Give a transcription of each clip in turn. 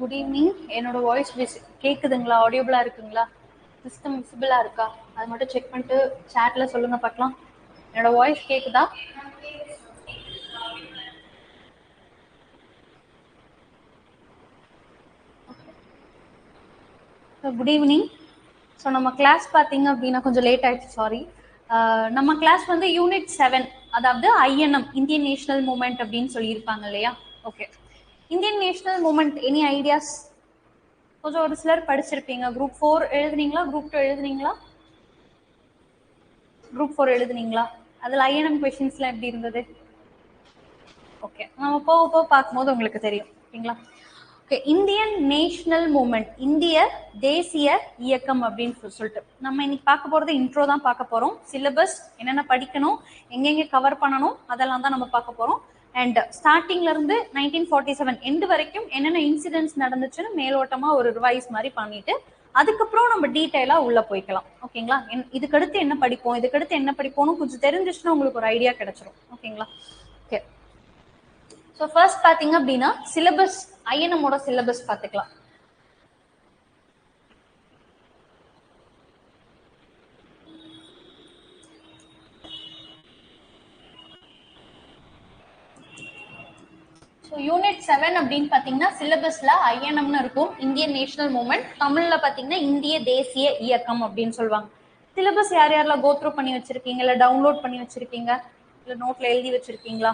Good evening. என்னோட voice கேக்குதுங்களா? ஆடியோபிளா இருக்குங்களா? சிஸ்டம் விசிபிளா இருக்கா? அது மட்டும் செக் பண்ணிட்டு சாட்ல சொல்லுங்க பார்க்கலாம். என்னோட வாய்ஸ் கேக்குதா? Good evening. ஸோ நம்ம கிளாஸ் பார்த்தீங்க அப்படின்னா கொஞ்சம் லேட் ஆயிடுச்சு, சாரி. நம்ம கிளாஸ் வந்து யூனிட் 7, அதாவது ஐஎன்எம், இந்தியன் நேஷனல் மூமெண்ட் அப்படின்னு சொல்லியிருப்பாங்க இல்லையா? Okay. Indian national moment any ideas? கொஞ்சம் ஒரு சிலர் படிச்சிருப்பீங்க. குரூப் 4 எழுதுனீங்களா? குரூப் 2 எழுதுனீங்களா? குரூப் 4 எழுதுனீங்களா? அதில் ஐஎன்எம் கொஷின்ஸ்லாம் எப்படி இருந்தது? ஓகே, நம்ம போக போக பார்க்கும்போது உங்களுக்கு தெரியும். ஓகேங்களா? ஓகே, இந்தியன் நேஷனல் மூமெண்ட், இந்திய தேசிய இயக்கம் அப்படின்னு சொல்லிட்டு நம்ம இன்னைக்கு பார்க்க போறது இன்ட்ரோ தான் பார்க்க போறோம். சிலபஸ் என்னென்ன படிக்கணும், எங்கெங்க கவர் பண்ணணும், அதெல்லாம் தான் நம்ம பார்க்க போறோம். அண்ட் ஸ்டார்டிங்ல இருந்து 1947 எண்டு வரைக்கும் என்னென்ன இன்சிடென்ட்ஸ் நடந்துச்சுன்னு மேலோட்டமா ஒரு ரிவைஸ் மாதிரி பண்ணிட்டு அதுக்கப்புறம் நம்ம டீட்டெயிலா உள்ள போய்க்கலாம். ஓகேங்களா? இதுக்கடுத்து என்ன படிப்போம், இதுக்கடுத்து என்ன படிப்போம்னு கொஞ்சம் தெரிஞ்சிச்சுன்னா உங்களுக்கு ஒரு ஐடியா கிடைச்சிரும். ஓகேங்களா? ஓகே. ஸோ ஃபர்ஸ்ட் பார்த்தீங்க அப்படின்னா சிலபஸ், ஐஎன்எம்மோட சிலபஸ் பார்த்துக்கலாம். ஸோ யூனிட் 7 அப்படின்னு பார்த்தீங்கன்னா சிலபஸ்ல ஐஎன்எம்னு இருக்கும், இந்தியன் நேஷனல் மூமெண்ட். தமிழ்ல பார்த்தீங்கன்னா இந்திய தேசிய இயக்கம் அப்படின்னு சொல்லுவாங்க. சிலபஸ் யார் யாரெல்லாம் கோத்ரூ பண்ணி வச்சிருக்கீங்க, இல்லை டவுன்லோட் பண்ணி வச்சிருக்கீங்க, இல்லை நோட்ல எழுதி வச்சிருக்கீங்களா?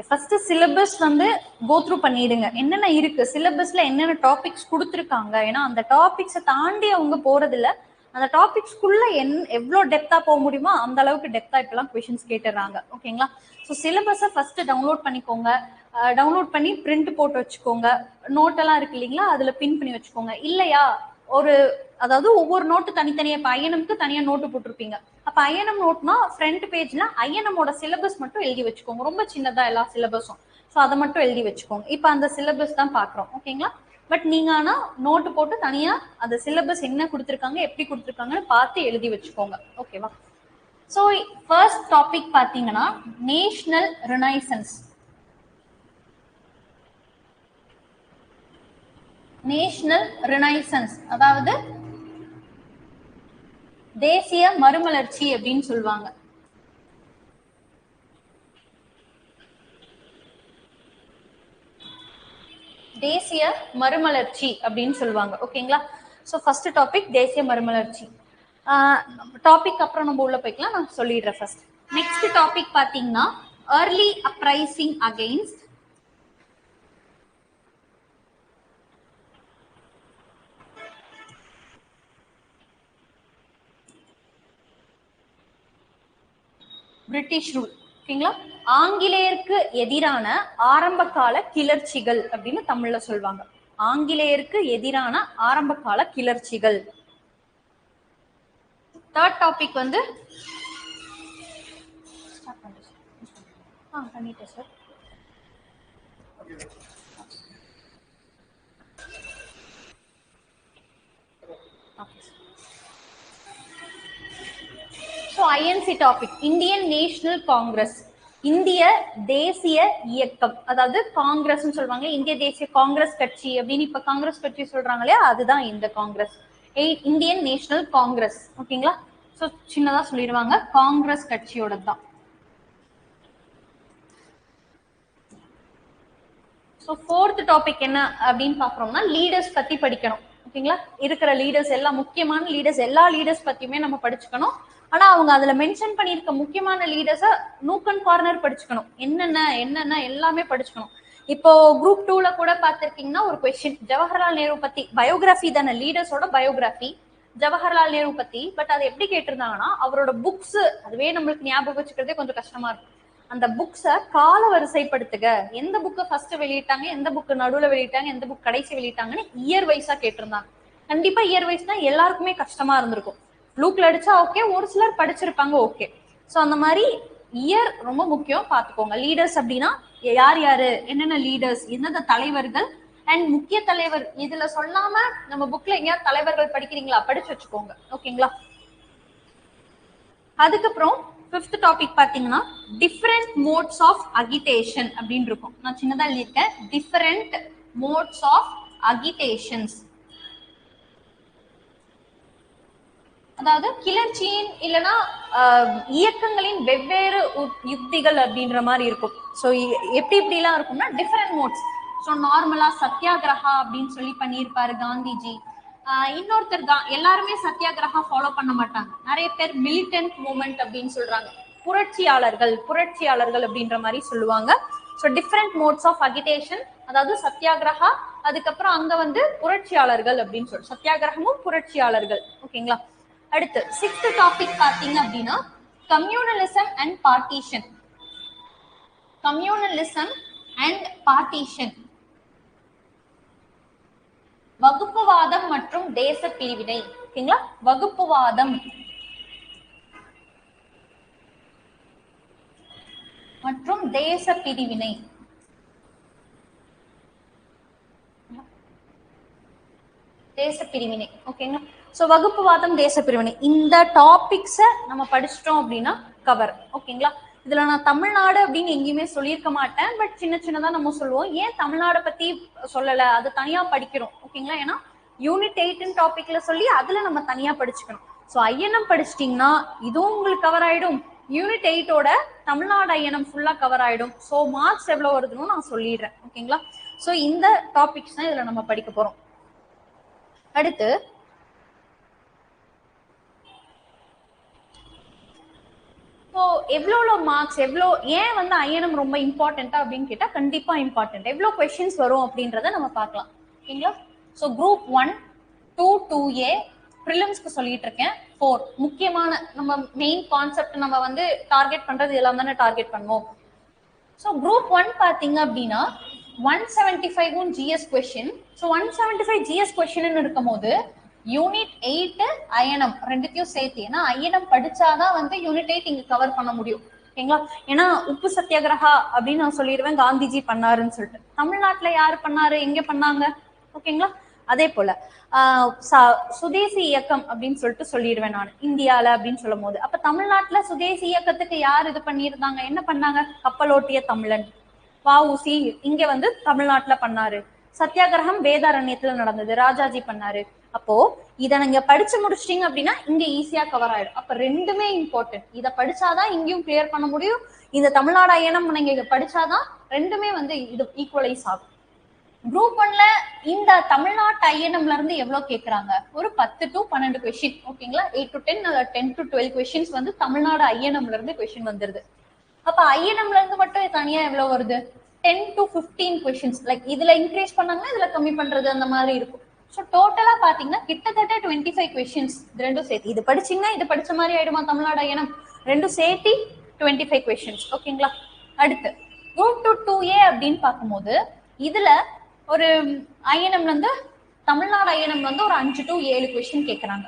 ஃபர்ஸ்ட் சிலபஸ் வந்து கோத்ரூ பண்ணிடுங்க. என்னென்ன இருக்கு சிலபஸ்ல, என்னென்ன டாபிக்ஸ் கொடுத்துருக்காங்க. ஏன்னா அந்த டாபிக்ஸை தாண்டி அவங்க போறது இல்லை, அந்த டாபிக்ஸ்குள்ள எவ்வளோ டெப்தா போக முடியுமோ அந்த அளவுக்கு டெப்தா இப்பெல்லாம் கொஷின்ஸ் கேட்டுறாங்க. ஓகேங்களா? ஸோ சிலபஸை ஃபர்ஸ்ட் டவுன்லோட் பண்ணிக்கோங்க. டவுன்லோட் பண்ணி பிரிண்ட் போட்டு வச்சுக்கோங்க. நோட் எல்லாம் இருக்கு இல்லைங்களா, அதுல பின் பண்ணி வச்சுக்கோங்க. இல்லையா ஒரு, அதாவது ஒவ்வொரு நோட்டு தனித்தனியா, இப்போ ஐஎன்எம்க்கு தனியா நோட்டு போட்டிருப்பீங்க. அப்ப ஐஎன்எம் நோட்னா ஃப்ரண்ட் பேஜ்ல ஐஎன்எம்மோட சிலபஸ் மட்டும் எழுதி வச்சுக்கோங்க. ரொம்ப சின்னதா எல்லா சிலபஸும், ஸோ அதை மட்டும் எழுதி வச்சுக்கோங்க. இப்போ அந்த சிலபஸ் தான் பாக்குறோம். ஓகேங்களா? பட் நீங்க ஆனா நோட்டு போட்டு தனியா அந்த சிலபஸ் என்ன கொடுத்துருக்காங்க, எப்படி கொடுத்துருக்காங்கன்னு பார்த்து எழுதி வச்சுக்கோங்க. ஓகேவா? ஸோ ஃபர்ஸ்ட் டாபிக் பாத்தீங்கன்னா நேஷனல் ரினைசன்ஸ். நேஷனல் ரினைசன்ஸ் அதாவது தேசிய மறுமலர்ச்சி அப்படின்னு சொல்லுவாங்க. தேசிய மறுமலர்ச்சி அப்படின்னு சொல்லுவாங்க. ஓகேங்களா? ஸோ ஃபர்ஸ்ட் டாபிக் தேசிய மறுமலர்ச்சி. டாபிக் அப்புறம் நம்ம உள்ள போய்க்கலாம், நான் சொல்லிடுறேன் ஃபர்ஸ்ட். நெக்ஸ்ட் டாபிக் பாத்தீங்கன்னா early uprising against British rule. ஓகேங்களா? ஆங்கிலேயருக்கு எதிரான ஆரம்ப கால கிளர்ச்சிகள் அப்படின்னு தமிழ்ல சொல்லுவாங்க. ஆங்கிலேயருக்கு எதிரான ஆரம்ப கால கிளர்ச்சிகள். தேர்ட் டாபிக் வந்து பண்ணிட்டேன் sir. So INC topic Indian National Congress, இந்திய தேசிய இயக்கம், அதாவது காங்கிரஸ் சொல்லுவாங்க, இந்திய தேசிய காங்கிரஸ் கட்சி அப்படின்னு இப்ப காங்கிரஸ் கட்சி சொல்றாங்க இல்லையா, அதுதான் இந்த காங்கிரஸ், இந்தியன் நேஷனல் காங்கிரஸ். ஓகேங்களா? ஸோ சின்னதா சொல்லிடுவாங்க, காங்கிரஸ் கட்சியோட தான். ஸோ ஃபோர்த் டாபிக் என்ன அப்படின்னு பாக்குறோம்னா லீடர்ஸ் பத்தி படிக்கணும். ஓகேங்களா? இருக்கிற லீடர்ஸ், எல்லா முக்கியமான லீடர்ஸ், எல்லா லீடர்ஸ் பத்தியுமே நம்ம படிச்சுக்கணும். ஆனா அவங்க அதுல மென்ஷன் பண்ணியிருக்க முக்கியமான லீடர்ஸை நூக் அண்ட் கார்னர் படிச்சுக்கணும். என்னென்ன எல்லாமே படிச்சுக்கணும். இப்போ குரூப் 2ல கூட பார்த்திருக்கீங்கன்னா ஒரு கொஸ்டின் ஜவஹர்லால் நேரு பத்தி, பயோகிராஃபி தானே, லீடர்ஸோட பயோகிராஃபி ஜவஹர்லால் நேரு பத்தி. பட் அது எப்படி கேட்டிருந்தாங்கன்னா அவரோட புக்ஸ், அதுவே நம்மளுக்கு ஞாபகம் வச்சுக்கிறதே கொஞ்சம் கஷ்டமா இருக்கும். அந்த புக்ஸை கால வரிசைப்படுத்துக, எந்த புக்கை ஃபர்ஸ்ட் வெளியிட்டாங்க, எந்த புக்கு நடுவில் வெளியிட்டாங்க, எந்த புக் கடைசி வெளியிட்டாங்கன்னு இயர் வைஸா கேட்டிருந்தாங்க. கண்டிப்பா இயர் வைஸ் தான் எல்லாருக்குமே கஷ்டமா இருந்திருக்கும். ப்ளூக்ல அடிச்சா ஓகே, ஒரு சிலர் படிச்சிருப்பாங்க ஓகே. ஸோ அந்த மாதிரி இயர் ரொம்ப முக்கியம், பார்த்துக்கோங்க. லீடர்ஸ் அப்படின்னா யார் யாரு, என்னென்ன லீடர்ஸ், எந்தெந்த தலைவர்கள், அண்ட் முக்கிய தலைவர் இதுல சொல்லாம நம்ம புக்ல எங்கேயாவது தலைவர்கள் படிக்கிறீங்களா, படிச்சு வச்சுக்கோங்க. ஓகேங்களா? அதுக்கப்புறம் ஃபிஃப்த் டாபிக் பாத்தீங்கன்னா டிஃபரெண்ட் மோட்ஸ் ஆஃப் அகிடேஷன் அப்படின்னு இருக்கும். நான் சின்னதா எழுதியிருக்கேன், டிஃபரெண்ட் மோட்ஸ் ஆஃப் அகிடேஷன்ஸ். அதாவது கிளர்ச்சியின் இல்லைன்னா இயக்கங்களின் வெவ்வேறு யுக்திகள் அப்படின்ற மாதிரி இருக்கும். ஸோ எப்படி இப்படிலாம் இருக்கும்னா டிஃபரெண்ட் மோட்ஸ். ஸோ நார்மலா சத்தியாகிரகா அப்படின்னு சொல்லி பண்ணியிருப்பாரு காந்திஜி. இன்னொருத்தர் எல்லாருமே சத்தியாகிரகா ஃபாலோ பண்ண மாட்டாங்க. நிறைய பேர் மிலிட்டன்ட் மூவ்மெண்ட் அப்படின்னு சொல்றாங்க. புரட்சியாளர்கள் அப்படின்ற மாதிரி சொல்லுவாங்க. So different modes of agitation, அதாவது சத்தியாகிரகா, அதுக்கப்புறம் அங்க வந்து புரட்சியாளர்கள் அப்படின்னு சொல்லி சத்தியாகிரகமும் புரட்சியாளர்கள். ஓகேங்களா. அடுத்து 6th டாபிக் பாத்தீங்க அப்படின்னா communalism and partition. Communalism and partition, வகுப்புவாதம் மற்றும் தேச பிரிவினை. ஓகேங்களா. வகுப்புவாதம் மற்றும் தேச பிரிவினை. ஓகேங்களா. சோ வகுப்புவாதம், தேச பிரிவினை, இந்த டாபிக்ஸ நம்ம படிச்சிட்டோம் அப்படின்னா கவர். ஓகேங்களா. இதுல நான் தமிழ்நாடு அப்படின்னு எங்கேயுமே சொல்லியிருக்க மாட்டேன். பட் சின்ன சின்னதா நம்ம சொல்லுவோம். ஏன் தமிழ்நாடு பத்தி சொல்லல, அது தனியா படிக்கிறோம். ஓகேங்களா. ஏன்னா யூனிட் 8 டாபிக்ல சொல்லி அதுல நம்ம தனியா படிச்சுக்கணும். ஸோ ஐஎன்எம் படிச்சிட்டீங்கன்னா இதுவும் உங்களுக்கு கவர் ஆயிடும். யூனிட் 8ஓட தமிழ்நாடு ஐஎன்எம் ஃபுல்லா கவர் ஆயிடும். ஸோ மார்க்ஸ் எவ்வளவு வருதுன்னு நான் சொல்லிடுறேன். ஓகேங்களா. ஸோ இந்த டாபிக்ஸ் தான் இதுல நம்ம படிக்க போறோம். அடுத்து எவ்வளோ மார்க்ஸ், எவ்வளோ ஏன் வந்து ஐஎன்எம் ரொம்ப இம்பார்ட்டன்டா அப்படின்னு கேட்டா கண்டிப்பா இம்பார்ட்டன்ட். எவ்வளோ கொஸ்டின்ஸ் வரும் அப்படின்றத நம்ம பார்க்கலாம். ஓகேங்களா. ஸோ குரூப் 1, 2, 2A ப்ரிலிம்ஸ்க்கு சொல்லிட்டு இருக்கேன். 4 முக்கியமான நம்ம மெயின் கான்செப்ட் நம்ம வந்து டார்கெட் பண்றது எல்லாம் தானே டார்கெட் பண்ணுவோம். ஸோ குரூப் 1 பாத்தீங்க அப்படின்னா 175 GS question. So 175 GS question இருக்கும் போது யூனிட் 8 ஐஎன்எம் ரெண்டுத்தையும் சேர்த்து, ஏன்னா ஐஎன்எம் படிச்சாதான் வந்து யூனிட் 8 இங்க கவர் பண்ண முடியும். ஓகேங்களா. ஏன்னா உப்பு சத்தியாகிரகா அப்படின்னு நான் சொல்லிடுவேன், காந்திஜி பண்ணாருன்னு சொல்லிட்டு. தமிழ்நாட்டுல யாரு பண்ணாரு, எங்க பண்ணாங்க. ஓகேங்களா. அதே போல சுதேசி இயக்கம் அப்படின்னு சொல்லிட்டு சொல்லிடுவேன் நான் இந்தியால அப்படின்னு சொல்லும் போது. அப்ப தமிழ்நாட்டுல சுதேசி இயக்கத்துக்கு யார் இது பண்ணியிருந்தாங்க, என்ன பண்ணாங்க, கப்பலோட்டிய தமிழன் வஉசி இங்க வந்து தமிழ்நாட்டுல பண்ணாரு. சத்தியாகிரகம் வேதாரண்யத்துல நடந்தது, ராஜாஜி பண்ணாரு. அப்போ இதை நீங்க படிச்சு முடிச்சிட்டீங்க அப்படின்னா இங்க ஈஸியா கவர் ஆயிடும். அப்ப ரெண்டுமே இம்பார்ட்டன்ட். இதை படிச்சாதான் இங்கேயும் கிளியர் பண்ண முடியும். இந்த தமிழ்நாடு ஐஎன்எம் நீங்க படிச்சாதான் ரெண்டுமே வந்து இது ஈக்குவலைஸ் ஆகும். குரூப் 1ல இந்த தமிழ்நாட்டு ஐஎன்எம்ல இருந்து எவ்வளவு கேக்குறாங்க, ஒரு 10 to 12 கொஸ்டின். ஓகேங்களா. 8 to 10 10 to 12 கொஸ்டின்ஸ் வந்து தமிழ்நாடு ஐஎன்எம்ல இருந்து கொஸ்டின் வந்துருது. அப்ப ஐஎன்எம்ல இருந்து மட்டும் தனியா எவ்வளவு வருது, 10 to 15 கொஸ்டின்ஸ். லைக் இதுல இன்க்ரீஸ் பண்ணாங்கன்னா இதுல கம்மி பண்றது அந்த மாதிரி இருக்கும். ஸோ டோட்டலா பாத்தீங்கன்னா கிட்டத்தட்ட 25 கொஸ்டின்ஸ் ரெண்டும் சேர்த்து. இது படிச்சீங்கன்னா இது படிச்ச மாதிரி ஆயிடுமா தமிழ்நாடு ஐஎன்எம், ரெண்டும் சேர்த்து 25 கொஸ்டின்ஸ். ஓகேங்களா. அடுத்து குரூப் 2 2A அப்படின்னு பார்க்கும்போது இதுல ஒரு ஐஎன்எம்ல இருந்து தமிழ்நாடு ஐஎன்எம்ல இருந்து ஒரு 5 to 7 கொஸ்டின் கேட்கறாங்க.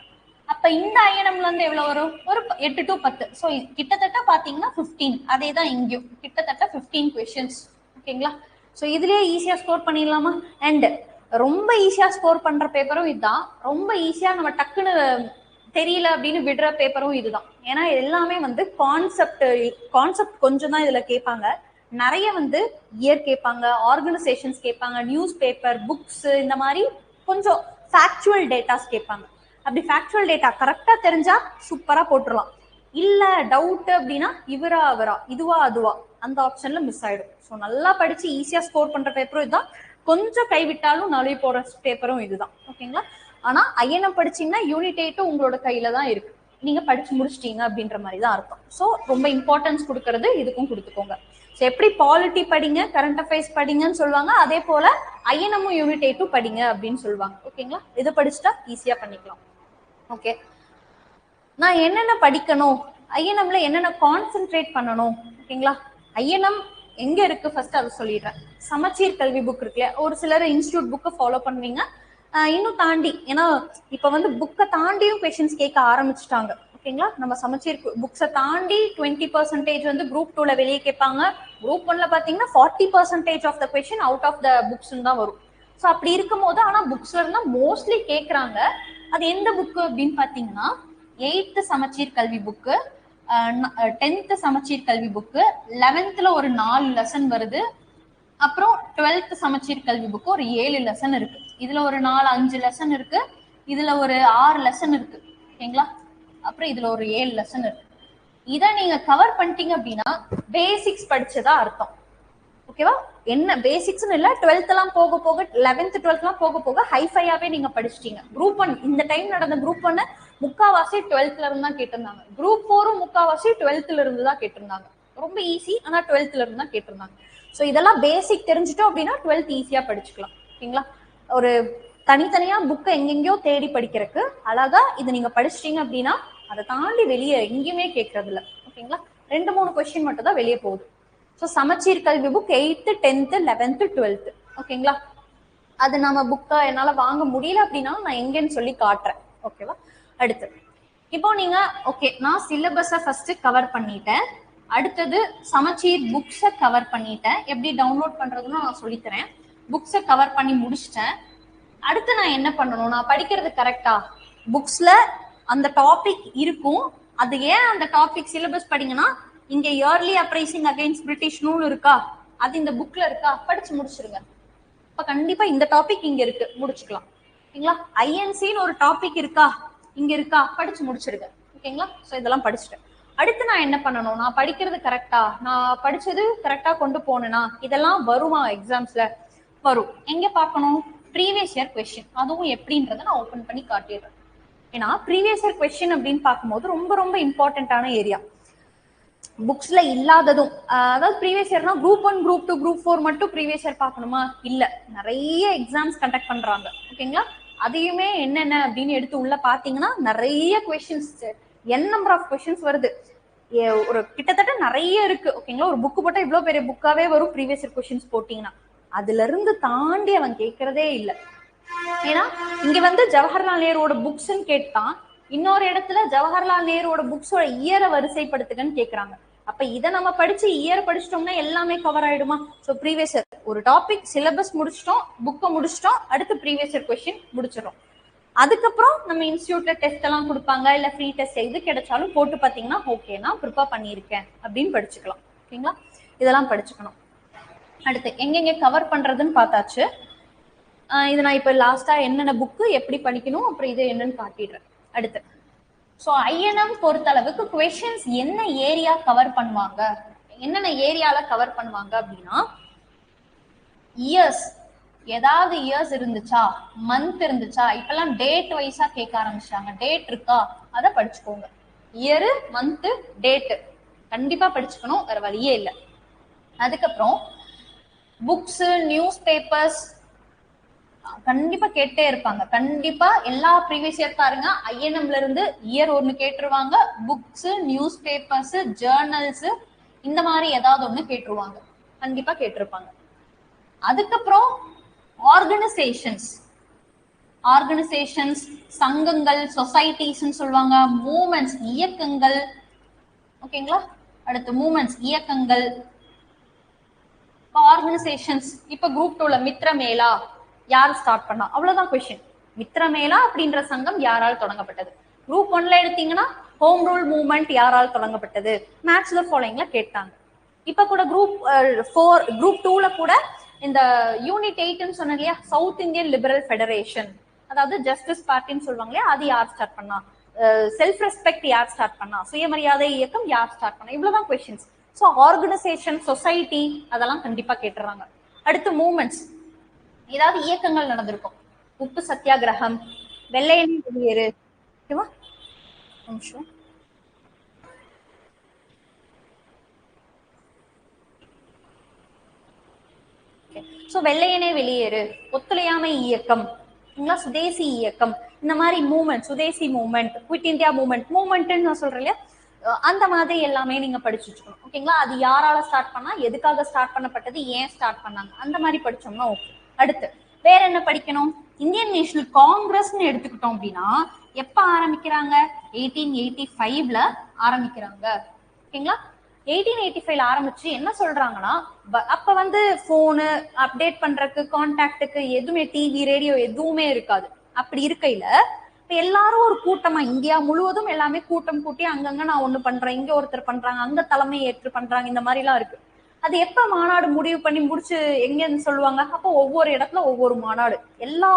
அப்ப இந்த ஐஎன்எம்ல இருந்து எவ்வளவு வரும், ஒரு 8 to 10. ஸோ கிட்டத்தட்ட பாத்தீங்கன்னா 15. அதே தான் இங்கேயும் கிட்டத்தட்ட 15 கொஸ்டின்ஸ். ஓகேங்களா. ஸோ இதுலயே ஈஸியா ஸ்கோர் பண்ணிடலாமா. அண்ட் ரொம்ப ஈஸியா ஸ்கோர் பண்ற பேப்பரும் இதுதான். ரொம்ப ஈஸியா நம்ம டக்குன்னு தெரியல அப்படின்னு விடுற பேப்பரும் இதுதான். ஏன்னா எல்லாமே வந்து கான்செப்ட் கொஞ்சம் தான் இதுல கேட்பாங்க. நிறைய வந்து இயர் கேட்பாங்க, ஆர்கனைசேஷன்ஸ் கேட்பாங்க, நியூஸ் பேப்பர், புக்ஸ், இந்த மாதிரி கொஞ்சம் ஃபேக்சுவல் டேட்டாஸ் கேட்பாங்க. அப்படி ஃபேக்சுவல் டேட்டா கரெக்டா தெரிஞ்சா சூப்பரா போட்டுடலாம். இல்ல டவுட் அப்படின்னா இவரா அவரா, இதுவா அதுவா, அந்த ஆப்ஷன்ல மிஸ் ஆயிடும். ஸோ நல்லா படிச்சு ஈஸியா ஸ்கோர் பண்ற பேப்பரும் இதுதான். கொஞ்சம் கைவிட்டாலும் நழுவி போற பேப்பரும் இதுதான். ஓகேங்களா. ஆனா ஐஎன்எம் படிச்சீங்கன்னா யூனிட் 8 உங்களோட கையில தான் இருக்கு. நீங்க படிச்சு முடிச்சிட்டீங்க அப்படின்ற மாதிரி தான் அர்த்தம். ஸோ ரொம்ப இம்பார்ட்டன்ஸ் கொடுக்கறது இதுக்கும் கொடுத்துக்கோங்க. ஸோ எப்படி பாலிட்டி படிங்க, கரண்ட் அஃபேர்ஸ் படிங்கன்னு சொல்லுவாங்க, அதே போல ஐஎன்எம்மும் யூனிட் 8 படிங்க அப்படின்னு சொல்லுவாங்க. ஓகேங்களா. இதை படிச்சுட்டா ஈஸியா பண்ணிக்கலாம். ஓகே. நான் என்னென்ன படிக்கணும், ஐஎன்எம்ல என்னென்ன கான்சென்ட்ரேட் பண்ணணும். ஓகேங்களா. ஐஎன்எம் எங்க இருக்கு ஃபர்ஸ்ட் அதை சொல்லிடுறேன். சமச்சீர் கல்வி புக் இருக்குல்ல, ஒரு சிலர் இன்ஸ்டியூட் புக்கை ஃபாலோ பண்ணுவீங்க. இன்னும் தாண்டி, ஏன்னா இப்ப வந்து புக்கை தாண்டியும் கொஸ்டின்ஸ் கேட்க ஆரம்பிச்சுட்டாங்க. ஓகேங்களா. நம்ம சமச்சீர் புக்ஸை தாண்டி 20% வந்து குரூப் 2ல வெளியே கேட்பாங்க. குரூப் 1ல பாத்தீங்கன்னா 40% of the question out of the books தான் வரும். ஸோ அப்படி இருக்கும் போது ஆனா புக்ஸ்ல இருந்தா மோஸ்ட்லி கேட்கறாங்க. அது எந்த புக்கு அப்படின்னு பாத்தீங்கன்னா 8th சமச்சீர் கல்வி புக்கு, 10th சமச்சீர் கல்வி புக்கு, 11th ஒரு 4 லெசன் வருது, அப்புறம் 12th சமச்சீர் கல்வி புக்கு ஒரு 7 லெசன் இருக்கு. இதுல ஒரு 4-5 லெசன் இருக்கு, இதுல ஒரு 6 லெசன் இருக்கு. ஓகேங்களா? அப்புறம் இதுல ஒரு 7 லெசன் இருக்கு. இதை நீங்க கவர் பண்ணிட்டீங்க அப்படின்னா பேசிக்ஸ் படிச்சதா அர்த்தம். ஓகேவா? என்ன பேசிக்ஸ்னு இல்ல, 12th எல்லாம் போக போக 11th 12th எல்லாம் போக போக ஹைஃபையாவே நீங்க படிச்சிட்டீங்க. குரூப் 1 இந்த டைம் நடந்த குரூப் 1 முக்காவாசி 12thல இருந்து தான் கேட்டிருந்தாங்க. குரூப் 4 முக்காவாசி 12thல இருந்து தான் கேட்டிருந்தாங்க. ரொம்ப ஈஸி, ஆனா 12thல இருந்து தான் கேட்டிருந்தாங்க. ஸோ இதெல்லாம் பேசிக் தெரிஞ்சுட்டோம் அப்படின்னா 12th ஈஸியா படிச்சுக்கலாம். ஓகேங்களா? ஒரு தனித்தனியா புக்கை எங்கெங்கயோ தேடி படிக்கிறதுக்கு அழகா இது நீங்க படிச்சிட்டீங்க அப்படின்னா அதை தாண்டி வெளியே எங்கேயுமே கேட்கறது இல்லை. ஓகேங்களா? 2-3 கொஸ்டின் மட்டும் தான் வெளியே போகுது. ஸோ சமச்சீர் கல்வி book 8th 10th 11th 12th. ஓகேங்களா? அது நம்ம புக்கை என்னால வாங்க முடியல அப்படின்னா நான் எங்கன்னு சொல்லி காட்டுறேன். ஓகேவா? அடுத்து இப்போ நீங்க ஓகே, நான் சிலபஸை ஃபர்ஸ்ட் கவர் பண்ணிட்டேன். அடுத்தது சமச்சீர் புக்ஸை கவர் பண்ணிட்டேன். எப்படி டவுன்லோட் பண்றதுன்னு நான் சொல்லித்தரேன். புக்ஸை கவர் பண்ணி முடிச்சிட்டேன். அடுத்து நான் என்ன பண்ணணும்? நான் படிக்கிறது கரெக்டா? புக்ஸ்ல அந்த டாபிக் இருக்கும். அது ஏன் அந்த டாபிக் சிலபஸ் படிங்கன்னா இங்க இயர்லி அப்ரைசிங் அகைன்ஸ்ட் பிரிட்டிஷ் நூல் இருக்கா, அது இந்த புக்ல இருக்கா, படிச்சு முடிச்சிருங்க. இப்ப கண்டிப்பா இந்த டாபிக் இங்க இருக்கு, முடிச்சுக்கலாம். ஓகேங்களா? ஐஎன்சின்னு ஒரு டாபிக் இருக்கா, இங்க இருக்கா, படிச்சு முடிச்சிருங்க. ஓகேங்களா? ஸோ இதெல்லாம் படிச்சுட்டேன். அடுத்து நான் என்ன பண்ணணும்? நான் படிக்கிறது கரெக்டா, நான் படிச்சது கரெக்டா கொண்டு போனேனா, இதெல்லாம் வருமா எக்ஸாம்ஸ்ல? வரும். எங்க பார்க்கணும்? Previous year question. அதுவும் எப்படின்றத நான் ஓபன் பண்ணி காட்டிடுறேன். ஏன்னா ப்ரீவியஸ் இயர் கொஸ்டின் அப்படின்னு பார்க்கும்போது ரொம்ப ரொம்ப இம்பார்ட்டன்டான ஏரியா. புக்ஸ்ல இல்லாததும், அதாவது ப்ரீவியஸ் இயர்னா குரூப் 1 குரூப் 2 குரூப் 4 மட்டும் ப்ரீவியஸ் இயர் பார்க்கணுமா? இல்ல, நிறைய எக்ஸாம்ஸ் கண்டக்ட் பண்றாங்க. ஓகேங்களா? அதையுமே என்னென்ன அப்படின்னு எடுத்து உள்ள பாத்தீங்கன்னா நிறைய questions, N number of questions வருது. ஒரு கிட்டத்தட்ட நிறைய இருக்கு. ஓகேங்களா? ஒரு புக்கு போட்டா இவ்வளவு பெரிய புக்காவே வரும் ப்ரீவியஸ் இயர் கொஸ்டின்ஸ் போட்டீங்கன்னா. அதுல இருந்து தாண்டி அவன் கேட்கறதே இல்லை. ஏன்னா இங்க வந்து ஜவஹர்லால் நேருவோட புக்ஸ்ன்னு கேட்டான், இன்னொரு இடத்துல ஜவஹர்லால் நேருவோட புக்ஸோட இயரை வரிசைப்படுத்துகன்னு கேட்கறாங்க. அப்ப இதை நம்ம படிச்சு இயர் படிச்சிட்டோம்னா எல்லாமே கவர் ஆயிடுமா? ஸோ ப்ரீவியஸ் இயர் ஒரு டாபிக் சிலபஸ் முடிச்சிட்டோம், புக்கை முடிச்சிட்டோம், அடுத்து ப்ரீவியஸ் இயர் கொஸ்டின் முடிச்சிடும். அதுக்கப்புறம் நம்ம இன்ஸ்டியூட்ல டெஸ்ட் எல்லாம் கொடுப்பாங்க, இல்ல ஃப்ரீ டெஸ்ட் எது கிடைச்சாலும் போட்டு பாத்தீங்கன்னா ஓகே நான் ப்ரிப்பேர் பண்ணியிருக்கேன் அப்படின்னு படிச்சுக்கலாம். ஓகேங்களா? இதெல்லாம் படிச்சுக்கணும். அடுத்து எங்கெங்க கவர் பண்றதுன்னு பார்த்தாச்சு. இது நான் இப்ப லாஸ்டா என்னென்ன புக்கு எப்படி படிக்கணும் அப்புறம் இது என்னன்னு காட்டிடுறேன். அடுத்து ஸோ ஐஎன்எம் பொறுத்த அளவுக்கு கொஸ்டின்ஸ் என்ன ஏரியா கவர் பண்ணுவாங்க, என்னென்ன ஏரியால கவர் பண்ணுவாங்க அப்படின்னா, இயர்ஸ், ஏதாவது இயர்ஸ் இருந்துச்சா, மந்த் இருந்துச்சா, இப்பெல்லாம் டேட் வைஸா கேட்க ஆரம்பிச்சாங்க. டேட் இருக்கா, அதை படிச்சுக்கோங்க. இயரு, மந்த், டேட்டு கண்டிப்பா படிச்சுக்கணும், வேற வழியே இல்லை. அதுக்கப்புறம் புக்ஸ், நியூஸ் பேப்பர்ஸ் கண்டிப்பா கேட்டே இருப்பாங்க. கண்டிப்பா எல்லா ப்ரீவியஸ் இயர் பாருங்க ஐஎன்எம்ல இருந்து இயர் ஒன்னு கேட்டுருவாங்க. புக்ஸ், நியூஸ் பேப்பர்ஸ், ஜேர்னல்ஸ் இந்த மாதிரி ஏதாவது ஒண்ணு கேட்டுருவாங்க, கண்டிப்பா கேட்டிருப்பாங்க. அதுக்கப்புறம் ஆர்கனைசேஷன்ஸ், சங்கங்கள், சொசைட்டிஸ் சொல்லுவாங்க, மூமெண்ட்ஸ், இயக்கங்கள். ஓகேங்களா? அடுத்து மூமெண்ட்ஸ், இயக்கங்கள். ஆர்கனைசேஷன்ஸ் இப்ப குரூப் 2ல மித்ரமேளா யார் ஸ்டார்ட் பண்ணா, அவ்வளவுதான் கொஸ்டின். மித்ரமேளா அப்படின்ற சங்கம் யாரால் தொடங்கப்பட்டது? குரூப் 1ல எடுத்தீங்கன்னா ஹோம் ரூல் மூவ்மெண்ட் யாரால் தொடங்கப்பட்டது? மேட்ச் தி ஃபாலோயிங்ல கேட்டாங்க. இப்ப கூட குரூப் 2ல கூட இந்த யூனிட் 8ன்னு சொன்னேன் இல்லையா, சவுத் இந்தியன் லிபரல் ஃபெடரேஷன், அதாவது ஜஸ்டிஸ் பார்ட்டின்னு சொல்லுவாங்க இல்லையா, அது யார் ஸ்டார்ட் பண்ணா? செல்ஃப் ரெஸ்பெக்ட் யார் ஸ்டார்ட் பண்ணா? சுயமரியாதை இயக்கம் யார் ஸ்டார்ட் பண்ணா? இவ்வளவுதான் கொஸ்டின்ஸ். ஸோ ஆர்கனைசேஷன், சொசைட்டி அதெல்லாம் கண்டிப்பா கேட்டுறாங்க. அடுத்து மூமெண்ட்ஸ், ஏதாவது இயக்கங்கள் நடந்திருக்கும். உப்பு சத்தியாகிரகம், வெள்ளையனே வெளியேறு. ஓகேவா? நிமிஷம். ஸோ வெள்ளையனே வெளியேறு, ஒத்துழையாமை இயக்கம், சுதேசி இயக்கம், இந்த மாதிரி மூவ்மெண்ட், சுதேசி மூவ்மெண்ட், குவிட் இந்தியா மூவ்மெண்ட், மூவ்மெண்ட்னு நான் சொல்றேன் இல்லையா, அந்த மாதிரி எல்லாமே நீங்க படிச்சு வச்சுக்கணும். ஓகேங்களா? அது யாரால ஸ்டார்ட் பண்ணா, எதுக்காக ஸ்டார்ட் பண்ணப்பட்டது, ஏன் ஸ்டார்ட் பண்ணாங்க, அந்த மாதிரி படிச்சோம்னா ஓகே. அடுத்து வேற என்ன படிக்கணும்? இந்தியன் நேஷனல் காங்கிரஸ்ன்னு எடுத்துக்கிட்டோம் அப்படின்னா எப்ப ஆரம்பிக்கிறாங்க? 1885ல ஆரம்பிக்கிறாங்க. ஓகேங்களா? 1885ல ஆரம்பிச்சு என்ன சொல்றாங்கன்னா, அப்ப வந்து போனு அப்டேட் பண்றதுக்கு, கான்டாக்டுக்கு எதுவுமே, டிவி, ரேடியோ எதுவுமே இருக்காது. அப்படி இருக்கையில இப்ப எல்லாரும் ஒரு கூட்டமா, இந்தியா முழுவதும் எல்லாமே கூட்டம் கூட்டி அங்கங்க நான் ஒண்ணு பண்றேன், இங்க ஒருத்தர் பண்றாங்க, அங்க தலைமை ஏற்று பண்றாங்க, இந்த மாதிரி எல்லாம் இருக்கு. அது எப்ப மாநாடு முடிவு பண்ணி முடிச்சு எங்கன்னு சொல்லுவாங்க? அப்போ ஒவ்வொரு இடத்துல ஒவ்வொரு மாநாடு, எல்லா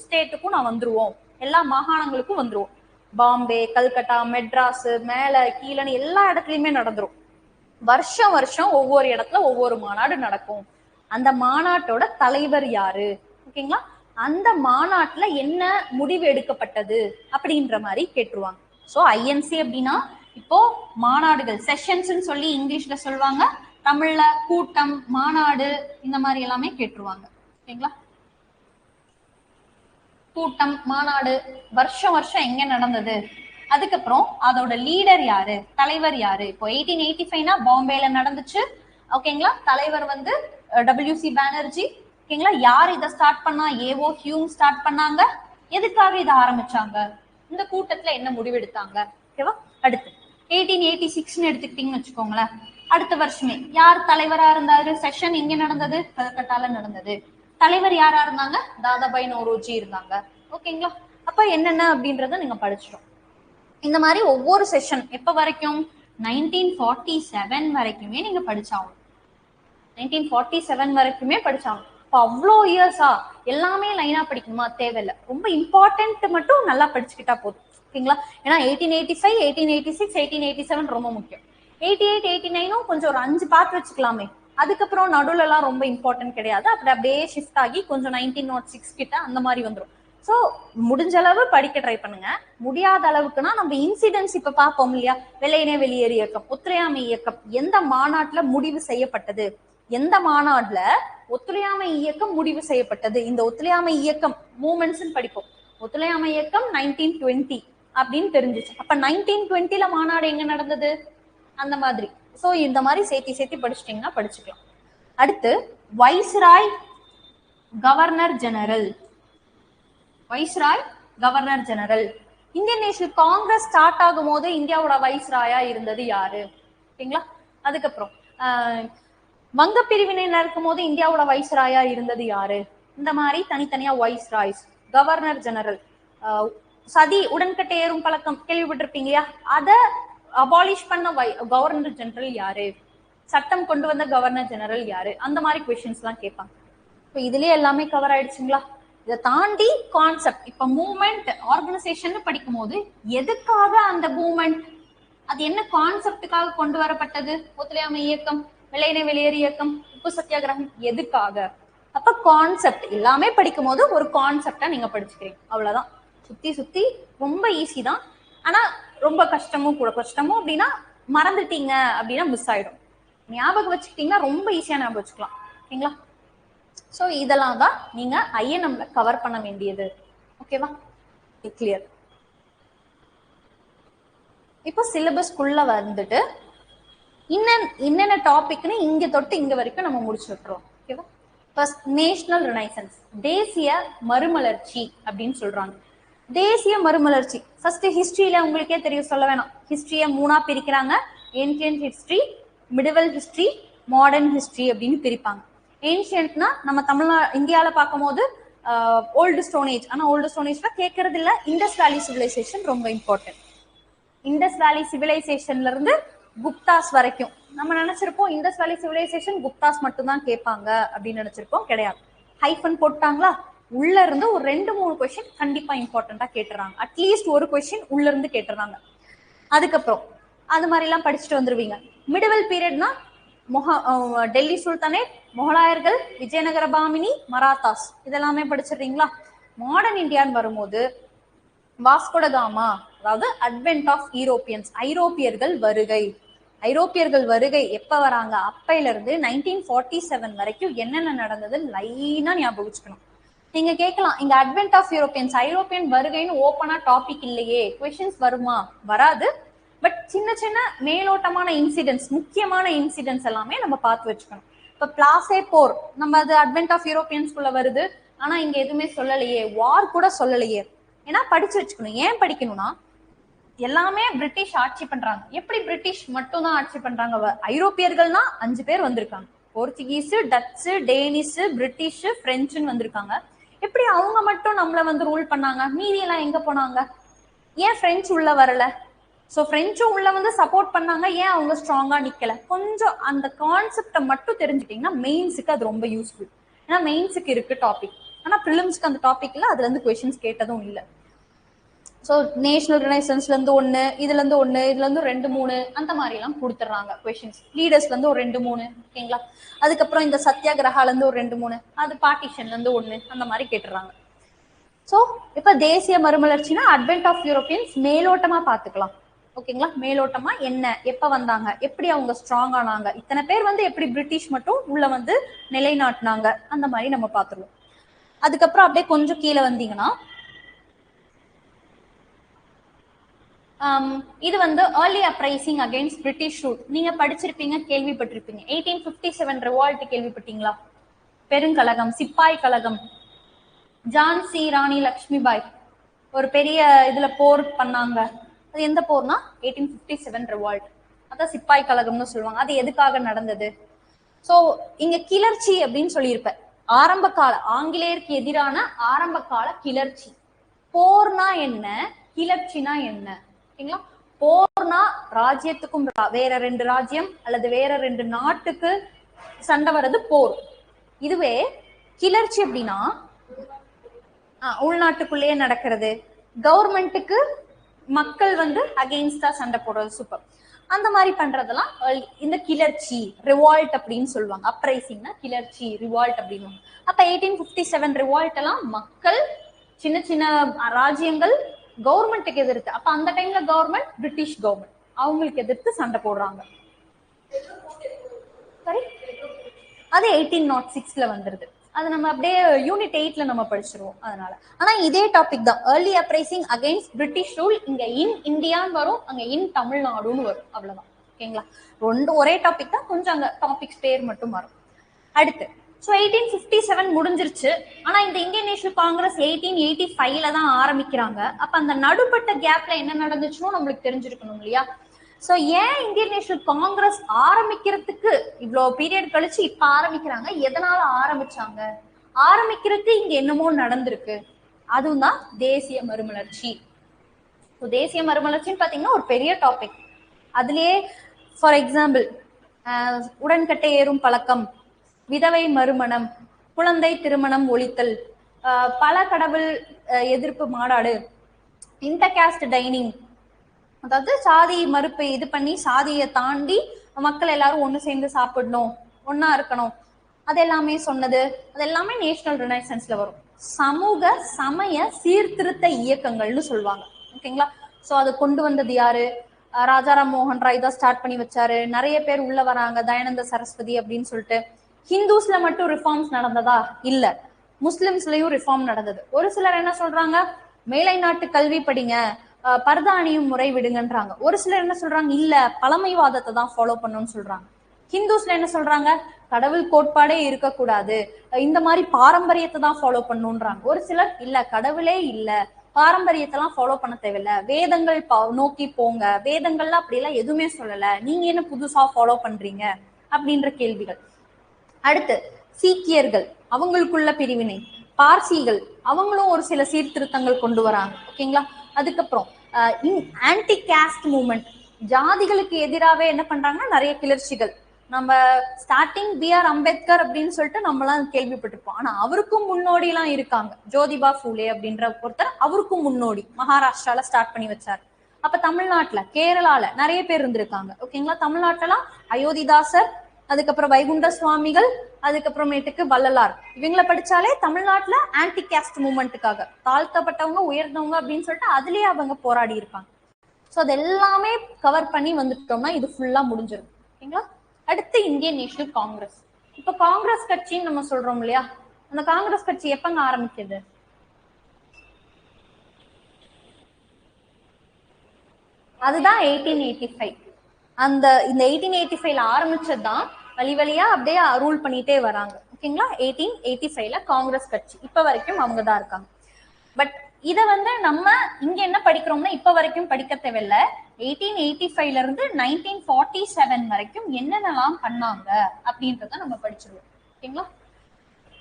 ஸ்டேட்டுக்கும் நான் வந்துருவோம், எல்லா மாகாணங்களுக்கும் வந்துருவோம். பாம்பே, கல்கட்டா, மெட்ராஸ், மேல கீழன்னு எல்லா இடத்துலயுமே நடந்துரும். வருஷம் வருஷம் ஒவ்வொரு இடத்துல ஒவ்வொரு மாநாடு நடக்கும். அந்த மாநாட்டோட தலைவர் யாரு, ஓகேங்களா? அந்த மாநாட்டுல என்ன முடிவு எடுக்கப்பட்டது அப்படின்ற மாதிரி கேட்டுருவாங்க. சோ ஐஎன்சி அப்படின்னா இப்போ மாநாடுகள், செஷன்ஸ் சொல்லி இங்கிலீஷ்ல சொல்லுவாங்க, தமிழ்ல கூட்டம், மாநாடு, இந்த மாதிரி எல்லாமே கேட்டுருவாங்க. ஓகேங்களா? கூட்டம், மாநாடு வருஷம் வருஷம் எங்க நடந்தது, அதுக்கப்புறம் அதோட லீடர் யாரு, தலைவர் யாரு. இப்போ 1885னா பாம்பேல நடந்துச்சு, ஓகேங்களா? தலைவர் வந்து WC பானர்ஜி, ஓகேங்களா? யார் இதை ஸ்டார்ட் பண்ணா? ஏஓ ஹியூம் ஸ்டார்ட் பண்ணாங்க. எதுக்காக இதை ஆரம்பிச்சாங்க, இந்த கூட்டத்துல என்ன முடிவெடுத்தாங்க, ஓகேவா? அடுத்து 1886ன்னு எடுத்துக்கிட்டீங்கன்னு வச்சுக்கோங்களேன். அடுத்த வருஷமே யார் தலைவரா இருந்தாரு? செஷன் எங்க நடந்தது? கல்கட்டால நடந்தது. தலைவர் யாரா இருந்தாங்க? தாதாபாய் நௌரோஜி இருந்தாங்க. ஓகேங்களா? அப்ப என்னென்ன அப்படின்றத நீங்க படிச்சிடும். இந்த மாதிரி ஒவ்வொரு செஷன் எப்ப வரைக்கும்? 1947 வரைக்குமே நீங்க படிச்சாகணும். 1947 வரைக்குமே படிச்சாகணும். இப்போ அவ்வளோ இயர்ஸா எல்லாமே லைனா படிக்கணுமா? தேவையில்லை. ரொம்ப இம்பார்ட்டன்ட் மட்டும் நல்லா படிச்சுக்கிட்டா போதும், ஓகேங்களா? ஏன்னா 1885, 1886, 1887 ரொம்ப முக்கியம். 88, 89ம் கொஞ்சம் ஒரு 5 பார்த்து வச்சுக்கலாமே. அதுக்கப்புறம் நடுவுல எல்லாம் ரொம்ப இம்பார்ட்டன்ட் கிடையாது. அப்படி அப்படியே ஷிஃப்ட் ஆகி கொஞ்சம் 1906 கிட்ட அந்த மாதிரி வந்துடும். ஸோ முடிஞ்ச அளவு படிக்க ட்ரை பண்ணுங்க. முடியாத அளவுக்குன்னா நம்ம இன்சிடென்ட்ஸ் இப்ப பார்ப்போம் இல்லையா? வெள்ளையனே வெளியேறு இயக்கம், ஒத்துழையாமை இயக்கம் எந்த மாநாட்டுல முடிவு செய்யப்பட்டது, எந்த மாநாடுல ஒத்துழையாமை இயக்கம் முடிவு செய்யப்பட்டது, இந்த ஒத்துழையாமை இயக்கம் மூமெண்ட்ஸ் படிப்போம். ஒத்துழையாமை இயக்கம் 1920 அப்படின்னு தெரிஞ்சிச்சு. அப்ப 1920ல மாநாடு எங்க நடந்தது, அந்த மாதிரி. சோ இந்த மாதிரி சேர்த்தி படிச்சிட்டீங்கன்னா படிச்சுக்கலாம். அடுத்து viceroy, governor general. Viceroy, governor general. Indian National Congress start ஆகும் போது இந்தியாவோட வைஸ்ராயா இருந்தது யாரு, ஓகேங்களா? அதுக்கப்புறம் வங்க பிரிவினை நடக்கும் போது இந்தியாவோட வைஸ்ராயா இருந்தது யாரு. இந்த மாதிரி தனித்தனியா வைஸ்ராய்ஸ், கவர்னர் ஜெனரல். சதி, உடன்கட்டை ஏறும் பழக்கம் கேள்விப்பட்டிருப்பீங்க இல்லையா? அதை அபாலிஷ் பண்ண கவர்னர் ஜெனரல் யாரு, சட்டம் கொண்டு வந்த கவர்னர் ஜெனரல் யாரு, அந்த மாதிரி கொஸ்டின்ஸ் எல்லாம் கேட்பாங்க. இப்போ இதுலயே எல்லாமே கவர் ஆயிடுச்சுங்களா? இதை தாண்டி கான்செப்ட், இப்ப மூவ்மெண்ட் ஆர்கனைசேஷன் படிக்கும் போது எதுக்காக அந்த மூவ்மெண்ட், அது என்ன கான்செப்டுக்காக கொண்டு வரப்பட்டது, ஒத்துழையாமை இயக்கம், வெள்ளையனே வெளியேறு இயக்கம், உப்பு சத்தியாகிரகம், எதுக்காக? அப்ப கான்செப்ட் எல்லாமே படிக்கும் போது ஒரு கான்செப்டா நீங்க படிச்சுக்கிறீங்க, அவ்வளவுதான். சுத்தி ரொம்ப ஈஸி தான். ஆனா ரொம்ப கஷ்டமும் கூட. கஷ்டமும் அப்படின்னா மறந்துட்டீங்க அப்படின்னா மிஸ் ஆயிடும். ஞாபகம் வச்சுக்கிட்டீங்கன்னா ரொம்ப ஈஸியா ஞாபகம் வச்சுக்கலாம், ஓகேங்களா? சோ இதெல்லாம் தான் நீங்க ஐஎன்எம்ல கவர் பண்ண வேண்டியது, ஓகேவா? கிளியர். இப்போ சிலபஸ்க்குள்ள வந்துட்டு என்னென்ன டாபிக்னு இங்க தொட்டு இங்க வரைக்கும் நம்ம முடிச்சு விட்டுறோம், ஓகேவா? ஃபர்ஸ்ட் நேஷனல் ரினைசன்ஸ், தேசிய மறுமலர்ச்சி அப்படின்னு சொல்றாங்க. தேசிய மறுமலர்ச்சி ஃபர்ஸ்ட் ஹிஸ்டரியில உங்களுக்கே தெரியும், சொல்ல வேணாம். ஹிஸ்டரிய 3ஆ பிரிக்கிறாங்க. Ancient history, medieval history, modern history அப்படின்னு பிரிப்பாங்க. ஏன்ஷியன்ட்னா நம்ம இந்தியாவில பார்க்கும் போது ஓல்டு ஸ்டோன் ஏஜ். ஆனா ஓல்டு ஸ்டோன் ஏஜ்ல கேட்கறது இல்ல. இண்டஸ் வேலி சிவிலைசேஷன் ரொம்ப இம்பார்ட்டன்ட். இண்டஸ் வேலி சிவிலைசேஷன்ல இருந்து குப்தாஸ் வரைக்கும் நம்ம நினைச்சிருப்போம் இண்டஸ் வேலி சிவிலைசேஷன் குப்தாஸ் மட்டும் தான் கேட்பாங்க அப்படின்னு நினைச்சிருப்போம். கிடையாது. ஹைஃபன் போட்டாங்களா, உள்ள இருந்து ஒரு 2-3 கொஸ்டின் கண்டிப்பா இம்பார்ட்டண்டா கேட்டுறாங்க. அட்லீஸ்ட் ஒரு கொஸ்டின் உள்ள இருந்து கேட்டுறாங்க. அதுக்கப்புறம் அது மாதிரி எல்லாம் படிச்சுட்டு வந்துருவீங்க. மிடிவல் பீரியட்னா டெல்லி சுல்தானேட், முகலாயர்கள், விஜயநகர பாமினி, மராத்தாஸ், இதெல்லாமே படிச்சிடுறீங்களா? மாடர்ன் இந்தியான்னு வரும்போது வாஸ்கோட காமா, அதாவது அட்வென்ட் ஆஃப் யூரோப்பியன்ஸ், ஐரோப்பியர்கள் வருகை. ஐரோப்பியர்கள் வருகை எப்ப வராங்க, அப்பையில இருந்து 1947 வரைக்கும் என்னென்ன நடந்தது லைனா ஞாபகம் வச்சுக்கணும். நீங்க கேட்கலாம், இங்க அட்வென்ட் ஆஃப் யூரோப்பியன்ஸ், ஐரோப்பியன் வருகைன்னு ஓப்பனா டாபிக் இல்லையே, கொஸ்டின்ஸ் வருமா? வராது. பட் சின்ன சின்ன மேலோட்டமான இன்சிடென்ட்ஸ், முக்கியமான இன்சிடென்ட்ஸ் எல்லாமே நம்ம பார்த்து வச்சுக்கணும். இப்ப பிளாசே போர், நம்ம அது அட்வென்ட் ஆஃப் யூரோப்பியன்ஸ்குள்ள வருது. ஆனா இங்க எதுவுமே சொல்லலையே, வார் கூட சொல்லலையே. ஏன்னா படிச்சு வச்சுக்கணும். ஏன் படிக்கணும்னா எல்லாமே பிரிட்டிஷ் ஆட்சி பண்றாங்க. எப்படி பிரிட்டிஷ் மட்டும் தான் ஆட்சி பண்றாங்க? ஐரோப்பியர்கள்னா 5 பேர் வந்திருக்காங்க. போர்ச்சுகீஸ், டச்சு, டேனிஷ், பிரிட்டிஷ், பிரெஞ்சுன்னு வந்திருக்காங்க. எப்படி அவங்க மட்டும் நம்மள வந்து ரூல் பண்ணாங்க? மீதி எல்லாம் எங்க போனாங்க? ஏன் பிரெஞ்சு உள்ள வரல? ஸோ பிரெஞ்சும் உள்ள வந்து சப்போர்ட் பண்ணாங்க. ஏன் அவங்க ஸ்ட்ராங்கா நிக்கல? கொஞ்சம் அந்த கான்செப்டை மட்டும் தெரிஞ்சுட்டீங்கன்னா மெயின்ஸுக்கு அது ரொம்ப யூஸ்ஃபுல். ஏன்னா மெயின்ஸுக்கு இருக்கு டாபிக், ஆனா பிலிம்ஸ்க்கு அந்த டாபிக்ல அதுல இருந்து கொஸ்டின்ஸ் கேட்டதும் இல்லை. ஸோ நேஷனல் ரினைசன்ஸ்ல இருந்து ஒண்ணு, இதுல இருந்து ஒண்ணு, இதுல இருந்து 2 3 அந்த மாதிரி எல்லாம் கொடுத்துட்றாங்க கொஸ்டின்ஸ். லீடர்ஸ்ல இருந்து ஒரு 2 3, ஓகேங்களா. அதுக்கப்புறம் இந்த சத்தியாகிரகால இருந்து ஒரு 2 3, அது பார்ட்டிஷன்ல இருந்து ஒண்ணு, அந்த மாதிரி கேட்டுறாங்க. ஸோ இப்ப தேசிய மறுமலர்ச்சினா அட்வென்ட் ஆஃப் யூரோப்பியன்ஸ் மேலோட்டமா பாத்துக்கலாம், ஓகேங்களா. மேலோட்டமா என்ன, எப்ப வந்தாங்க, எப்படி அவங்க ஸ்ட்ராங் ஆனாங்க, இத்தனை பேர் வந்து எப்படி பிரிட்டிஷ் மட்டும் உள்ள வந்து நிலைநாட்டினாங்க, அந்த மாதிரி நம்ம பாத்துருவோம். அதுக்கப்புறம் அப்படியே கொஞ்சம் கீழே வந்தீங்கன்னா இது வந்து early uprising against British rule. நீங்க படிச்சிருப்பீங்க, கேள்விப்பட்டிருப்பீங்க. 1857 ரிவால்ட் கேள்விப்பட்டீங்களா? பெருங்கழகம், சிப்பாய் கழகம். ஜான்சி ராணி லக்ஷ்மிபாய் ஒரு பெரிய இதுல போர் பண்ணாங்க. அது எந்த போர்னா 1857 ரிவால்ட். அதான் சிப்பாய் கழகம்னு சொல்லுவாங்க. அது எதுக்காக நடந்தது? சோ இங்க கிளர்ச்சி அப்படின்னு சொல்லியிருப்பேன். ஆரம்ப கால ஆங்கிலேயருக்கு எதிரான ஆரம்ப கால கிளர்ச்சி. போர்னா என்ன, கிளர்ச்சினா என்ன, ஓகேங்களா. போர்னா ராஜ்யத்துக்கும் வேற 2 ராஜ்யம் அல்லது வேற 2 நாட்டுக்கு சண்டை வர்றது போர். இதுவே கிளர்ச்சி அப்படின்னா உள்நாட்டுக்குள்ளேயே நடக்கிறது, கவர்மெண்ட்டுக்கு மக்கள் வந்து அகெயின்ஸ்டா சண்டை போடுறது. சூப்பர். அந்த மாதிரி பண்றதெல்லாம் இந்த கிளர்ச்சி, ரிவால்ட் அப்படின்னு சொல்லுவாங்க. அப்ரைசிங்னா கிளர்ச்சி, ரிவால்ட் அப்படின்னு. அப்ப 1857 ரிவால்ட் எல்லாம் மக்கள், சின்ன சின்ன ராஜ்யங்கள் கவர்மெண்ட்டுக்கு எதிர்த்து. அப்ப அந்த டைம்ல கவர்மெண்ட் பிரிட்டிஷ் கவர்மெண்ட், அவங்களுக்கு எதிர்த்து சண்டை போடுறாங்க. சரி, அது 1806ல வந்துருது. அது நம்ம அப்படியே யூனிட் 8ல நம்ம படிச்சிருவோம். அதனால ஆனா இதே டாபிக் தான், early uprising against British rule. இங்க இன் இந்தியான்னு வரும், அங்க இன் தமிழ்நாடுன்னு வரும், அவ்வளவுதான், ஓகேங்களா. ஒரே டாபிக் தான், கொஞ்சம் அங்க டாபிக்ஸ் பேர் மட்டும் வரும். அடுத்து 1857 முடிஞ்சிருச்சு. ஆனா இந்த இந்தியன் நேஷனல் காங்கிரஸ் 1885ல தான் ஆரம்பிக்கிறாங்க. அப்ப அந்த நடுப்பட்ட கேப்ல என்ன நடந்துச்சுன்னு நம்மளுக்கு தெரிஞ்சிருக்கணும் இல்லையா. சோ ஏன் இந்தியன் நேஷனல் காங்கிரஸ் ஆரம்பிக்கிறதுக்கு இவ்வளவு பீரியட் கழிச்சு இப்ப ஆரம்பிக்கிறாங்க, எதனால ஆரம்பிச்சாங்க, ஆரம்பிக்கிறதுக்கு இங்க என்னமோ நடந்திருக்கு. அதுவும் தான் தேசிய மறுமலர்ச்சி. தேசிய மறுமலர்ச்சின்னு பாத்தீங்கன்னா ஒரு பெரிய டாபிக். அதுலயே ஃபார் எக்ஸாம்பிள் உடன்கட்டை ஏறும் பழக்கம், விதவை மறுமணம், குழந்தை திருமணம் ஒழித்தல், பல கடவுள் எதிர்ப்பு மாநாடு, இன்டர்காஸ்ட் டைனிங், அதாவது சாதி மறுப்பை இது பண்ணி சாதியை தாண்டி மக்கள் எல்லாரும் ஒண்ணு சேர்ந்து சாப்பிடணும், ஒன்னா இருக்கணும், அது எல்லாமே சொன்னது. அது எல்லாமே நேஷனல் ரினைசன்ஸ்ல வரும். சமூக சமய சீர்திருத்த இயக்கங்கள்னு சொல்லுவாங்க, ஓகேங்களா. சோ அதை கொண்டு வந்தது யாரு? ராஜாராம் மோகன் ராய் தான் ஸ்டார்ட் பண்ணி வச்சாரு. நிறைய பேர் உள்ள வராங்க, தயானந்த சரஸ்வதி அப்படின்னு சொல்லிட்டு. ஹிந்துஸ்ல மட்டும் ரிஃபார்ம்ஸ் நடந்ததா? இல்ல, முஸ்லிம்ஸ்லயும் ரிஃபார்ம் நடந்தது. ஒரு சிலர் என்ன சொல்றாங்க, மேலை நாட்டு கல்வி படிங்க, பரதானியும் முறை விடுங்கன்றாங்க. ஒரு சிலர் என்ன சொல்றாங்க, இல்ல பழமைவாதத்தை தான் ஃபாலோ பண்ணணும்னு சொல்றாங்க. ஹிந்துஸ்ல என்ன சொல்றாங்க, கடவுள் கோட்பாடே இருக்கக்கூடாது, இந்த மாதிரி பாரம்பரியத்தை தான் ஃபாலோ பண்ணணும்ன்றாங்க. ஒரு சிலர் இல்ல, கடவுளே இல்ல, பாரம்பரியத்தெல்லாம் ஃபாலோ பண்ண தேவையில்ல, வேதங்கள் நோக்கி போங்க, வேதங்கள்லாம் அப்படி எல்லாம் எதுவுமே சொல்லல, நீங்க என்ன புதுசா ஃபாலோ பண்றீங்க அப்படின்ற கேள்விகள். அடுத்து சீக்கியர்கள், அவங்களுக்குள்ள பிரிவினை. பார்சிகள், அவங்களும் ஒரு சில சீர்திருத்தங்கள் கொண்டு வராங்க, ஓகேங்களா. அதுக்கப்புறம் ஆன்டி காஸ்ட் மூவ்மெண்ட், ஜாதிகளுக்கு எதிராகவே என்ன பண்றாங்கன்னா நிறைய கிளர்ச்சிகள். நம்ம ஸ்டார்டிங் B.R. அம்பேத்கர் அப்படின்னு சொல்லிட்டு நம்மளாம் கேள்விப்பட்டிருப்போம். ஆனா அவருக்கும் முன்னோடி எல்லாம் இருக்காங்க. ஜோதிபா ஃபூலே அப்படின்ற ஒருத்தர் அவருக்கும் முன்னோடி, மகாராஷ்டிரால ஸ்டார்ட் பண்ணி வச்சாரு. அப்ப தமிழ்நாட்டுல, கேரளால நிறைய பேர் இருந்திருக்காங்க, ஓகேங்களா. தமிழ்நாட்டுல அயோத்திதாசர், அதுக்கப்புறம் வைகுண்ட சுவாமிகள், அதுக்கப்புறமேட்டுக்கு வள்ளலார், இவங்களை படிச்சாலே தமிழ்நாட்டுல ஆன்டி காஸ்ட் மூவ்மெண்ட்டுக்காக, தாழ்த்தப்பட்டவங்க உயர்ந்தவங்க அப்படின்னு சொல்லிட்டு அதுலயே அவங்க போராடி இருப்பாங்க. ஸோ அது எல்லாமே கவர் பண்ணி வந்துட்டோம்னா இது ஃபுல்லா முடிஞ்சிடும், ஓகேங்களா. அடுத்து இந்தியன் நேஷனல் காங்கிரஸ். இப்ப காங்கிரஸ் கட்சின்னு நம்ம சொல்றோம் இல்லையா, அந்த காங்கிரஸ் கட்சி எப்பங்க ஆரம்பிக்குது? அதுதான் 1885. இந்த 1885ல ஆரம்பிச்சதுதான் வழி வழியா அப்படியே ரூல் பண்ணிட்டே வராங்க, ஓகேங்களா. 1885ல காங்கிரஸ் கட்சி இப்ப வரைக்கும் அவங்க தான் இருக்காங்க. பட் இத வந்து நம்ம இங்க என்ன படிக்கிறோம்னா இப்ப வரைக்கும் படிக்க தேவையில்ல. 1885ல இருந்து 1947 வரைக்கும் என்னென்னலாம் பண்ணாங்க அப்படின்றத நம்ம படிச்சிருவோம், ஓகேங்களா.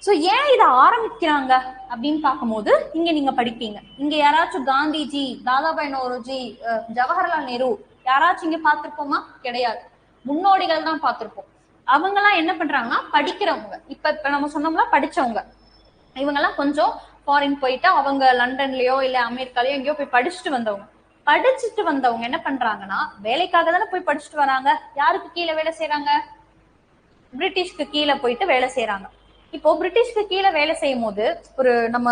சோ ஏன் இதை ஆரம்பிக்கிறாங்க அப்படின்னு பார்க்கும்போது இங்க நீங்க படிப்பீங்க. இங்க யாராச்சும் காந்திஜி, தாதாபாய் நௌரோஜி, ஜவஹர்லால் நேரு யாராச்சும் இங்க பார்த்திருப்போமா? கிடையாது. முன்னோடிகள் தான் பார்த்திருப்போம். அவங்க எல்லாம் என்ன பண்றாங்கன்னா படிக்கிறவங்க. இப்ப நம்ம சொன்னோம்னா படிச்சவங்க. இவங்க எல்லாம் கொஞ்சம் ஃபாரின் போயிட்டு அவங்க லண்டன்லயோ இல்ல அமெரிக்காலயோ எங்கேயோ போய் படிச்சுட்டு வந்தவங்க என்ன பண்றாங்கன்னா வேலைக்காக தானே போய் படிச்சுட்டு வராங்க. யாருக்கு கீழே வேலை செய்யறாங்க? பிரிட்டிஷ்க்கு கீழே போயிட்டு வேலை செய்யறாங்க. இப்போ பிரிட்டிஷ்க்கு கீழே வேலை செய்யும் போது ஒரு நம்ம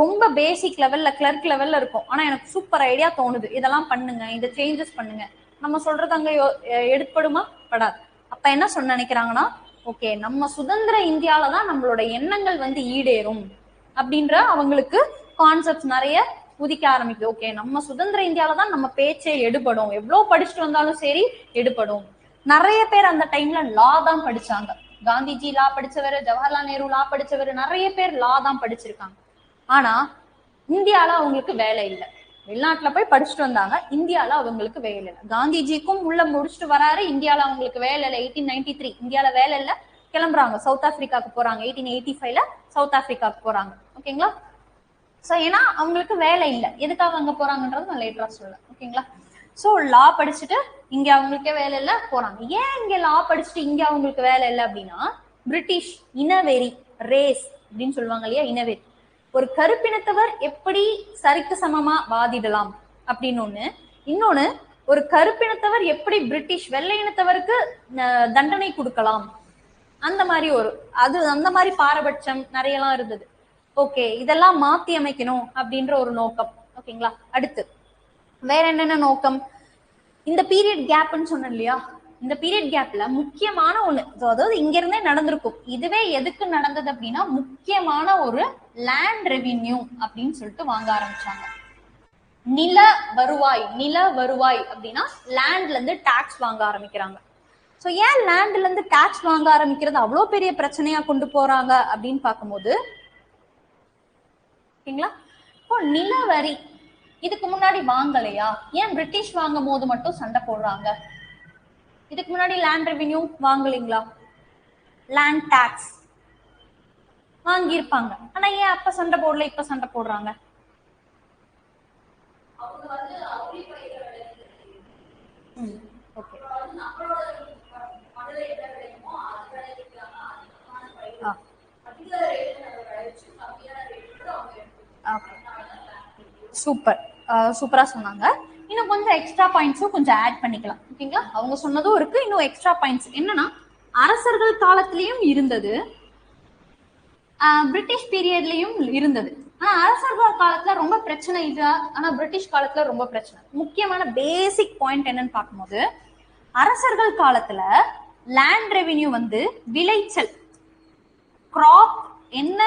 ரொம்ப பேசிக் லெவல்ல கிளர்க் லெவல்ல இருக்கும். ஆனா எனக்கு சூப்பர் ஐடியா தோணுது, இதெல்லாம் பண்ணுங்க, இந்த சேஞ்சஸ் பண்ணுங்க, நம்ம சொல்றது அங்க எடுப்படுமா? படாது. அப்ப என்ன நினைக்கிறாங்கன்னா, ஓகே நம்ம சுதந்திர இந்தியாலதான் நம்மளோட எண்ணங்கள் வந்து ஈடேறும் அப்படின்ற அவங்களுக்கு கான்செப்ட் நிறைய உதிக்க ஆரம்பிக்குது. ஓகே நம்ம சுதந்திர இந்தியாலதான் நம்ம பேச்சே எடுபடும், எவ்வளவு படிச்சுட்டு வந்தாலும் சரி எடுபடும். நிறைய பேர் அந்த டைம்ல லா தான் படிச்சாங்க. காந்திஜி லா படிச்சவர், ஜவஹர்லால் நேரு லா படிச்சவர், நிறைய பேர் லா தான் படிச்சிருக்காங்க. ஆனா இந்தியால அவங்களுக்கு வேலை இல்லை. வெளிநாட்டுல போய் படிச்சுட்டு வந்தாங்க, இந்தியால அவங்களுக்கு வேலை இல்லை. காந்திஜிக்கும் உள்ள முடிச்சுட்டு வராரு, இந்தியால அவங்களுக்கு வேலை இல்லை. 1893 இந்தியால வேலை இல்லை, கிளம்புறாங்க, சவுத் ஆப்பிரிக்காவுக்கு போறாங்க. 1885 சவுத் ஆப்பிரிக்காவுக்கு போறாங்க. ஓகேங்களா? சோ ஏன்னா அவங்களுக்கு வேலை இல்லை. எதுக்காக அங்க போறாங்கன்றது நான் லேட்டரா சொல்றேன். ஓகேங்களா? சோ லா படிச்சுட்டு இங்க அவங்களுக்கே வேலை இல்லை, போறாங்க. ஏன் இங்க லா படிச்சுட்டு இங்க அவங்களுக்கு வேலை இல்லை அப்படின்னா, பிரிட்டிஷ் இனவெறி, ரேஸ் அப்படின்னு சொல்லுவாங்க இல்லையா, இனவெறி. ஒரு கருப்பினத்தவர் எப்படி சரிக்கு சமமா வாதிடலாம் அப்படின்னு ஒண்ணு. இன்னொன்னு, ஒரு கருப்பினத்தவர் எப்படி பிரிட்டிஷ் வெள்ளை இனத்தவருக்கு தண்டனை கொடுக்கலாம், அந்த மாதிரி அந்த மாதிரி பாரபட்சம் நிறைய எல்லாம் இருந்தது. ஓகே, இதெல்லாம் மாத்தி அமைக்கணும் அப்படின்ற ஒரு நோக்கம். ஓகேங்களா? அடுத்து வேற என்னென்ன நோக்கம்? இந்த பீரியட் கேப்னு சொன்னேன் இல்லையா, இந்த பீரியட் கேப்ல முக்கியமான ஒண்ணு, அதாவது இங்க இருந்தே நடந்திருக்கும். இதுவே எதுக்கு நடந்தது அப்படின்னா, முக்கியமான ஒரு லேண்ட் ரெவின்யூ அப்படின்னு சொல்லிட்டு வாங்க ஆரம்பிச்சாங்க. நில வருவாய் அப்படின்னா லேண்ட்ல இருந்து டாக்ஸ் வாங்க ஆரம்பிக்கிறாங்க. சோ ஏன் லேண்ட்ல இருந்து டாக்ஸ் வாங்க ஆரம்பிக்கிறது அவ்வளவு பெரிய பிரச்சனையா கொண்டு போறாங்க அப்படின்னு பார்க்கும்போது, ஓகேங்களா, இப்போ நில வரி இதுக்கு முன்னாடி வாங்கலையா? ஏன் பிரிட்டிஷ் வாங்கும் போது மட்டும் சண்டை போடுறாங்க? இதுக்கு முன்னாடி லேண்ட் ரெவின்யூ வாங்கலீங்களா? லேண்ட் டாக்ஸ் வாங்கியிருப்பாங்க. ஆனா ஏன் அப்ப சண்டை போடல, இப்ப சண்டை போடுறாங்க? சூப்பர், சூப்பரா சொன்னாங்க. இன்னும் கொஞ்சம் எக்ஸ்ட்ரா பாயிண்ட்ஸும் கொஞ்சம் ஆட் பண்ணிக்கலாம். ஓகேங்களா? அவங்க சொன்னதும் இருக்கு, இன்னும் எக்ஸ்ட்ரா பாயிண்ட்ஸ் என்னன்னா, அரசர்கள் காலத்திலயும் இருந்தது, பிரிட்டிஷ் பீரியட்லயும் இருந்தது. ஆனா அரசர்கள் காலத்துல ரொம்ப பிரச்சனை இது, ஆனா பிரிட்டிஷ் காலத்துல ரொம்ப பிரச்சனை. முக்கியமான பேசிக் பாயிண்ட் என்னன்னு பார்க்கும்போது, அரசர்கள் காலத்துல லேண்ட் ரெவின்யூ வந்து விளைச்சல், கிராப் என்ன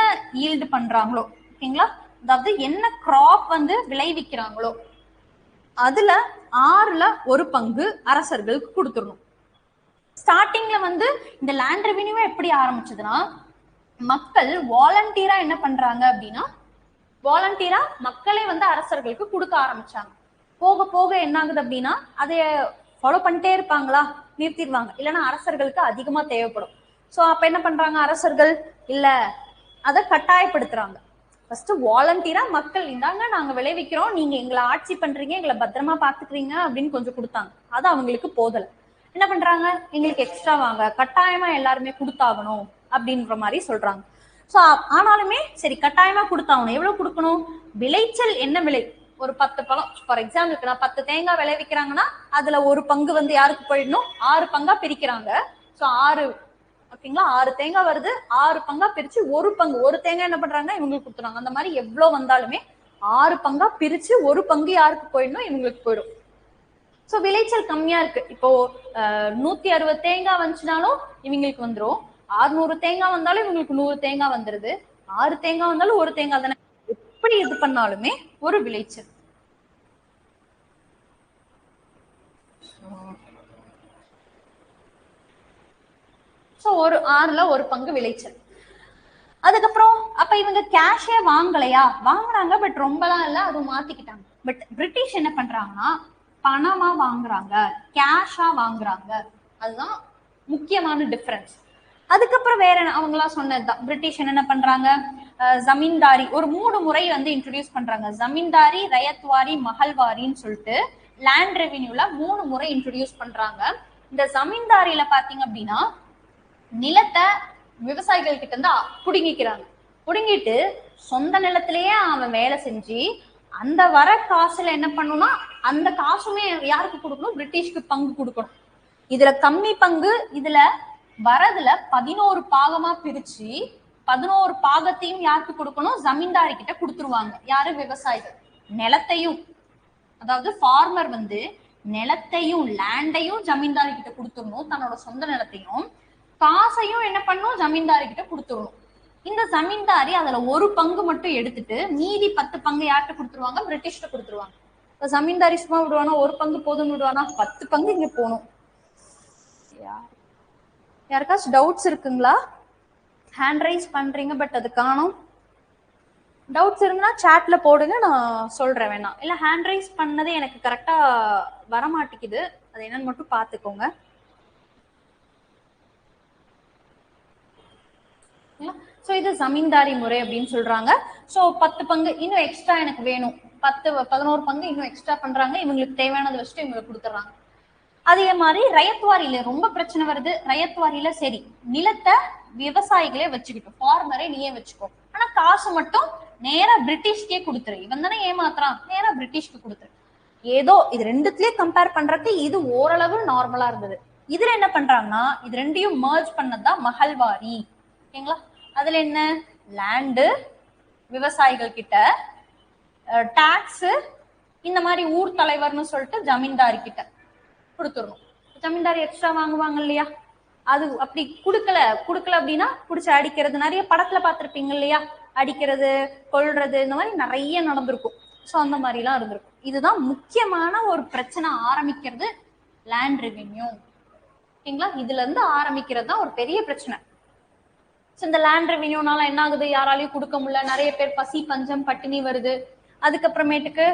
ஈல்டு பண்றாங்களோ, ஓகேங்களா, அதாவது என்ன கிராப் வந்து விளைவிக்கிறாங்களோ அதுல 6ல் 1 பங்கு அரசர்களுக்கு கொடுத்துடணும். ஸ்டார்டிங்ல வந்து இந்த லேண்ட் ரெவின்யூ எப்படி ஆரம்பிச்சதுன்னா, மக்கள் வாலண்டியரா என்ன பண்றாங்க அப்படின்னா, வாலண்டியரா மக்களே வந்து அரசர்களுக்கு கொடுக்க ஆரம்பிச்சாங்க. போக போக என்ன ஆகுது அப்படின்னா, அதை ஃபாலோ பண்ணிட்டே இருப்பாங்களா, நிறுத்திடுவாங்க. இல்லைன்னா அரசர்களுக்கு அதிகமா தேவைப்படும். சோ அப்ப என்ன பண்றாங்க அரசர்கள், இல்ல அதை கட்டாயப்படுத்துறாங்க. ஃபர்ஸ்ட் வாலண்டியரா மக்கள் இந்தாங்க நாங்க விளைவிக்கிறோம், நீங்க எங்களை ஆட்சி பண்றீங்க, எங்களை பத்திரமா பாத்துக்கிறீங்க அப்படின்னு கொஞ்சம் கொடுத்தாங்க. அது அவங்களுக்கு போதல. என்ன பண்றாங்க, எங்களுக்கு எக்ஸ்ட்ரா வாங்க, கட்டாயமா எல்லாருமே கொடுத்தாகணும் அப்படின்ற மாதிரி சொல்றாங்க. சோ ஆனாலுமே சரி கட்டாயமா கொடுத்தாகணும். எவ்வளவு கொடுக்கணும்? விளைச்சல் என்ன விலை, ஒரு 10 பழம் ஃபார் எக்ஸாம்பிளுக்கு நான் 10 தேங்காய் விளைவிக்கிறாங்கன்னா அதுல 1 பங்கு வந்து யாருக்கு போயிடணும், 6 பங்கா பிரிக்கிறாங்க. சோ 6, ஓகேங்களா, 6 தேங்காய் வருது, 6 பங்கா பிரிச்சு 1 பங்கு, ஒரு தேங்காய் என்ன பண்றாங்க இவங்களுக்கு கொடுத்துறாங்க. அந்த மாதிரி எவ்வளவு வந்தாலுமே 6 பங்கா பிரிச்சு 1 பங்கு யாருக்கு போயிடணும், இவங்களுக்கு போயிடும். சோ விளைச்சல் கம்மியா இருக்கு. இப்போ 160 தேங்காய் வந்துச்சுனாலும் இவங்களுக்கு வந்துடும், 600 தேங்காய் வந்தாலும் இவங்களுக்கு 100 தேங்காய் வந்துருது, 6 தேங்காய் வந்தாலும் 1 தேங்காய் தானே. எப்படி இது பண்ணாலுமே ஒரு விளைச்சல். சோ ஒரு 6ல் 1 பங்கு விளைச்சல். அதுக்கப்புறம் அப்ப இவங்க கேஷே வாங்கலையா, வாங்குறாங்க, பட் ரொம்பலாம் இல்ல, அதுவும் மாத்திக்கிட்டாங்க. பட் பிரிட்டிஷ் என்ன பண்றாங்கன்னா பணமா வாங்குறாங்க, கேஷா வாங்குறாங்க. அதுதான் முக்கியமான டிஃபரன்ஸ். அதுக்கப்புறம் வேற அவங்களாம் சொன்னதுதான். பிரிட்டிஷ் என்ன பண்றாங்க, ஜமீன்தாரி ஒரு 3 முறை வந்து இன்ட்ரடியூஸ் பண்றாங்க. ஜமீன்தாரி, ரயத்வாரி, மஹல்வாரின்னு சொல்லிட்டு லேண்ட் ரெவென்யூல 3 முறை இன்ட்ரடியூஸ் பண்றாங்க. இந்த ஜமீன்தாரியில பாத்தீங்க அப்படின்னா நிலத்தை விவசாயிகள் கிட்ட இருந்து புடுங்கிக்கிறாங்க. புடுங்கிட்டு சொந்த நிலத்திலேயே அவன் வேலை செஞ்சு அந்த வர காசுல என்ன பண்ணணும்னா அந்த காசுமே யாருக்கு கொடுக்கணும், பிரிட்டிஷ்க்கு பங்கு கொடுக்கணும். இதுல கம்மி பங்கு, இதுல வரதுல 11 பாகமா பிரிச்சு 11 பாகத்தையும் யாருக்கு கொடுக்கணும், ஜமீன்தாரி கிட்ட கொடுத்துருவாங்க. யாரு, விவசாயிகள். நிலத்தையும், அதாவது ஃபார்மர் வந்து நிலத்தையும் லேண்டையும் ஜமீன்தாரி கிட்ட கொடுத்துடணும், தன்னோட சொந்த நிலத்தையும். காசையும் என்ன பண்ணும், ஜமீன்தாரி கிட்ட கொடுத்துடணும். இந்த ஜமீன்தாரி அதுல ஒரு பங்கு மட்டும் எடுத்துட்டு மீதி 10 பங்கு யார்கிட்ட கொடுத்துருவாங்க, பிரிட்டிஷ்ட கொடுத்துருவாங்க. இப்ப ஜமீன்தாரி சும்மா விடுவானா, ஒரு பங்கு போதும்னு விடுவானா, 10 பங்கு இங்க போகணும். யாருக்காச்சும் டவுட்ஸ் இருக்குங்களா? ஹேண்ட் ரைஸ் பண்றீங்க பட் அது காணும். டவுட்ஸ் இருந்தா சாட்ல போடுங்க, நான் சொல்றேன். வேணா இல்ல ஹேண்ட் ரைஸ் பண்ணது எனக்கு கரெக்டா வர மாட்டேங்குது, அது என்னன்னு மட்டும் பாத்துக்கோங்க. ஸோ இது ஜமீன்தாரி முறை அப்படின்னு சொல்றாங்க. ஸோ 10 பங்கு இன்னும் எக்ஸ்ட்ரா எனக்கு வேணும், 11 பங்கு இன்னும் எக்ஸ்ட்ரா பண்றாங்க, இவங்களுக்கு தேவையானதை வச்சுட்டு இவங்களுக்கு கொடுத்துட்றாங்க. அதே மாதிரி ரயத்வாரியில ரொம்ப பிரச்சனை வருது. ரயத்வாரியில சரி, நிலத்தை விவசாயிகளே வச்சுக்கிட்டோம், ஃபார்மரே நீயே வச்சுக்கோ, ஆனா காசு மட்டும் நேரா பிரிட்டிஷ்கே கொடுத்துரு. இவன் தானே ஏமாத்துறான், நேரா பிரிட்டிஷ்க்கு கொடுத்துரு. ஏதோ இது ரெண்டுத்திலயே கம்பேர் பண்றதுக்கு இது ஓரளவு நார்மலா இருந்தது. இதுல என்ன பண்றாங்கன்னா இது ரெண்டையும் மர்ஜ் பண்ணதான் மஹல்வாரி. ஓகேங்களா? அதுல என்ன, லேண்டு விவசாயிகள் கிட்ட, டாக்ஸ் இந்த மாதிரி ஊர் தலைவர்னு சொல்லிட்டு ஜமீன்தாரி கிட்ட கொடுத்துடணும். ஜமீன்தாரி எக்ஸ்ட்ரா வாங்குவாங்க இல்லையா, அது அப்படி குடுக்கல அப்படின்னா புடிச்சு அடிக்கிறது. நிறைய படத்துல பார்த்திருப்பீங்க இல்லையா, அடிக்கிறது, கொல்றது, இந்த மாதிரி நிறைய நடந்திருக்கும். ஸோ அந்த மாதிரி எல்லாம் இருந்திருக்கும். இதுதான் முக்கியமான ஒரு பிரச்சனை ஆரம்பிக்கிறது, லேண்ட் ரெவென்யூ. ஓகேங்களா? இதுல இருந்து ஆரம்பிக்கிறது தான் ஒரு பெரிய பிரச்சனை. இந்த லேண்ட் ரெவென்யூனால என்ன ஆகுது, யாராலையும் கொடுக்க முடியல, நிறைய பேர் பசி பஞ்சம் பட்டினி வருது. அதுக்கப்புறமேட்டுக்கு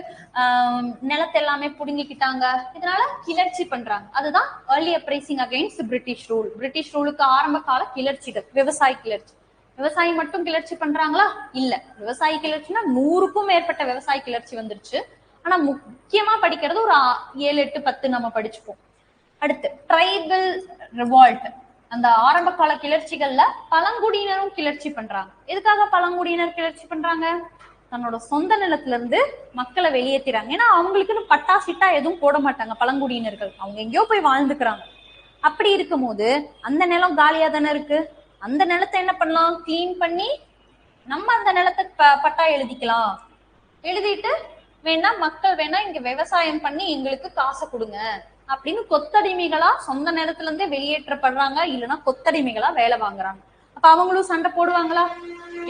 நிலத்தை எல்லாமே புடுங்கிக்கிட்டாங்க, இதனால கிளர்ச்சி பண்றாங்க. அதுதான் early uprising against British rule. British ரூலுக்கு ஆரம்ப கால கிளர்ச்சிகள், விவசாய கிளர்ச்சி. விவசாயி மட்டும் கிளர்ச்சி பண்றாங்களா? இல்ல, விவசாய கிளர்ச்சினா 100க்கும் மேற்பட்ட விவசாய கிளர்ச்சி வந்துருச்சு. ஆனா முக்கியமா படிக்கிறது ஒரு 7, 8, 10 நம்ம படிச்சுப்போம். அடுத்து ட்ரைபல் ரிவால்ட். அந்த ஆரம்ப கால கிளர்ச்சிகள்ல பழங்குடியினரும் கிளர்ச்சி பண்றாங்க. எதுக்காக பழங்குடியினர் கிளர்ச்சி பண்றாங்க? தன்னோட சொந்த நிலத்துல இருந்து மக்களை வெளியேற்றிறாங்க. ஏன்னா அவங்களுக்குன்னு பட்டா சிட்டா எதுவும் போட மாட்டாங்க பழங்குடியினர்கள், அவங்க எங்கேயோ போய் வாழ்ந்துக்கிறாங்க. அப்படி இருக்கும் போது அந்த நிலம் காலியா தானே இருக்கு, அந்த நிலத்தை என்ன பண்ணலாம், கிளீன் பண்ணி நம்ம அந்த நிலத்தை பட்டா எழுதிக்கலாம். எழுதிட்டு வேணா மக்கள் வேணா இங்க விவசாயம் பண்ணி எங்களுக்கு காசை கொடுங்க அப்படின்னு கொத்தடிமைகளா சொந்த நிலத்துல இருந்தே வெளியேற்றப்படுறாங்க, இல்லைன்னா கொத்தடிமைகளா வேலை வாங்குறாங்க. அப்ப அவங்களும் சண்டை போடுவாங்களா,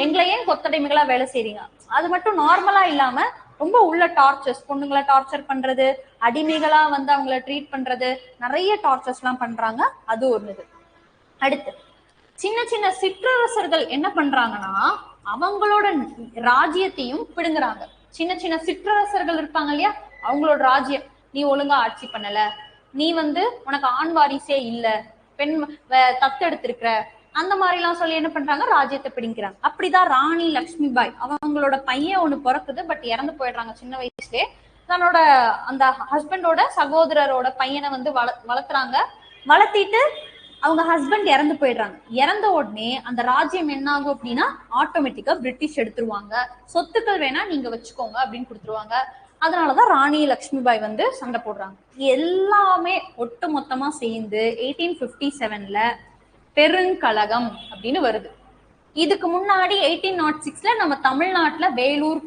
எங்களை ஏன் கொத்தடிமைகளா வேலை செய்றீங்க? அது மட்டும் நார்மலா இல்லாம ரொம்ப உள்ள டார்ச்சர்ஸ், பொண்ணுங்களை டார்ச்சர் பண்றது, அடிமைகளா வந்து அவங்கள ட்ரீட் பண்றது, நிறைய டார்ச்சர்ஸ் எல்லாம் பண்றாங்க. அது ஒண்ணுது. அடுத்து சின்ன சின்ன சிற்றரசர்கள் என்ன பண்றாங்கன்னா அவங்களோட ராஜ்யத்தையும் பிடுங்குறாங்க. சின்ன சின்ன சிற்றரசர்கள் இருப்பாங்க இல்லையா, அவங்களோட ராஜ்யம் நீ ஒழுங்கா ஆட்சி பண்ணல, நீ வந்து உனக்கு ஆண் வாரிசே இல்ல, பெண் தத்தெடுத்திருக்கிற, அந்த மாதிரி எல்லாம் சொல்லி என்ன பண்றாங்க, ராஜ்யத்தை பிடிக்கிறாங்க. அப்படிதான் ராணி லக்ஷ்மி பாய், அவங்களோட பையன் ஒண்ணு பிறக்குது, பட் இறந்து போயிடுறாங்க சின்ன வயசுலயே. தன்னோட அந்த ஹஸ்பண்டோட சகோதரரோட பையனை வந்து வளர்த்துறாங்க. வளர்த்திட்டு அவங்க ஹஸ்பண்ட் இறந்து போயிடுறாங்க. இறந்த உடனே அந்த ராஜ்யம் என்ன ஆகும் அப்படின்னா ஆட்டோமேட்டிக்கா பிரிட்டிஷ் எடுத்துருவாங்க. சொத்துக்கள் வேணா நீங்க வச்சுக்கோங்க அப்படின்னு கொடுத்துருவாங்க. அதனாலதான் ராணி லக்ஷ்மி பாய் வந்து சண்டை போடுறாங்க. எல்லாமே ஒட்டு மொத்தமா சேர்ந்து 1857ல பெருங்கழகம் அப்படின்னு வருது. இதுக்கு முன்னாடி 1806ல நம்ம தமிழ்நாட்டுல வேலூர்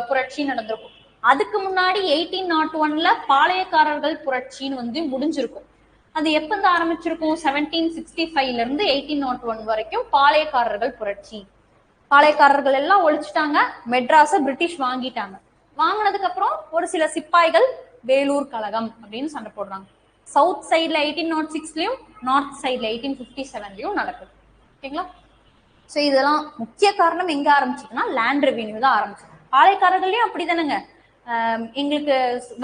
புரட்சி நடந்திருக்கும். அதுக்கு முன்னாடி 1801ல பாளையக்காரர்கள் புரட்சின்னு வந்து முடிஞ்சிருக்கும். அது எப்ப ஆரம்பிச்சிருக்கும், 1765ல இருந்து 1801 வரைக்கும் பாளையக்காரர்கள் புரட்சி. பாளையக்காரர்கள் எல்லாம் ஒழிச்சுட்டாங்க, மெட்ராஸ பிரிட்டிஷ் வாங்கிட்டாங்க. வாங்கினதுக்கு அப்புறம் ஒரு சில சிப்பாய்கள் வேலூர் கழகம் அப்படின்னு சண்டை போடுறாங்க. சவுத் சைட்ல 1806லயும் நார்த் சைட்ல 1857லயும் நடக்குது. ஓகேங்களா? சோ இதெல்லாம் முக்கிய காரணம் எங்க ஆரம்பிச்சதுன்னா லேண்ட் ரெவென்யூ தான் ஆரம்பிச்சது. பாளையக்காரர்கள்லயும் அப்படிதானுங்க, எங்களுக்கு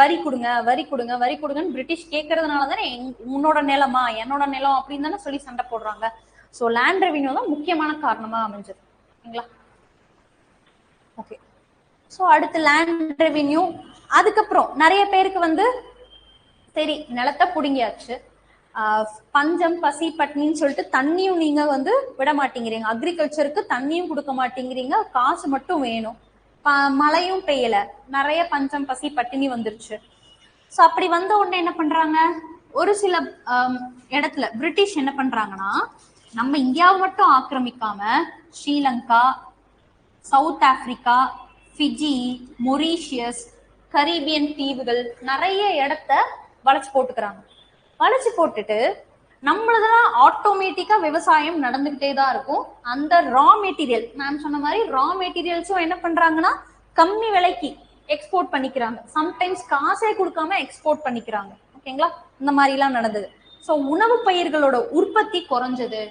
வரி கொடுங்க வரி கொடுங்க வரி கொடுங்கன்னு பிரிட்டிஷ் கேட்கறதுனால தானே உன்னோட நிலமா என்னோட நிலம் அப்படின்னு தானே சொல்லி சண்டை போடுறாங்க. ஸோ லேண்ட் ரெவென்யூ தான் முக்கியமான காரணமா அமைஞ்சது. ஓகேங்களா? ஓகே. ஸோ அடுத்து லேண்ட் ரெவென்யூ. அதுக்கப்புறம் நிறைய பேருக்கு வந்து சரி நிலத்தை புடுங்கியாச்சு, பஞ்சம் பசி பட்னின்னு சொல்லிட்டு தண்ணியும் நீங்க வந்து விட மாட்டேங்கிறீங்க, அக்ரிகல்ச்சருக்கு தண்ணியும் கொடுக்க மாட்டேங்கிறீங்க, காசு மட்டும் வேணும், மழையும் பெய்யல, நிறைய பஞ்சம் பசி பட்டினி வந்துருச்சு. ஸோ அப்படி வந்த உடனே என்ன பண்றாங்க, ஒரு சில இடத்துல பிரிட்டிஷ் என்ன பண்றாங்கன்னா, நம்ம இந்தியாவை மட்டும் ஆக்கிரமிக்காம Sri Lanka, South Africa, Fiji, Mauritius, Caribbean தீவுகள் நிறைய இடத்த வளைச்சு போட்டுக்கிறாங்க. வளைச்சு போட்டுட்டு நம்மளதான் ஆட்டோமேட்டிக்கா விவசாயம் நடந்துகிட்டே தான் இருக்கும். அந்த ரா மெட்டீரியல் மேம் சொன்ன மாதிரி ரா மெட்டீரியல்ஸும் என்ன பண்றாங்கன்னா கம்மி விலைக்கு எக்ஸ்போர்ட் பண்ணிக்கிறாங்க, சம்டைம்ஸ் காசே கொடுக்காம எக்ஸ்போர்ட் பண்ணிக்கிறாங்க. ஓகேங்களா? இந்த மாதிரி எல்லாம் நடந்தது. ஸோ உணவு பயிர்களோட உற்பத்தி குறைஞ்சது,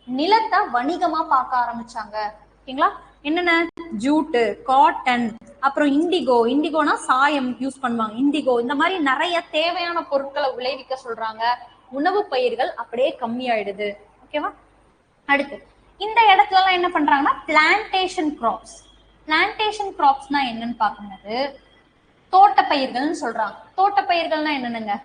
நிலத்தை வணிகமா பார்க்க ஆரம்பிச்சாங்க. ஓகேங்களா? என்னென்ன ஜூட்டு, காட்டன், அப்புறம் இண்டிகோ, இண்டிகோனா சாயம் யூஸ் பண்ணுவாங்க, இண்டிகோ, இந்த மாதிரி நிறைய தேவையான பொருட்களை விளைவிக்க சொல்றாங்க. உணவு பயிர்கள் அப்படியே கம்மியாயிடுது. ஓகேவா? அடுத்து இந்த இடத்துல எல்லாம் என்ன பண்றாங்கன்னா பிளான்டேஷன் கிராப்ஸ். பிளான்டேஷன் கிராப்ஸ்னா என்னன்னு பார்க்கும்போது தோட்ட பயிர்கள்னு சொல்றாங்க. தோட்ட பயிர்கள்னா என்னென்னங்க?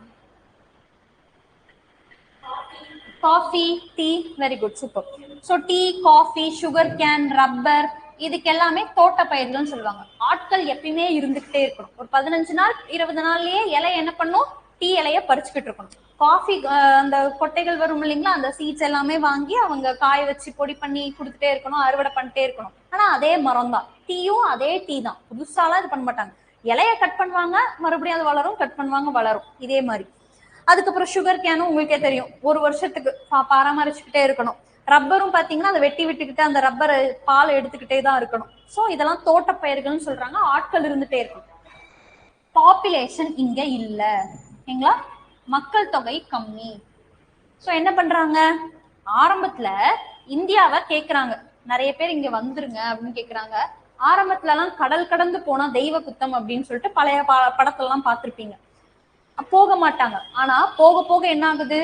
Coffee, tea. Very good, super. So tea, coffee, sugar cane, rubber, இதுக்கு எல்லாமே தோட்ட பயிர்கள்னு சொல்லுவாங்க. ஆட்கள் எப்பயுமே இருந்துகிட்டே இருக்கணும். ஒரு 15 நாள் 20 நாள்லயே இலை என்ன பண்ணும், டீ இலைய பறிச்சுக்கிட்டு இருக்கணும். காஃபி அந்த கொட்டைகள் வரும் இல்லைங்களா, அந்த சீட்ஸ் எல்லாமே வாங்கி அவங்க காய வச்சு பொடி பண்ணி கொடுத்துட்டே இருக்கணும், அறுவடை பண்ணிட்டே இருக்கணும். ஆனா அதே மரம் தான், டீயும் அதே டீ தான், புதுசாலாம் இது பண்ண மாட்டாங்க. இலைய கட் பண்ணுவாங்க, மறுபடியும் அது வளரும், கட் பண்ணுவாங்க, வளரும், இதே மாதிரி. அதுக்கப்புறம் சுகர் கேனும் உங்களுக்கே தெரியும், ஒரு வருஷத்துக்கு பராமரிச்சுக்கிட்டே இருக்கணும். ரப்பரும் பாத்தீங்கன்னா அதை வெட்டி விட்டுக்கிட்டு அந்த ரப்பரை பால் எடுத்துக்கிட்டே தான் இருக்கணும். ஸோ இதெல்லாம் தோட்ட பயிர்கள்னு சொல்றாங்க. ஆட்கள் இருந்துட்டே இருக்கணும். பாப்புலேஷன் இங்க இல்ல. ஓகேங்களா? மக்கள் தொகை கம்மி. ஸோ என்ன பண்றாங்க, ஆரம்பத்துல இந்தியாவை கேக்குறாங்க, நிறைய பேர் இங்க வந்துருங்க அப்படின்னு கேக்குறாங்க. ஆரம்பத்துல எல்லாம் கடல் கடந்து போனா தெய்வ குத்தம் அப்படின்னு சொல்லிட்டு பழைய படத்துல எல்லாம் பார்த்திருப்பீங்க, போக மாட்டாங்க. ஆனா போக போக என்ன ஆகுது,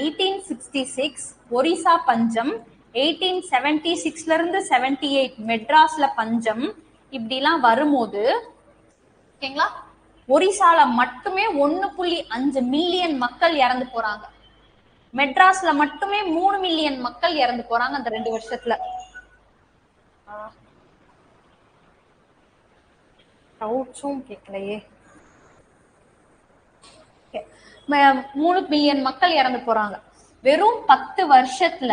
1866 ஒரிசா பஞ்சம், 1876ல இருந்து 78 மெட்ராஸ்ல பஞ்சம், இப்படி எல்லாம் வரும்போது ஓகேங்களா, ஒரிசால மட்டுமே 1.5 மில்லியன் மக்கள் இறந்து போறாங்க. மெட்ராஸ்ல மட்டுமே 3 மில்லியன் மக்கள் இறந்து போறாங்க அந்த 2 வருஷத்துல. கேட்கலையே. 3 பில்லியன் மக்கள் இறந்து போறாங்க. வெறும் 10 வருஷத்துல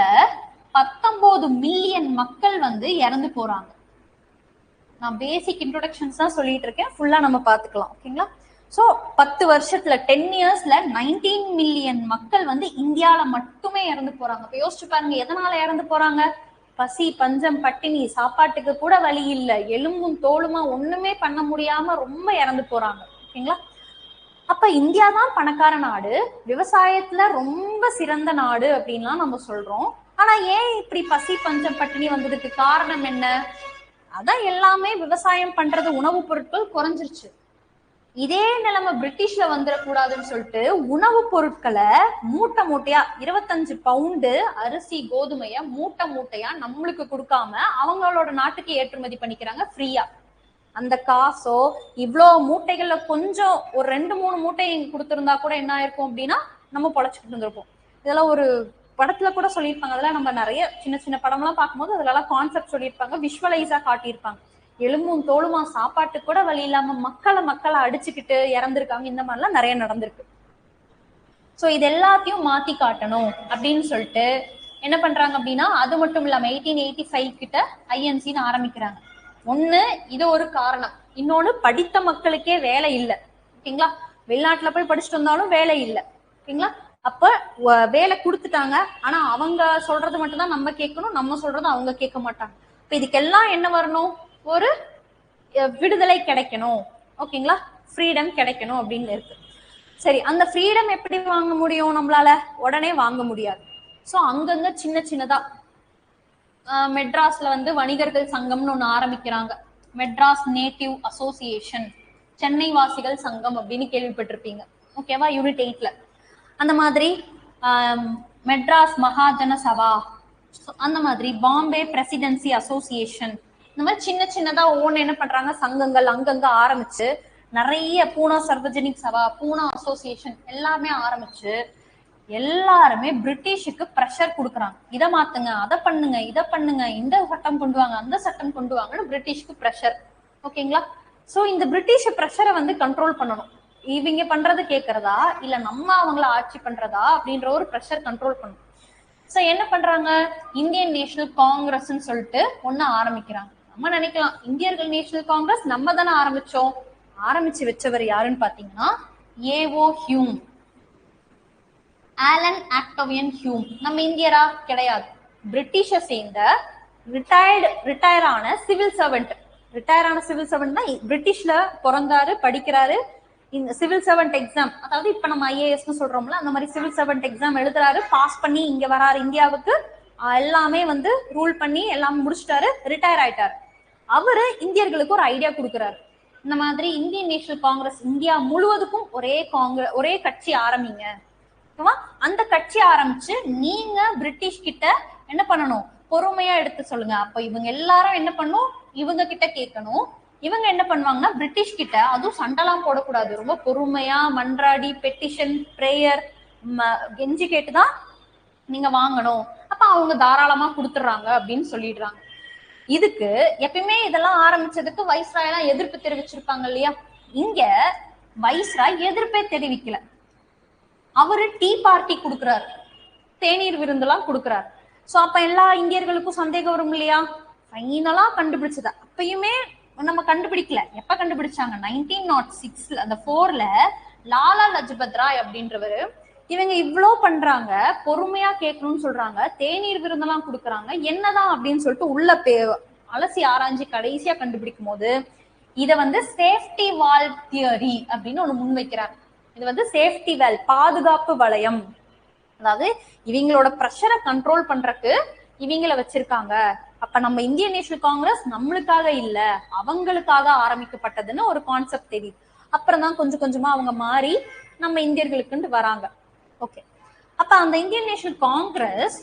19 மில்லியன் மக்கள் வந்து இறந்து போறாங்க. நான் பேசிக் இன்ட்ரோடக்ஷன்ஸ் தான் சொல்லிட்டு இருக்கேன், ஃபுல்லா நம்ம பாத்துக்கலாம். ஓகேங்களா? சோ 10 வருஷத்துல 10 இயர்ஸ்ல 19 மில்லியன் மக்கள் வந்து இந்தியால மட்டுமே இறந்து போறாங்க. இப்ப யோசிச்சு பாருங்க, எதனால இறந்து போறாங்க? பசி, பஞ்சம், பட்டினி, சாப்பாட்டுக்கு கூட வழி இல்லை, எலும்பும் தோலுமா ஒண்ணுமே பண்ண முடியாம ரொம்ப இறந்து போறாங்க. ஓகேங்களா? அப்ப இந்தியா தான் பணக்கார நாடு, விவசாயத்துல ரொம்ப சிறந்த நாடு அப்படின்லாம் நம்ம சொல்றோம். ஆனா ஏன் இப்படி பசி பஞ்சம் பட்டினி வந்ததுக்கு காரணம் என்ன? அதான் எல்லாமே விவசாயம் பண்றது, உணவுப் பொருட்கள் குறைஞ்சிருச்சு. இதே நிலைமை பிரிட்டிஷ்ல வந்துடக்கூடாதுன்னு சொல்லிட்டு உணவுப் பொருட்களை மூட்டை மூட்டையா 25 பவுண்டு அரிசி கோதுமைய மூட்டை மூட்டையா நம்மளுக்கு கொடுக்காம அவங்களோட நாட்டுக்கு ஏற்றுமதி பண்ணிக்கிறாங்க ஃப்ரீயா. அந்த காசோ இவ்வளோ மூட்டைகள்ல கொஞ்சம் ஒரு 2-3 மூட்டை கொடுத்துருந்தா கூட என்ன ஆயிருக்கும் அப்படின்னா நம்ம பொழைச்சிக்கிட்டு இருந்திருப்போம். இதெல்லாம் ஒரு படத்துல கூட சொல்லியிருப்பாங்க. அதெல்லாம் நம்ம நிறைய சின்ன சின்ன படம்லாம் பார்க்கும்போது அதெல்லாம் கான்செப்ட் சொல்லியிருப்பாங்க, விஷுவலைஸா காட்டியிருப்பாங்க. எலும்பும் தோலுமா சாப்பாட்டு கூட வழி இல்லாம மக்களை அடிச்சுக்கிட்டு இறந்துருக்காங்க. இந்த மாதிரிலாம் நிறைய நடந்திருக்கு. ஸோ இது எல்லாத்தையும் மாத்தி காட்டணும் அப்படின்னு சொல்லிட்டு என்ன பண்றாங்க அப்படின்னா, அது மட்டும் இல்லாம 1885 கிட்ட ஐஎன்சின்னு ஆரம்பிக்கிறாங்க. ஒண்ணு இது ஒரு காரணம், இன்னொன்னு படித்த மக்களுக்கே வேலை இல்லை. ஓகேங்களா? வெளிநாட்டுல போய் படிச்சுட்டு வந்தாலும் வேலை இல்லை. ஓகேங்களா? அப்ப வேலை கொடுத்துட்டாங்க, ஆனா அவங்க சொல்றது மட்டும் தான் நம்ம கேட்கணும், நம்ம சொல்றது அவங்க கேட்க மாட்டாங்க. இப்ப இதுக்கெல்லாம் என்ன வரணும், ஒரு விடுதலை கிடைக்கணும். ஓகேங்களா? ஃப்ரீடம் கிடைக்கணும் அப்படின்னு இருக்கு. சரி, அந்த ஃப்ரீடம் எப்படி வாங்க முடியும்? நம்மளால உடனே வாங்க முடியாது. ஸோ அங்கங்க சின்ன சின்னதா மெட்ராஸ்ல வந்து வணிகர்கள் சங்கம்னு ஒண்ணு ஆரம்பிக்கிறாங்க, மெட்ராஸ் நேட்டிவ் அசோசியேஷன், சென்னை வாசிகள் சங்கம் அப்படின்னு கேள்விப்பட்டிருப்பீங்க. ஓகேவா? யூனிட் 8ல அந்த மாதிரி மெட்ராஸ் மகாஜன சபா, அந்த மாதிரி பாம்பே பிரசிடென்சி அசோசியேஷன், இந்த மாதிரி சின்ன சின்னதா ஒவ்வொன்று என்ன பண்றாங்க, சங்கங்கள் அங்கங்க ஆரம்பிச்சு நிறைய பூனா சர்வஜனிக் சபா, பூனா அசோசியேஷன் எல்லாமே ஆரம்பிச்சு எல்லாருமே பிரிட்டிஷுக்கு ப்ரெஷர் கொடுக்குறாங்க. இதை மாத்துங்க, அதை பண்ணுங்க, இதை பண்ணுங்க, இந்த சட்டம் கொண்டு வாங்க, அந்த சட்டம் கொண்டு வாங்கன்னு பிரிட்டிஷ்க்கு ப்ரெஷர். ஓகேங்களா? சோ இந்த பிரிட்டிஷ் ப்ரெஷரை வந்து கண்ட்ரோல் பண்ணணும். இவங்க பண்றது கேட்கறதா இல்ல நம்ம அவங்கள ஆட்சி பண்றதா அப்படின்ற ஒரு ப்ரெஷர் கண்ட்ரோல் பண்ணணும். சோ என்ன பண்றாங்க, இந்தியன் நேஷனல் காங்கிரஸ் சொல்லிட்டு ஒண்ணு ஆரம்பிக்கிறாங்க. நம்ம நினைக்கலாம் இந்தியர்கள் நேஷனல் காங்கிரஸ் நம்ம தானே ஆரம்பிச்சோம். ஆரம்பிச்சு வச்சவர் யாருன்னு பாத்தீங்கன்னா A O Hume, Allan Octavian Hume. நம்ம இந்தியரா? கிடையாது. பிரிட்டிஷ சேர்ந்த ரிட்டையர் ஆன சிவில் சர்வெண்ட். ரிட்டையர் ஆன சிவில் சர்வெண்ட் தான் பிரிட்டிஷ்ல பிறந்தாரு, படிக்கிறாரு. இந்த சிவில் சர்வெண்ட் எக்ஸாம், அதாவது இப்ப நம்ம ஐஏஎஸ் சொல்றோம்ல, அந்த மாதிரி சிவில் சர்வெண்ட் எக்ஸாம் எழுதுறாரு, பாஸ் பண்ணி இங்க வராரு இந்தியாவுக்கு. எல்லாமே வந்து ரூல் பண்ணி எல்லாம் முடிச்சிட்டாரு, ரிட்டையர் ஆயிட்டாரு. அவரு இந்தியர்களுக்கு ஒரு ஐடியா கொடுக்குறாரு. இந்த மாதிரி இந்தியன் நேஷனல் காங்கிரஸ் இந்தியா முழுவதுக்கும் ஒரே கட்சி ஆரம்பிங்க. அந்த கட்சி ஆரம்பிச்சு நீங்க பிரிட்டிஷ் கிட்ட என்ன பண்ணணும், பொறுமையா எடுத்து சொல்லுங்க. அப்ப இவங்க எல்லாரும் என்ன பண்ணும், இவங்க கிட்ட கேட்கணும். இவங்க என்ன பண்ணுவாங்கன்னா பிரிட்டிஷ் கிட்ட, அதுவும் சண்டைலாம் போடக்கூடாது, ரொம்ப பொறுமையா மன்றாடி பெட்டிஷன் பிரேயர் கெஞ்சி கேட்டுதான் நீங்க வாங்கணும். அப்ப அவங்க தாராளமா கொடுத்துடுறாங்க அப்படின்னு சொல்லிடுறாங்க. இதுக்கு எப்பயுமே இதெல்லாம் ஆரம்பிச்சதுக்கு வைஸ்ராய் எல்லாம் எதிர்ப்பு தெரிவிச்சிருப்பாங்க இல்லையா? இங்க வைஸ்ராய் எதிர்ப்பே தெரிவிக்கல. அவரு டீ பார்ட்டி கொடுக்குறாரு, தேநீர் விருந்தெல்லாம் கொடுக்குறாரு. சோ அப்ப எல்லா இந்தியர்களுக்கும் சந்தேகம் வரும் இல்லையா? ஃபைனலா கண்டுபிடிச்சது. அப்பயுமே நம்ம கண்டுபிடிக்கல. எப்ப கண்டுபிடிச்சாங்க? 1906 அந்த 4ல லாலா லஜபத் ராய் அப்படின்றவரு, இவங்க இவ்வளவு பண்றாங்க, பொறுமையா கேட்கணும்னு சொல்றாங்க, தேநீர் விருந்தெல்லாம் கொடுக்குறாங்க, என்னதான் அப்படின்னு சொல்லிட்டு உள்ள அலசி ஆராய்ச்சி கடைசியா கண்டுபிடிக்கும் போது இத வந்து சேஃப்டி வால் தியரி அப்படின்னு ஒண்ணு முன்வைக்கிறாங்க. இது வந்து சேஃப்டி வால், பாதுகாப்பு வளையம். அதாவது இவங்களோட ப்ரெஷரை கண்ட்ரோல் பண்றதுக்கு இவங்கள வச்சிருக்காங்க. அப்ப நம்ம இந்தியன் நேஷனல் காங்கிரஸ் நம்மளுக்காக இல்ல, அவங்களுக்காக ஆரம்பிக்கப்பட்டதுன்னு ஒரு கான்செப்ட் தெரியுது. அப்புறம் தான் கொஞ்சம் கொஞ்சமா அவங்க மாறி நம்ம இந்தியர்களுக்கு வராங்க. ஓகே, அப்ப அந்த இந்தியன் நேஷனல் காங்கிரஸ்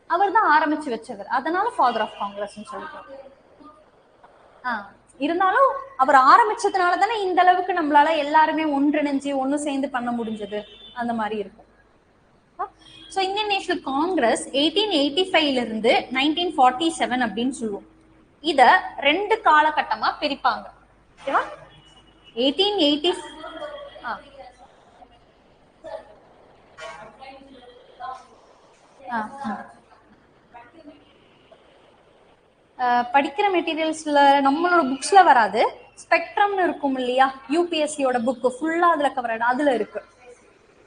அவர் தான் ஆரம்பிச்சு வச்சவர், அதனால ஃபாதர் ஆஃப் காங்கிரஸ் சொல்லிட்டு. இருந்தாலும் அவர் ஆரம்பிச்சதுனால தானே இந்த அளவுக்கு நம்மளால எல்லாருமே ஒன்றிணைஞ்சு ஒன்னு சேர்ந்து பண்ண முடிஞ்சது. அந்த மாதிரி இருக்கும். ஸோ இந்தியன் நேஷனல் காங்கிரஸ் 1885 இருந்து 1947 அப்படின்னு சொல்லுவோம். இத 2 காலகட்டமா பிரிப்பாங்க. ஓகேவா? 1880 படிக்கிற மெட்டீரியல்ஸ்ல நம்மளோட புக்ஸ்ல வராது. ஸ்பெக்ட்ரம்னு இருக்கும் இல்லையா, யூபிஎஸ்சியோட புக் ஃபுல்லா அதுல கவர் ஆயிடும். அதுல இருக்கு.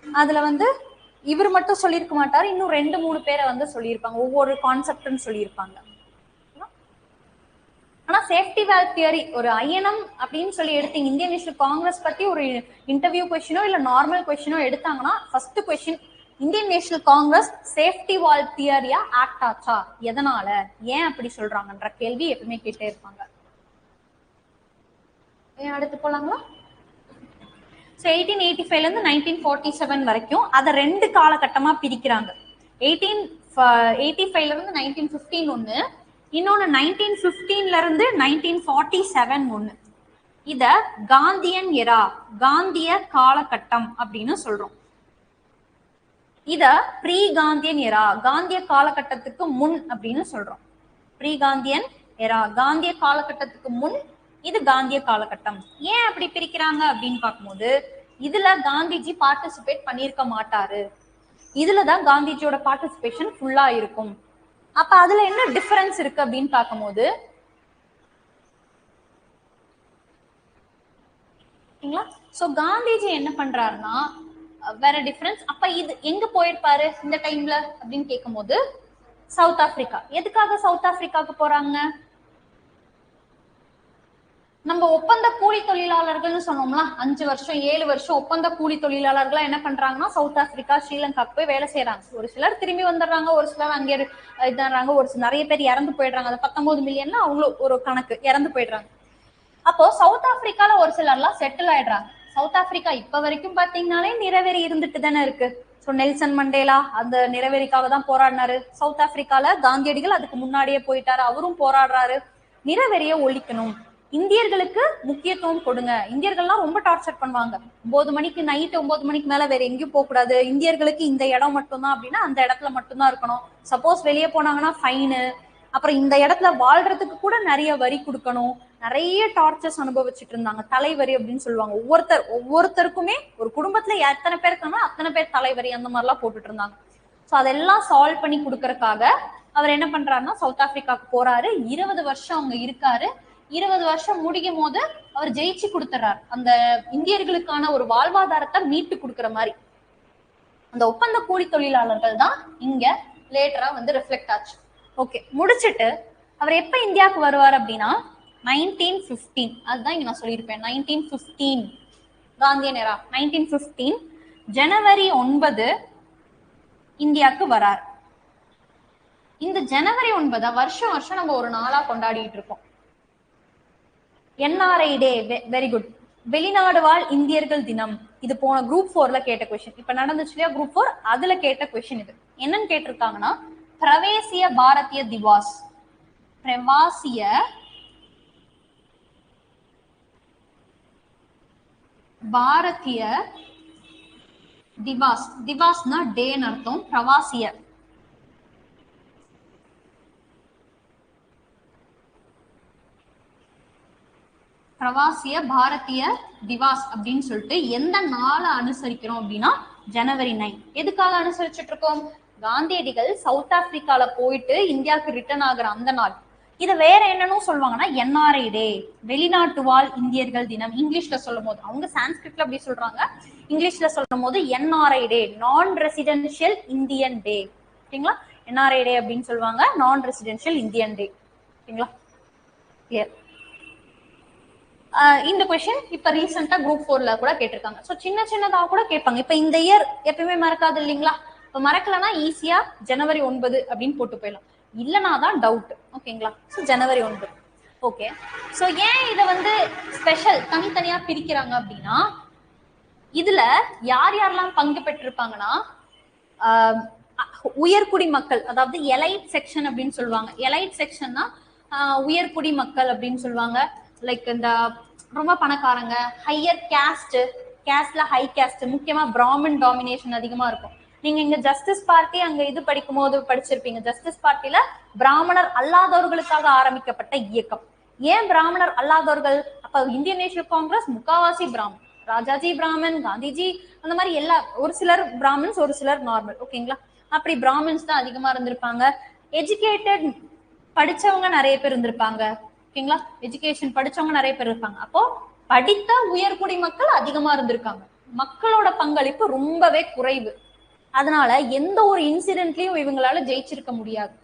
அதுல வந்து இவர் மட்டும் சொல்லியிருக்க மாட்டாரு, இன்னும் 2-3 பேரை வந்து சொல்லியிருப்பாங்க, ஒவ்வொரு கான்செப்ட்னு சொல்லியிருப்பாங்க. ஆனா சேஃப்டி வால் தியரி ஒரு ஐஎன்எம் அப்படின்னு சொல்லி எடுத்தீங்க, இந்தியன் நேஷனல் காங்கிரஸ் பத்தி ஒரு இன்டர்வியூ கொஸ்டினோ இல்ல நார்மல் கொஸ்டினோ எடுத்தாங்கன்னா first question, Indian National Congress safety wall தியரியா ஆக்ட் ஆச்சா, எதனால, ஏன் அப்படி சொல்றாங்கன்ற கேள்வி எப்பவுமே கேட்டே இருப்பாங்க. அடுத்து போலாங்களா? 1885 இருந்து 1947 வரைக்கும் அதை 2 காலகட்டமா பிரிக்கிறாங்க. 1885 இருந்து 1915 ஒண்ணு, இன்னொன்னு 1915 இருந்து 1947 ஒண்ணு. இத காந்தியன் எரா, காந்திய காலகட்டம் அப்படின்னு சொல்றோம். இத ப்ரீ காந்தியன் எரா, காந்திய காலகட்டத்துக்கு முன் அப்படின்னு சொல்றோம். ப்ரீ காந்தியன் எரா, காந்திய காலகட்டத்துக்கு முன், இது காந்திய காலகட்டம். ஏன் அப்படி பிரிக்கிறாங்க அப்படின்னு பார்க்கும்போது, இதுல காந்திஜி பார்ட்டிசிபேட் பண்ணிருக்க மாட்டாரு, இதுலதான் காந்திஜியோட பார்ட்டிசிபேஷன் ஃபுல்லா இருக்கும். அப்ப அதுல என்ன டிஃபரன்ஸ் இருக்கு அப்படின்னு பார்க்கும்போது, சோ காந்திஜி என்ன பண்றாருன்னா வேற டிஃபரன்ஸ். அப்ப இது எங்க போயிருப்பாரு இந்த டைம்ல அப்படின்னு கேட்கும் போது, சவுத் ஆப்பிரிக்கா. எதுக்காக சவுத் ஆப்பிரிக்காவுக்கு போறாங்க? நம்ம ஒப்பந்த கூலி தொழிலாளர்கள்னு சொன்னோம்ல, 5 வருஷம் 7 வருஷம் ஒப்பந்த கூலி தொழிலாளர்களா என்ன பண்றாங்கன்னா சவுத் ஆப்பிரிக்கா ஸ்ரீலங்காக்கு போய் வேலை செய்யறாங்க. ஒரு சிலர் திரும்பி வந்துடுறாங்க, ஒரு சிலர் அங்கே இதாங்க, ஒரு நிறைய பேர் இறந்து போயிடுறாங்க. அது 19 மில்லியன்ல அவங்களும் ஒரு கணக்கு இறந்து போயிடுறாங்க. அப்போ சவுத் ஆப்பிரிக்கால ஒரு சிலர்லாம் செட்டில் ஆயிடுறாங்க. சவுத் ஆப்பிரிக்கா இப்ப வரைக்கும் பாத்தீங்கன்னாலே நிறவெறி இருந்துட்டு தானே இருக்கு. ஸோ நெல்சன் மண்டேலா அந்த நிறவெறிக்காக தான் போராடினாரு. சவுத் ஆப்பிரிக்கால காந்தியடிகள் அதுக்கு முன்னாடியே போயிட்டாரு, அவரும் போராடுறாரு. நிறவெறியை ஒழிக்கணும், இந்தியர்களுக்கு முக்கியத்துவம் கொடுங்க. இந்தியர்கள்லாம் ரொம்ப டார்ச்சர் பண்ணுவாங்க. 9 மணிக்கு நைட்டு 9 மணிக்கு மேல வேற எங்கேயும் போக கூடாது, இந்தியர்களுக்கு இந்த இடம் மட்டும்தான் அப்படின்னா அந்த இடத்துல மட்டும்தான் இருக்கணும். சப்போஸ் வெளியே போனாங்கன்னா ஃபைனு, அப்புறம் இந்த இடத்துல வாழ்றதுக்கு கூட நிறைய வரி கொடுக்கணும். நிறைய டார்ச்சர்ஸ் அனுபவிச்சுட்டு இருந்தாங்க. தலைவரி அப்படின்னு சொல்லுவாங்க. ஒவ்வொருத்தருக்குமே ஒரு குடும்பத்துல எத்தனை பேர் இருக்காங்கன்னா அத்தனை பேர் தலைவரி அந்த மாதிரிலாம் போட்டுட்டு இருந்தாங்க. ஸோ அதெல்லாம் சால்வ் பண்ணி கொடுக்கறதுக்காக அவர் என்ன பண்றாருன்னா சவுத் ஆப்பிரிக்காவுக்கு போறாரு. 20 வருஷம் அவங்க இருக்காரு. 20 வருஷம் முடிக்கும் போது அவர் ஜெயிச்சு கொடுத்துறாரு. அந்த இந்தியர்களுக்கான ஒரு வாழ்வாதாரத்தை மீட்டு கொடுக்குற மாதிரி அந்த ஒப்பந்த கூலி தொழிலாளர்கள் தான் இங்க லேட்டரா வந்து ரிஃப்ளெக்ட் ஆச்சு. ஓகே, முடிச்சுட்டு அவர் எப்ப இந்தியாவுக்கு வருவார் அப்படின்னா 1915. அதுதான் இங்க நான் சொல்லியிருப்பேன் 1915 காந்தியன் எரா. 1915 ஜனவரி 9 இந்தியாவுக்கு வரார். இந்த ஜனவரி 9 வருஷம் வருஷம் நம்ம ஒரு நாளா கொண்டாடிட்டு இருக்கோம். NRI day. Very good. வெளிநாடு வாழ் இந்தியர்கள் தினம். இது போன குரூப் 4ல கேட்ட கொஸ்டின். இப்ப நடந்துச்சு இல்லையா குரூப் 4, அதுல கேட்ட கொஸ்டின் இது. என்னன்னு கேட்டிருக்காங்கன்னா பிரவேசிய பாரதிய திவாஸ். பிரவாசிய பாரதிய திவாஸ். திவாஸ்னா டேன்னு அர்த்தம். பிரவாசிய பிரவாசிய பாரதிய திவாஸ் அப்படின்னு சொல்லிட்டு எந்த நாளை அனுசரிக்கிறோம் அப்படின்னா ஜனவரி 9. எதுக்காக அனுசரிச்சுட்டு இருக்கோம்? காந்தியடிகள் சவுத் ஆப்பிரிக்கால போயிட்டு இந்தியாவுக்கு ரிட்டர்ன் ஆகுற அந்த நாள். இதை வேற என்னன்னு சொல்லுவாங்கன்னா என்ஆர்ஐ டே, வெளிநாட்டு வாழ் இந்தியர்கள் தினம். இங்கிலீஷ்ல சொல்லும் போது அவங்க சான்ஸ்கிரிட்ல அப்படி சொல்றாங்க, இங்கிலீஷ்ல சொல்லும் போது என்ஆர்ஐ டே, நான் ரெசிடென்ஷியல் இந்தியன் டே. ஓகேங்களா? என்ஆர்ஐ டே அப்படின்னு சொல்லுவாங்க, நான் ரெசிடென்ஷியல் இந்தியன் டே. ஓகேங்களா? கிளியர். இந்த கொஸ்டின் இப்ப ரீசெண்டா குரூப் 4ல கூட கேட்டிருக்காங்க. ஸோ சின்ன சின்னதா கூட கேட்பாங்க. இப்ப இந்த இயர் எப்பயுமே மறக்காது இல்லைங்களா? இப்ப மறக்கலன்னா ஈஸியா ஜனவரி 9 அப்படின்னு போட்டு போயிடலாம். இல்லைனா தான் டவுட். ஓகேங்களா? ஸோ ஜனவரி 9. ஓகே. ஸோ ஏன் இதை வந்து ஸ்பெஷல் தனித்தனியா பிரிக்கிறாங்க அப்படின்னா இதுல யார் யாரெல்லாம் பங்கு பெற்றிருப்பாங்கன்னா உயர்குடி மக்கள், அதாவது எலைட் செக்ஷன் அப்படின்னு சொல்லுவாங்க. எலைட் செக்ஷன்னா உயர்குடி மக்கள் அப்படின்னு சொல்லுவாங்க. லைக் இந்த ரொம்ப பணக்காரங்க, ஹையர் கேஸ்ட், கேஸ்ட்ல ஹை கேஸ்ட், முக்கியமா பிராமின் டாமினேஷன் அதிகமா இருக்கும். நீங்க இங்க ஜஸ்டிஸ் பார்ட்டி அங்க இது படிக்கும் போது படிச்சிருப்பீங்க. ஜஸ்டிஸ் பார்ட்டில பிராமணர் அல்லாதவர்களுக்காக ஆரம்பிக்கப்பட்ட இயக்கம். ஏன் பிராமணர் அல்லாதவர்கள்? அப்ப இந்தியன் நேஷனல் காங்கிரஸ் முக்காவாசி பிராமன். ராஜாஜி பிராமன், காந்திஜி அந்த மாதிரி எல்லா, ஒரு சிலர் பிராமின்ஸ் ஒரு சிலர் நார்மல். ஓகேங்களா? அப்படி பிராமின்ஸ் தான் அதிகமா இருந்திருப்பாங்க. எஜுகேட்டட் படிச்சவங்க நிறைய பேர் இருந்திருப்பாங்க. ஓகேங்களா? எஜுகேஷன் படிச்சவங்க நிறைய பேர் இருப்பாங்க. அப்போ படித்த உயர்குடி மக்கள் அதிகமா இருந்திருக்காங்க. மக்களோட பங்களிப்பு ரொம்பவே குறைவு. அதனால எந்த ஒரு இன்சிடென்ட்லயும் இவங்களால ஜெயிச்சிருக்க முடியாது.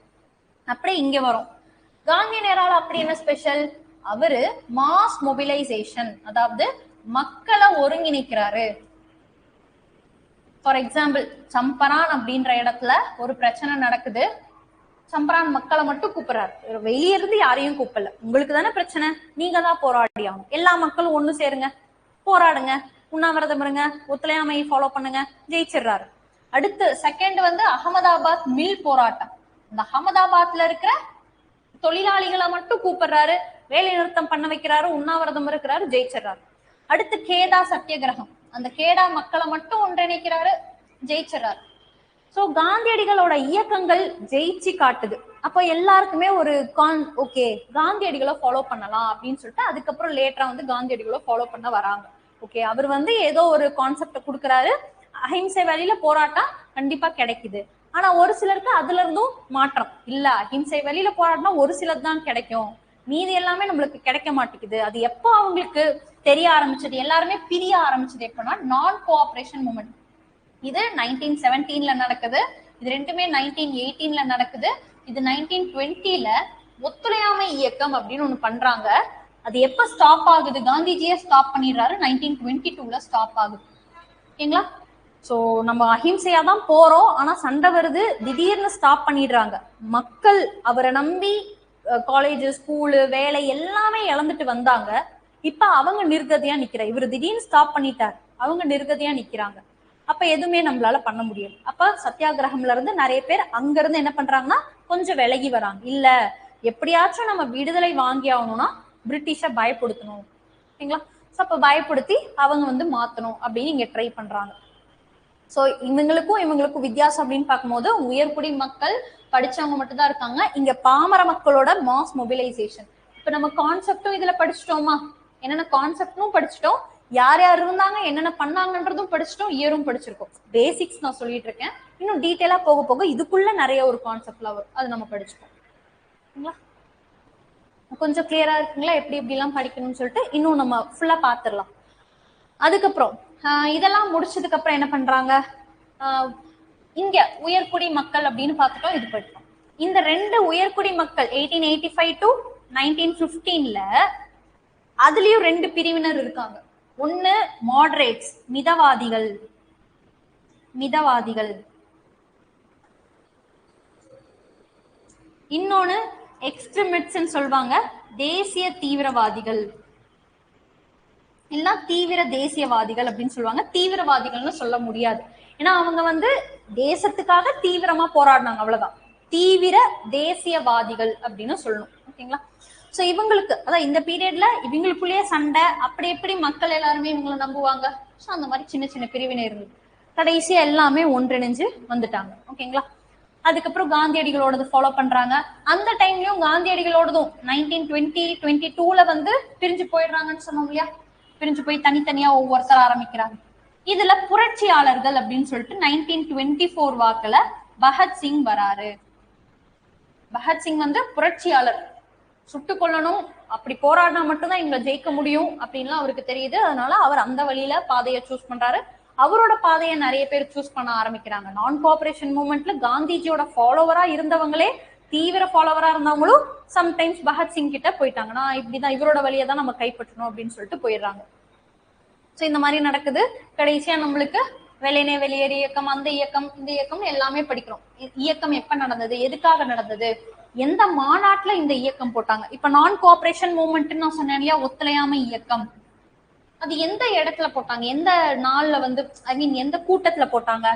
அப்படியே இங்க வரும் காந்தி நேரால அப்படி என்ன ஸ்பெஷல்? அவரு மாஸ் மொபிலைசேஷன், அதாவது மக்களை ஒருங்கிணைக்கிறாரு. ஃபார் எக்ஸாம்பிள் சம்பரான் அப்படின்ற இடத்துல ஒரு பிரச்சனை நடக்குது. சம்பரான் மக்களை மட்டும் கூப்பிடுறாரு, வெளியே இருந்து யாரையும் கூப்பிடல. உங்களுக்கு தானே பிரச்சனை, நீங்க தான் போராடி ஆகணும். எல்லா மக்களும் ஒண்ணு சேருங்க, போராடுங்க, உண்ணாவிரதம் இருங்க, ஒத்துழையாமையை ஃபாலோ பண்ணுங்க, ஜெயிச்சிடுறாரு. அடுத்து செகண்ட் வந்து அகமதாபாத் மில் போராட்டம். இந்த அகமதாபாத்ல இருக்கிற தொழிலாளிகளை மட்டும் கூப்பிடுறாரு, வேலை நிறுத்தம் பண்ண வைக்கிறாரு, உண்ணாவிரதம் இருக்கிறாரு, ஜெயிச்சிடுறாரு. அடுத்து கேடா சத்தியகிரகம், அந்த கேடா மக்களை மட்டும் ஒன்றிணைக்கிறாரு, ஜெயிச்சிடுறாரு. சோ காந்தியடிகளோட இயக்கங்கள் ஜெயிச்சு காட்டுது. அப்போ எல்லாருக்குமே ஒரு ஓகே காந்தியடிகளை ஃபாலோ பண்ணலாம் அப்படின்னு சொல்லிட்டு அதுக்கப்புறம் லேட்டரா வந்து காந்தியடிகளை ஃபாலோ பண்ண வராங்க. ஓகே, அவர் வந்து ஏதோ ஒரு கான்செப்ட கொடுக்குறாரு, அஹிம்சை வழியில போராட்டம் கண்டிப்பா கிடைக்குது. ஆனா ஒரு சிலருக்கு அதுல இருந்தும் மாற்றம் இல்ல, அஹிம்சை வழியில போராடினா ஒரு சிலர் தான் கிடைக்கும், மீதி எல்லாமே நம்மளுக்கு கிடைக்க மாட்டேங்குது. அது எப்போ அவங்களுக்கு தெரிய ஆரம்பிச்சது, எல்லாருமே பிரிய ஆரம்பிச்சது எப்பன்னா நான் கோஆபரேஷன் மூமெண்ட். இது 1917ல நடக்குது, இது ரெண்டுமே 1918ல நடக்குது. இது 1920ல ஒத்துழையாமை இயக்கம் அப்படின்னு ஒண்ணு பண்றாங்க. அது எப்ப ஸ்டாப் ஆகுது? காந்திஜியே ஸ்டாப் பண்ணிடுறாரு, 1922ல ஸ்டாப் ஆகுது. ஓகேங்களா? சோ நம்ம அஹிம்சையா தான் போறோம், ஆனா சண்டை வருது, திடீர்னு ஸ்டாப் பண்ணிடுறாங்க. மக்கள் அவரை நம்பி காலேஜ், ஸ்கூலு, வேலை எல்லாமே இழந்துட்டு வந்தாங்க. இப்ப அவங்க நிர்கதியா நிக்கிற, இவர் திடீர்னு ஸ்டாப் பண்ணிட்டார், அவங்க நிர்கதியா நிக்கிறாங்க. அப்ப எதுவுமே நம்மளால பண்ண முடியும். அப்ப சத்தியாகிரகம்ல இருந்து நிறைய பேர் அங்க இருந்து என்ன பண்றாங்கன்னா கொஞ்சம் விலகி வராங்க. இல்ல எப்படியாச்சும் நம்ம விடுதலை வாங்கி ஆகணும்னா பிரிட்டிஷ பயப்படுத்தணும், ஓகேங்களா. அப்ப பயப்படுத்தி அவங்க வந்து மாத்தணும் அப்படின்னு இங்க ட்ரை பண்றாங்க. சோ இவங்களுக்கும் வித்தியாசம் அப்படின்னு பார்க்கும்போது உயர்குடி மக்கள் படிச்சவங்க மட்டும் தான் இருக்காங்க. இங்க பாமர மக்களோட மாஸ் மொபிலைசேஷன். இப்ப நம்ம கான்செப்டும் இதுல படிச்சுட்டோமா, என்னென்ன கான்செப்டும் படிச்சுட்டோம், யார் யார் இருந்தாங்க என்னென்ன பண்ணாங்கன்றதும் படிச்சுட்டோம், இயரும் படிச்சிருக்கோம். பேசிக்ஸ் நான் சொல்லிட்டு இருக்கேன். இன்னும் டீட்டெயிலா போக போக இதுக்குள்ள நிறைய ஒரு கான்செப்ட்ல வரும், அது நம்ம படிச்சுப்போம். கொஞ்சம் கிளியரா இருக்குங்களா எப்படி எப்படி எல்லாம் படிக்கணும்னு சொல்லிட்டு இன்னும் நம்ம ஃபுல்லா பாத்துடலாம். அதுக்கப்புறம் இதெல்லாம் முடிச்சதுக்கு அப்புறம் என்ன பண்றாங்க, இங்க உயர்குடி மக்கள் அப்படின்னு பார்த்துட்டோம், இது படித்தோம். இந்த ரெண்டு உயர்குடி மக்கள் 1885 டு 1915ல அதுலயும் ரெண்டு பிரிவினர் இருக்காங்க. ஒண்ணு மாடரேட்ஸ் மிதவாதிகள், இன்னொன்னு எக்ஸ்ட்ரீமிஸ்ட்ஸ் சொல்வாங்க தேசிய தீவிரவாதிகள், இல்ல தீவிர தேசியவாதிகள் அப்படின்னு சொல்லுவாங்க. தீவிரவாதிகள்னு சொல்ல முடியாது, ஏன்னா அவங்க வந்து தேசத்துக்காக தீவிரமா போராடினாங்க, அவ்வளவுதான். தீவிர தேசியவாதிகள் அப்படின்னு சொல்லணும், ஓகேங்களா. சோ இவங்களுக்கு அதான் இந்த பீரியட்ல இவங்களுக்குள்ளேயே சண்டை, அப்படி எப்படி மக்கள் எல்லாருமே இவங்களை நம்புவாங்க. சோ அந்த மாதிரி சின்ன சின்ன பிரிவினை இருந்தது. கடைசியா எல்லாமே ஒன்றிணைஞ்சு வந்துட்டாங்க, ஓகேங்களா. அதுக்கப்புறம் காந்தியடிகளோடது ஃபாலோ பண்றாங்க. அந்த டைம்லயும் காந்தியடிகளோடதும் 1922ல வந்து பிரிஞ்சு போயிடுறாங்கன்னு சொன்னோம் இல்லையா, பிரிஞ்சு போய் தனித்தனியா ஒவ்வொருத்தர் ஆரம்பிக்கிறாங்க. இதுல புரட்சியாளர்கள் அப்படின்னு சொல்லிட்டு 1924 வாக்குல பகத்சிங் வராரு. பகத்சிங் வந்து புரட்சியாளர், சுட்டு கொல்லணும் அப்படி போராடினா மட்டும்தான் இங்க ஜெயிக்க முடியும் அப்படின்லாம் அவருக்கு தெரியுது. அதனால அவர் அந்த வழியில பாதையை சூஸ் பண்றாரு. அவரோட பாதையை நிறைய பேர் சூஸ் பண்ண ஆரம்பிக்கிறாங்க. நான் கோஆபரேஷன் மூவ்மெண்ட்ல காந்திஜியோட ஃபாலோவரா இருந்தவங்களே, தீவிர ஃபாலோவரா இருந்தவங்களும் சம்டைம்ஸ் பகத்சிங் கிட்ட போயிட்டாங்க, நான் இப்படிதான் இவரோட வழியை தான் நம்ம கைப்பற்றணும் அப்படின்னு சொல்லிட்டு போயிடுறாங்க. சோ இந்த மாதிரி நடக்குது. கடைசியா நம்மளுக்கு வெள்ளையனே வெளியேறு இயக்கம், அந்த இயக்கம், இந்த இயக்கம் எல்லாமே படிக்கிறோம். இயக்கம் எப்ப நடந்தது, எதுக்காக நடந்தது, எந்த மாநாட்டுல இந்த இயக்கம் போட்டாங்க. இப்ப நான் கோஆபரேஷன் மூவ்மெண்ட் நான் சொன்னேன் இல்லையா, ஒத்துழையாமை இயக்கம், அது எந்த இடத்துல போட்டாங்க, எந்த நாள்ல வந்து ஐ மீன் எந்த கூட்டத்துல போட்டாங்க.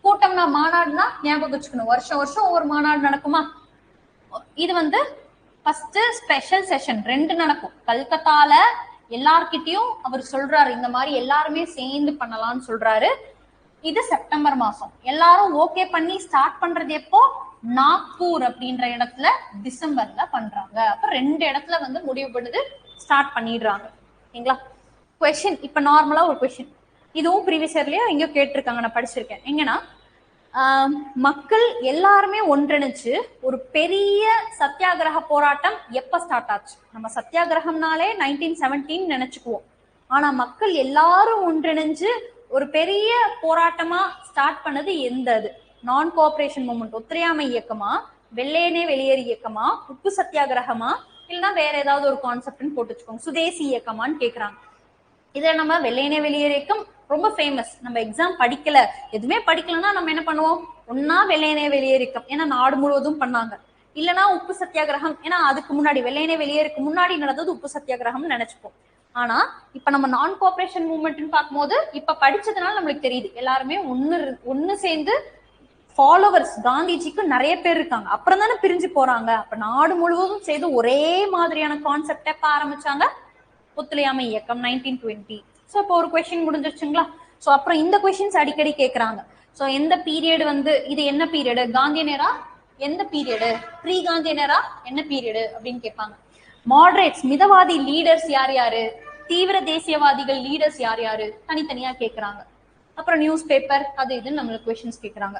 கூட்டம்னா மாநாடுனா ஞாபகம் வச்சுக்கணும், வருஷம் வருஷம் ஒவ்வொரு மாநாடு நடக்குமா. இது வந்து ஃபர்ஸ்ட் ஸ்பெஷல் செஷன் 2 நடக்கும் கல்கத்தால. எல்லார்கிட்டயும் அவர் சொல்றாரு இந்த மாதிரி எல்லாருமே சேர்ந்து பண்ணலாம்னு சொல்றாரு. இது செப்டம்பர் மாசம். எல்லாரும் ஓகே பண்ணி ஸ்டார்ட் பண்றது எப்போ, நாக்பூர் அப்படின்ற இடத்துல டிசம்பர்ல பண்றாங்க. அப்ப 2 இடத்துல வந்து முடிவு பண்ணுது, ஸ்டார்ட் பண்ணிடுறாங்க, ஓகேங்களா. கொஸ்டின் இப்ப நார்மலா ஒரு கொஸ்டின், இதுவும் ப்ரீவியஸ் இயர்லயே எங்கேயோ கேட்டிருக்காங்க, நான் படிச்சிருக்கேன். எங்கன்னா மக்கள் எல்லாருமே ஒன்றிணைச்சு ஒரு பெரிய சத்தியாகிரக போராட்டம் எப்ப ஸ்டார்ட் ஆச்சு. நம்ம சத்தியாகிரகம்னாலே 1917 நினைச்சுக்குவோம். ஆனா மக்கள் எல்லாரும் ஒன்றிணைஞ்சு ஒரு பெரிய போராட்டமா ஸ்டார்ட் பண்ணது எந்த அது, நான் கோஆபரேஷன் மூவ்மெண்ட் ஒத்துழையாமை இயக்கமா, வெள்ளையனே வெளியேறு இயக்கமா, உப்பு சத்தியாகிரகமா, இல்லைன்னா வேற ஏதாவது ஒரு கான்செப்ட்னு போட்டு வச்சுக்கோங்க, சுதேசி இயக்கமான்னு கேக்குறாங்க. இதுல நம்ம வெள்ளையனே வெளியேறு இயக்கம் ரொம்ப ஃபேமஸ். நம்ம எக்ஸாம் படிக்கல, எதுவுமே படிக்கலன்னா நம்ம என்ன பண்ணுவோம், ஒன்னா வெள்ளையனே வெளியேறு இயக்கம், ஏன்னா நாடு முழுவதும் பண்ணாங்க. இல்லைன்னா உப்பு சத்தியாகிரகம், ஏன்னா அதுக்கு முன்னாடி வெள்ளையனே வெளியேறுக்கு முன்னாடி நடந்தது உப்பு சத்தியாகிரகம்னு நினைச்சுப்போம். ஆனா இப்ப நம்ம நான் கோஆபரேஷன் மூவ்மெண்ட்னு பார்க்கும்போது இப்ப படிச்சதுனால நம்மளுக்கு தெரியுது, எல்லாருமே ஒன்னு சேர்ந்து ஃபாலோவர்ஸ் காந்திஜிக்கு நிறைய பேர் இருக்காங்க. அப்புறம் தானே பிரிஞ்சு போறாங்க. அப்ப நாடு முழுவதும் சேர்ந்து ஒரே மாதிரியான கான்செப்ட் எப்ப ஆரம்பிச்சாங்க, ஒத்துழையாமை இயக்கம் 1920. ஸோ இப்போ ஒரு கொஸ்டின் முடிஞ்சிருச்சுங்களா. ஸோ அப்புறம் இந்த கொஸ்டின்ஸ் அடிக்கடி கேட்கறாங்க. ஸோ எந்த பீரியட் வந்து இது என்ன பீரியடு, காந்தியனரா எந்த பீரியடு, ப்ரீ காந்தியனரா என்ன பீரியடு அப்படின்னு கேட்பாங்க. மாடரேட்ஸ் மிதவாதி லீடர்ஸ் யார் யாரு, தீவிர தேசியவாதிகள் லீடர்ஸ் யார் யாரு, தனித்தனியா கேட்கறாங்க. அப்புறம் நியூஸ் பேப்பர் அது இதுன்னு நம்மளுக்கு கொஸ்டின்ஸ் கேட்கறாங்க.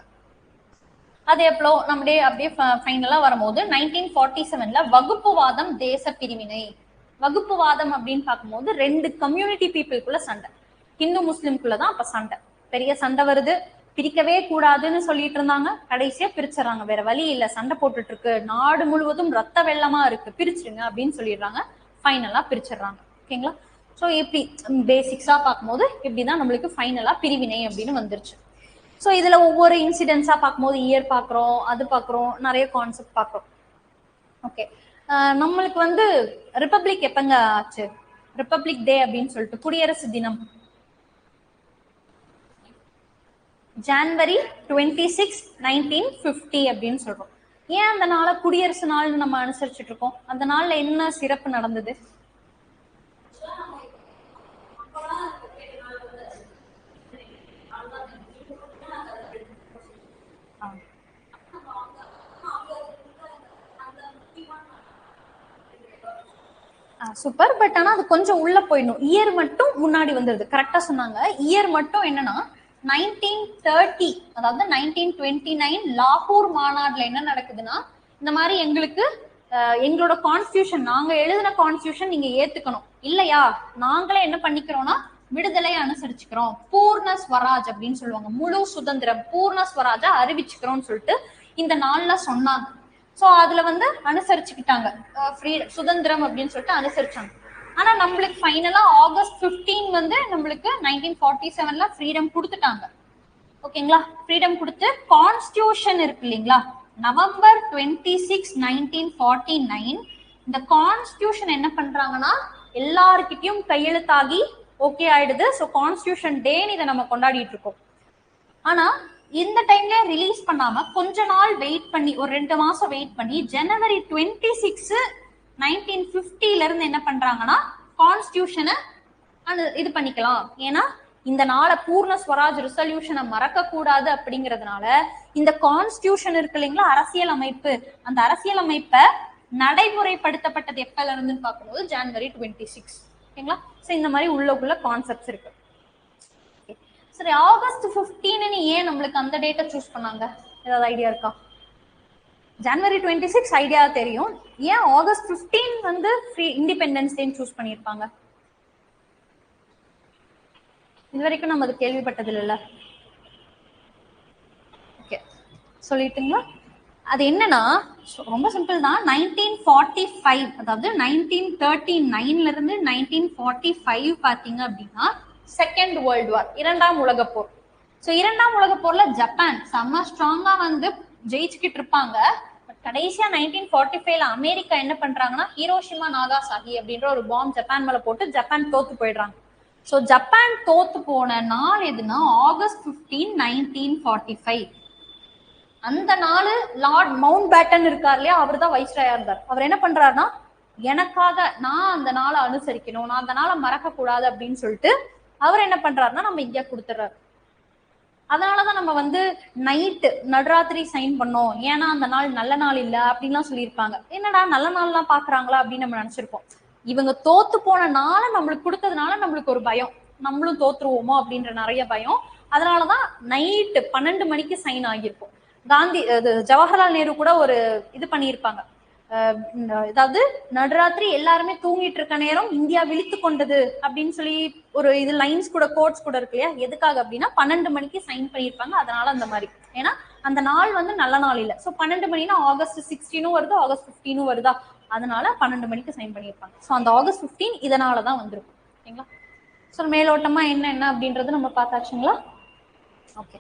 அதே எப்போ நம்மளே அப்படியே ஃபைனலா வரும்போது 1947ல வகுப்புவாதம் தேச பிரிவினை. வகுப்புவாதம் அப்படின்னு பார்க்கும்போது 2 கம்யூனிட்டி பீப்புளுக்குள்ள சண்டை, ஹிந்து முஸ்லிம்குள்ளதான் அப்ப சண்டை, பெரிய சண்டை வருது. பிரிக்கவே கூடாதுன்னு சொல்லிட்டு இருந்தாங்க, கடைசியா பிரிச்சிடறாங்க. வேற வழி இல்ல, சண்டை போட்டுட்டு இருக்கு, நாடு முழுவதும் ரத்த வெள்ளமா இருக்கு, பிரிச்சிருங்க அப்படின்னு சொல்லிடுறாங்க. ஃபைனலா பிரிச்சிடறாங்க, ஓகேங்களா. ஸோ இப்படி பேசிக்ஸா பார்க்கும்போது இப்படிதான் நம்மளுக்கு ஃபைனலா பிரிவினை அப்படின்னு வந்துருச்சு. ஸோ இதுல ஒவ்வொரு இன்சிடென்ட்ஸா பார்க்கும்போது இயர் பாக்குறோம், அது பாக்குறோம், நிறைய கான்செப்ட் பாக்குறோம். ஓகே, நம்மளுக்கு வந்து ரிப்பப்ளிக் எப்பங்க ஆச்சு, ரிப்பப்ளிக் டே அப்படின்னு சொல்லிட்டு குடியரசு தினம் ஜான்வரி 26, 1950 அப்படின்னு சொல்றோம். ஏன் அந்த நாளை குடியரசு நாள்னு நம்ம அனுசரிச்சுட்டு இருக்கோம்? அந்த நாள்ல என்ன சிறப்பு நடந்தது? சூப்பர். பட் ஆனா அது கொஞ்சம் உள்ள போயிடணும். இயர் மட்டும் முன்னாடி வந்துருது. கரெக்டா சொன்னாங்க. இயர் மட்டும் என்னன்னா 1930, அதாவது 1929 லாகூர் மாநாடுல என்ன நடக்குதுன்னா, இந்த மாதிரி எங்களுக்கு எங்களோட கான்ஸ்டியூஷன், நாங்க எழுதின கான்ஸ்டியூஷன் நீங்க ஏத்துக்கணும், இல்லையா நாங்களே என்ன பண்ணிக்கிறோம்னா விடுதலை அனுசரிச்சுக்கிறோம், பூர்ண ஸ்வராஜ் அப்படின்னு சொல்லுவாங்க, முழு சுதந்திரம், பூர்ண ஸ்வராஜா அறிவிச்சுக்கிறோம்னு சொல்லிட்டு இந்த நாள்ல சொன்னாங்க. சோ அதுல வந்து அனுசரிச்சுக்கிட்டாங்க, சுதந்திரம் அப்படின்னு சொல்லிட்டு அனுசரிச்சாங்க. ஆனா நம்மளுக்கு ஃபைனலா August 15 வந்து நம்மளுக்கு 1947ல ஃப்ரீடம் கொடுத்துட்டாங்க. ஓகேங்களா? ஃப்ரீடம் கொடுத்து கான்ஸ்டியூஷன் இருக்கு இல்லைங்களா, November 26, 1949 இந்த கான்ஸ்டியூஷன் என்ன பண்றாங்கன்னா எல்லாருக்கிட்டையும் கையெழுத்தாகி ஓகே ஆயிடுது. ஸோ கான்ஸ்டியூஷன் டேன்னு இதை நம்ம கொண்டாடிட்டு இருக்கோம். ஆனா இந்த டைம்ல ரிலீஸ் பண்ணாம கொஞ்ச நாள் வெயிட் பண்ணி, ஒரு 2 மாசம் வெயிட் பண்ணி ஜனவரி 26, 1950 இருந்து என்ன பண்றாங்கன்னா கான்ஸ்டியூஷனை இது பண்ணிக்கலாம். ஏன்னா இந்த நாளை பூர்ண ஸ்வராஜ் ரெசல்யூஷனை மறக்க கூடாது அப்படிங்கிறதுனால இந்த கான்ஸ்டியூஷன் இருக்கு இல்லைங்களா, அரசியல் அமைப்பு, அந்த அரசியல் அமைப்பை நடைமுறைப்படுத்தப்பட்டது எப்பல இருந்துன்னு பார்க்கும்போது ஜனவரி 26. ஓகேங்களா? ஸோ இந்த மாதிரி உள்ள கான்செப்ட்ஸ் இருக்கு. சரி, August 15 ஏன் நம்மளுக்கு அந்த டேட்டை சூஸ் பண்ணாங்க? ஏதாவது ஐடியா இருக்கா? ஜனவரி 26 ஐடியா தெரியும், ஏன் August 15 வந்து ஃப்ரீ இண்டிபெண்டன்ஸ் டே சூஸ் பண்ணியிருப்பாங்க? இது வரைக்கும் நம்ம அது கேள்விப்பட்டது இல்லைல்ல. ஓகே, சொல்லிட்டுங்களா? அது என்னன்னா ரொம்ப சிம்பிள் தான். 1945, அதாவது 1939ல இருந்து 1945 பாத்தீங்க அப்படின்னா செகண்ட் வேர்ல்டு வார், இரண்டாம் உலக போர். ஸோ இரண்டாம் உலக போர்ல ஜப்பான் செம்ம ஸ்ட்ராங்கா வந்து ஜெயிச்சுக்கிட்டு இருப்பாங்க. பட் கடைசியா 1945ல அமெரிக்கா என்ன பண்றாங்கன்னா ஹீரோஷிமா நாகாசாகி அப்படின்ற ஒரு பாம்பு ஜப்பான் மேல போட்டு ஜப்பான் தோத்து போயிடுறாங்க. ஸோ ஜப்பான் தோத்து போன நாள் எதுனா August 15, 1945. அந்த நாள் லார்ட் மவுண்ட் பேட்டன் இருக்கார் இல்லையா, அவர் தான் வைஸ்ராயா இருந்தார். அவர் என்ன பண்றாருன்னா எனக்காக நான் அந்த நாளை அனுசரிக்கணும், நான் அந்த நாளை மறக்க கூடாது அப்படின்னு சொல்லிட்டு அவர் என்ன பண்றாருன்னா நம்ம இந்தியா கொடுத்துறாரு. அதனாலதான் நம்ம வந்து நைட்டு நடுராத்திரி சைன் பண்ணோம், ஏன்னா அந்த நாள் நல்ல நாள் இல்ல அப்படின்லாம் சொல்லியிருப்பாங்க. என்னடா நல்ல நாள்லாம் பாக்குறாங்களா அப்படின்னு நம்ம நினைச்சிருப்போம். இவங்க தோத்து போன நாளை நம்மளுக்கு கொடுத்ததுனால நம்மளுக்கு ஒரு பயம், நம்மளும் தோத்துருவோமோ அப்படின்ற நிறைய பயம். அதனாலதான் நைட்டு 12 மணிக்கு சைன் ஆகியிருக்கும். காந்தி, ஜவஹர்லால் நேரு கூட ஒரு இது பண்ணியிருப்பாங்க, அதாவது நடுராத்திரி எல்லாருமே தூங்கிட்டு இருக்க நேரம் இந்தியா விழித்து கொண்டது அப்படின்னு சொல்லி ஒரு இது லைன்ஸ் கூட, கோட்ஸ் கூட இருக்கு இல்லையா. எதுக்காக அப்படின்னா 12 மணிக்கு சைன் பண்ணியிருப்பாங்க. அதனால அந்த மாதிரி, ஏன்னா அந்த நாள் வந்து நல்ல நாள் இல்லை. ஸோ 12 மணினா August 16 வருது, August 15 வருதா, அதனால 12 மணிக்கு சைன் பண்ணியிருப்பாங்க. ஸோ அந்த August 15 இதனாலதான் வந்திருக்கும். ஓகேங்களா? ஸோ மேலோட்டமா என்ன அப்படின்றது நம்ம பார்த்தாச்சுங்களா? ஓகே.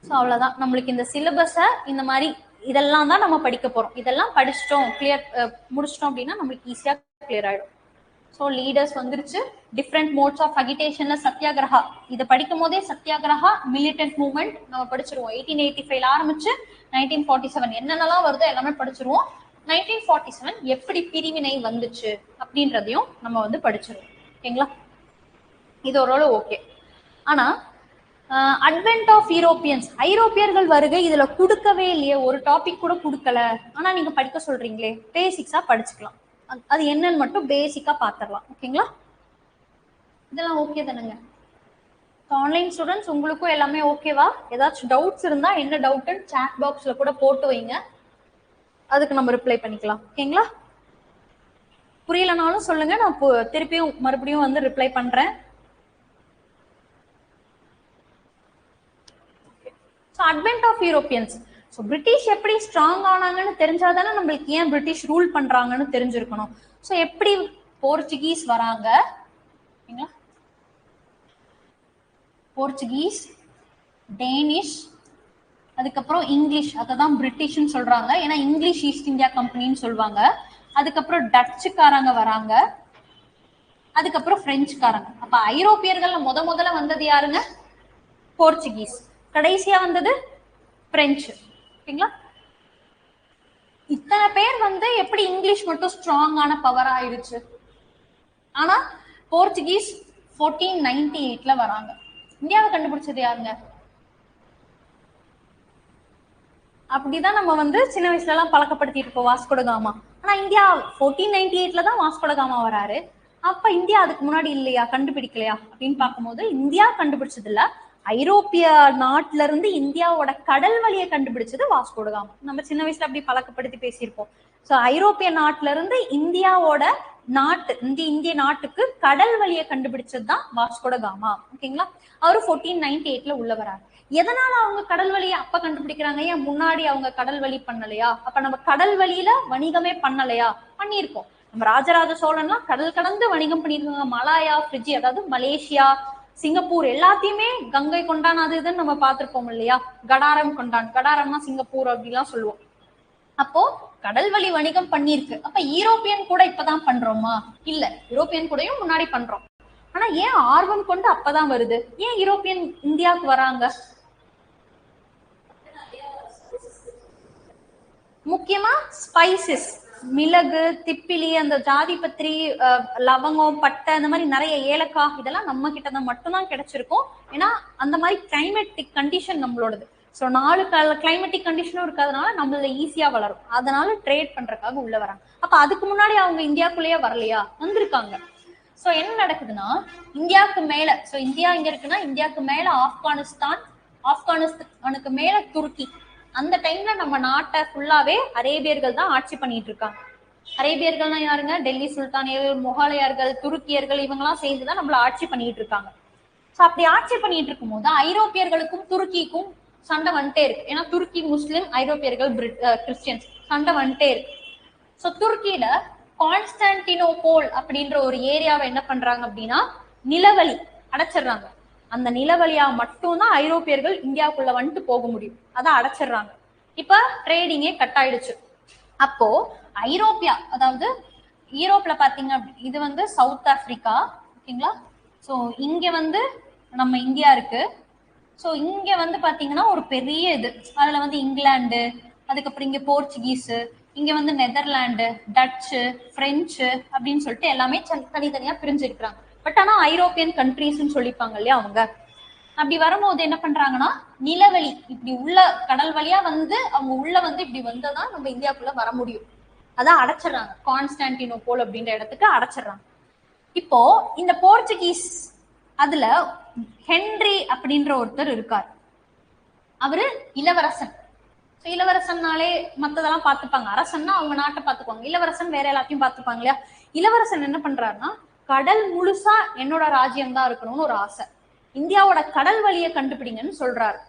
ஸோ அவ்வளவுதான். நம்மளுக்கு இந்த சிலபஸை இந்த மாதிரி இதெல்லாம் தான் நம்ம படிக்க போறோம். இதெல்லாம் படிச்சிட்டோம், கிளியர் முடிச்சிட்டோம் அப்படின்னா நம்மளுக்கு ஈஸியா கிளியர் ஆயிடும். ஸோ லீடர்ஸ் வந்துருச்சு, டிஃப்ரெண்ட் மோட்ஸ் ஆஃப் அகிடேஷன்ல சத்யாகிரகா, இதை படிக்கும் போதே சத்யாகிரகா மிலிட்டன்ட் மூவ்மெண்ட் நம்ம படிச்சிருவோம். 1885 ஆரம்பிச்சு 1947 என்னென்னலாம் வருதோ எல்லாமே படிச்சிருவோம். 1947 எப்படி பிரிவினை வந்துச்சு அப்படின்றதையும் நம்ம வந்து படிச்சிருவோம். ஓகேங்களா? இது ஓரளவு ஓகே. ஆனா அட்வென்ட் ஆஃப் யூரோப்பியன்ஸ், ஐரோப்பியர்கள் வருகை இதுல கொடுக்கவே இல்லையே, ஒரு டாபிக் கூட கொடுக்கல. ஆனா நீங்க படிக்க சொல்றீங்களே, பேசிக்ஸா படிச்சுக்கலாம். அது என்னன்னு மட்டும் பேசிக்கா பாத்திரலாம். ஓகேங்களா? இதெல்லாம் ஓகே தானுங்க? ஆன்லைன் ஸ்டூடெண்ட்ஸ் உங்களுக்கும் எல்லாமே ஓகேவா? ஏதாச்சும் டவுட்ஸ் இருந்தா என்ன டவுட்னு சாட் பாக்ஸ்ல கூட போட்டு வைங்க, அதுக்கு நம்ம ரிப்ளை பண்ணிக்கலாம். ஓகேங்களா? புரியலனாலும் சொல்லுங்க, நான் திருப்பியும் மறுபடியும் வந்து ரிப்ளை பண்றேன். Advent of Europeans, so British எப்படி ஸ்ட்ராங் ஆனாங்கன்னு தெரிஞ்சாதானே நம்மளுக்கு ஏன் பிரிட்டிஷ் ரூல் பண்றாங்கன்னு தெரிஞ்சிருக்கணும். ஸோ எப்படி போர்ச்சுகீஸ் வராங்க, போர்ச்சுகீஸ், டேனிஷ், அதுக்கப்புறம் இங்கிலீஷ், அதை தான் பிரிட்டிஷ்னு சொல்றாங்க, ஏன்னா இங்கிலீஷ் ஈஸ்ட் இந்தியா கம்பெனின்னு சொல்லுவாங்க. அதுக்கப்புறம் டச்சுக்காரங்க வராங்க, அதுக்கப்புறம் பிரெஞ்சுக்காரங்க. அப்ப ஐரோப்பியர்கள்ல முதல்ல வந்தது யாருங்க? போர்ச்சுகீஸ். கடைசியா வந்தது பிரெஞ்சு. ஓகேங்களா? இத்தனை பேர் வந்து எப்படி இங்கிலீஷ் மட்டும் ஸ்ட்ராங்கான பவர் ஆயிடுச்சு? ஆனா போர்ச்சுகீஸ் 1498ல வராங்க. இந்தியாவை கண்டுபிடிச்சது யாருங்க? அப்படிதான் நம்ம வந்து சின்ன வயசுல எல்லாம் பழக்கப்படுத்திட்டு இருக்கோம் வாஸ்கோடகாமா. ஆனா இந்தியா 1498ல தான் வாஸ்கோடகாமா வராரு. அப்ப இந்தியா அதுக்கு முன்னாடி இல்லையா, கண்டுபிடிக்கலையா அப்படின்னு பார்க்கும்போது இந்தியா கண்டுபிடிச்சது இல்ல, ஐரோப்பிய நாட்டுல இருந்து இந்தியாவோட கடல் வழியை கண்டுபிடிச்சது வாஸ்கோடகாமா. நம்ம சின்ன வயசுல அப்படி பழக்கப்படுத்தி பேசியிருப்போம். சோ ஐரோப்பிய நாட்டுல இருந்து இந்தியாவோட இந்திய நாட்டுக்கு கடல் வழியை கண்டுபிடிச்சதுதான் வாஸ்கோடகாமா. ஓகேங்களா? அவரு 1498ல உள்ள வராரு. எதனால அவங்க கடல் வழியை அப்ப கண்டுபிடிக்கிறாங்க? ஏன் முன்னாடி அவங்க கடல் வழி பண்ணலையா? அப்ப நம்ம கடல் வழியில வணிகமே பண்ணலையா? பண்ணியிருக்கோம். நம்ம ராஜராஜ சோழன்லாம் கடல் கடந்து வணிகம் பண்ணிருக்காங்க. மலாயா, பிரிட்ஜி, அதாவது மலேசியா, சிங்கப்பூர் எல்லாத்தையுமே கங்கை கொண்டான் அது இதுன்னு நம்ம பார்த்திருப்போம் இல்லையா? கடாரம் கொண்டான், கடாரம்னா சிங்கப்பூர் அப்படிலாம் சொல்லுவோம். அப்போ கடல் வழி வணிகம் பண்ணிருக்கு. அப்ப யூரோப்பியன் கூட இப்பதான் பண்றோமா? இல்ல, யூரோப்பியன் கூடயும் முன்னாடி பண்றோம். ஆனா ஏன் ஆர்வம் கொண்டு அப்பதான் வருது? ஏன் யூரோப்பியன் இந்தியாவுக்கு வராங்க? முக்கியமா ஸ்பைசஸ், மிளகு, திப்பிலி, அந்த ஜாதி பத்திரி, லவங்கம், பட்டை, அந்த மாதிரி நிறைய ஏலக்காய், இதெல்லாம் நம்ம கிட்டதான் மட்டும்தான் கிடைச்சிருக்கும். ஏன்னா அந்த மாதிரி கிளைமேட்டிக் கண்டிஷன் நம்மளோடது. ஸோ 4 கிளைமேட்டிக் கண்டிஷனும் இருக்கிறதுனால நம்மள ஈஸியா வளரும். அதனால ட்ரேட் பண்றதுக்காக உள்ள வராங்க. அப்ப அதுக்கு முன்னாடி அவங்க இந்தியாக்குள்ளேயே வரலையா? வந்திருக்காங்க. சோ என்ன நடக்குதுன்னா, இந்தியாவுக்கு மேல, சோ இந்தியா இங்க இருக்குன்னா இந்தியாவுக்கு மேல ஆப்கானிஸ்தானுக்கு மேல துருக்கி. அந்த டைம்ல நம்ம நாட்டை ஃபுல்லாவே அரேபியர்கள் தான் ஆட்சி பண்ணிட்டு இருக்காங்க. அரேபியர்கள்னா யாருங்க? டெல்லி சுல்தானியர்கள், முகலாயர்கள், துருக்கியர்கள், இவங்கெல்லாம் சேர்ந்துதான் நம்மள ஆட்சி பண்ணிட்டு இருக்காங்க. சோ அப்படி ஆட்சி பண்ணிட்டு இருக்கும் போது ஐரோப்பியர்களுக்கும் துருக்கிக்கும் சண்டை வந்துட்டே இருக்கு. ஏன்னா துருக்கி முஸ்லிம், ஐரோப்பியர்கள் கிறிஸ்டியன்ஸ், சண்டை வந்துட்டே இருக்கு. சோ துருக்கியில கான்ஸ்டான்டினோபோல் அப்படின்ற ஒரு ஏரியாவை என்ன பண்றாங்க அப்படின்னா நிலவழி அடைச்சிடுறாங்க. அந்த நிலவழியா மட்டும்தான் ஐரோப்பியர்கள் இந்தியாவுக்குள்ள வந்துட்டு போக முடியும். அதை அடைச்சிடுறாங்க. இப்ப ட்ரேடிங்கே கட் ஆயிடுச்சு. அப்போ ஐரோப்பியா, அதாவது யூரோப்ல பாத்தீங்க இது வந்து சவுத் ஆப்பிரிக்கா. ஓகேங்களா? சோ இங்க வந்து நம்ம இந்தியா இருக்கு. சோ இங்க வந்து பாத்தீங்கன்னா ஒரு பெரிய இது, அதுல வந்து இங்கிலாந்து, அதுக்கப்புறம் இங்க போர்ச்சுகீஸ், இங்க வந்து நெதர்லாந்து, டச்சு, பிரெஞ்சு அப்படின்னு சொல்லிட்டு எல்லாமே தனித்தனியா பிரிஞ்சிருக்கிறாங்க. பட் ஆனா ஐரோப்பியன் கண்ட்ரிஸ்ன்னு சொல்லிப்பாங்க இல்லையா அவங்க. அப்படி வரும்போது என்ன பண்றாங்கன்னா நிலவழி இப்படி உள்ள கடல் வழியா வந்து அவங்க உள்ள வந்து இப்படி வந்ததான் நம்ம இந்தியாவுக்குள்ள வர முடியும். அதான் அடைச்சிடுறாங்க. கான்ஸ்டான்டினோபோல் அப்படின்ற இடத்துக்கு அடைச்சிடுறாங்க. இப்போ இந்த போர்ச்சுகீஸ் அதுல ஹென்றி அப்படின்ற ஒருத்தர் இருக்கார். அவரு இளவரசன். இளவரசன்னாலே மத்ததெல்லாம் பாத்துப்பாங்க. அரசன்னா அவங்க நாட்டை பாத்துக்குவாங்க. இளவரசன் வேற எல்லாத்தையும் பாத்துப்பாங்க இல்லையா? இளவரசன் என்ன பண்றாருன்னா கடல் முழுசா என்னோட ராஜ்யம் தான் இருக்கணும்னு ஒரு ஆசை. இந்தியாவோட கடல் வழியை கண்டுபிடிங்கன்னு சொல்றாரு.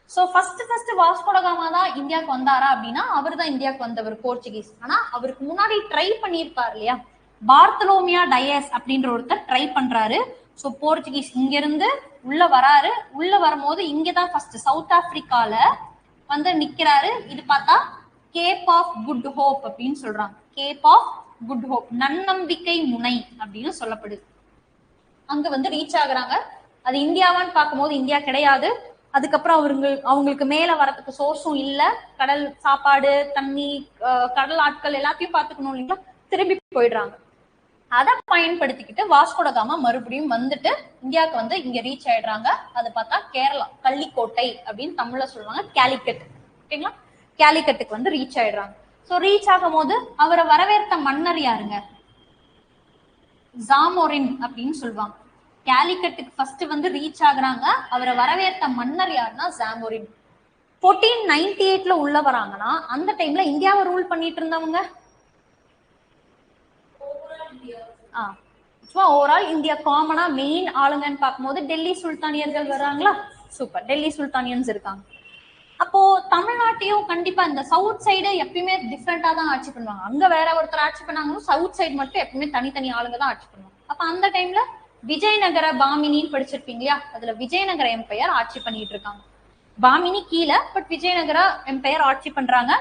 சோ ஃபர்ஸ்ட் வாஸ்கோடகாமா தான் இந்தியாவுக்கு வந்தாரா அப்படின்னா அவர் தான் இந்தியாவுக்கு வந்தவர், போர்ச்சுகீஸ். ஆனா அவருக்கு முன்னாடி ட்ரை பண்ணியிருப்பார் இல்லையா, பார்த்தலோமியா டயஸ் அப்படின்ற ஒருத்தர் ட்ரை பண்றாரு. சோ போர்ச்சுகீஸ் இங்க இருந்து உள்ள வராரு. உள்ள வரும்போது இங்கதான் ஃபர்ஸ்ட் சவுத் ஆப்பிரிக்கால வந்து நிக்கிறாரு. இது பார்த்தா கேப் ஆஃப் குட் ஹோப் அப்படின்னு சொல்றாங்க. கேப் ஆஃப் குட் ஹோப், நன்னம்பிக்கை முனை அப்படின்னு சொல்லப்படுது. அங்க வந்து ரீச் ஆகுறாங்க. அது இந்தியாவான்னு பார்க்கும்போது இந்தியா கிடையாது. அதுக்கப்புறம் அவங்களுக்கு மேல வரதுக்கு சோர்ஸும் இல்ல. கடல் சாப்பாடு, தண்ணி, கடல் ஆட்கள் எல்லாத்தையும் பார்த்துக்கணும் இல்லைங்களா? திரும்பி போயிடுறாங்க. அதை பயன்படுத்திக்கிட்டு வாஸ்கோடகாமா மறுபடியும் வந்துட்டு இந்தியாவுக்கு வந்து இங்க ரீச் ஆயிடுறாங்க. அதை பார்த்தா கேரளா, கள்ளிக்கோட்டை அப்படின்னு தமிழ்ல சொல்லுவாங்க, கேலிக்கட். ஓகேங்களா? கேலிக்கட்டுக்கு வந்து ரீச் ஆயிடுறாங்க. சோ ரீச் ஆகும் போது அவரை வரவேற்ற மன்னர் யாருங்க? ஜாமோரின் அப்படின்னு சொல்லுவாங்க. கேலிக்கட்டுக்கு ஃபர்ஸ்ட் வந்து ரீச் ஆகுறாங்க. அவரை வரவேற்ற மன்னர் யாருன்னா ஜாமோரின். 1498ல உள்ள வராங்கன்னா அந்த டைம்ல இந்தியாவை ரூல் பண்ணிட்டு இருந்தவங்க ஓவரால் இந்தியா காமனா மெயின் ஆளுங்கன்னு பார்க்கும்போது டெல்லி சுல்தானியர்கள் வர்றாங்களா? சூப்பர், டெல்லி சுல்தானியன்ஸ் இருக்காங்க. அப்போ தமிழ்நாட்டையும் கண்டிப்பா இந்த சவுத் சைடு எப்பயுமே டிஃப்ரெண்டா தான் ஆட்சி பண்ணுவாங்க. அங்க வேற ஒருத்தர் ஆட்சி பண்ணாங்கன்னா சவுத் சைடு மட்டும் எப்பவுமே தனித்தனி ஆளுங்க தான் ஆட்சி பண்ணுவாங்க. அப்ப அந்த டைம்ல விஜயநகர பாமினின்னு படிச்சிருப்பீங்க இல்லையா? அதுல விஜயநகர எம்பையர் ஆட்சி பண்ணிட்டு இருக்காங்க. பாமினி கீழே, பட் விஜயநகர எம்பையர் ஆட்சி பண்றாங்க.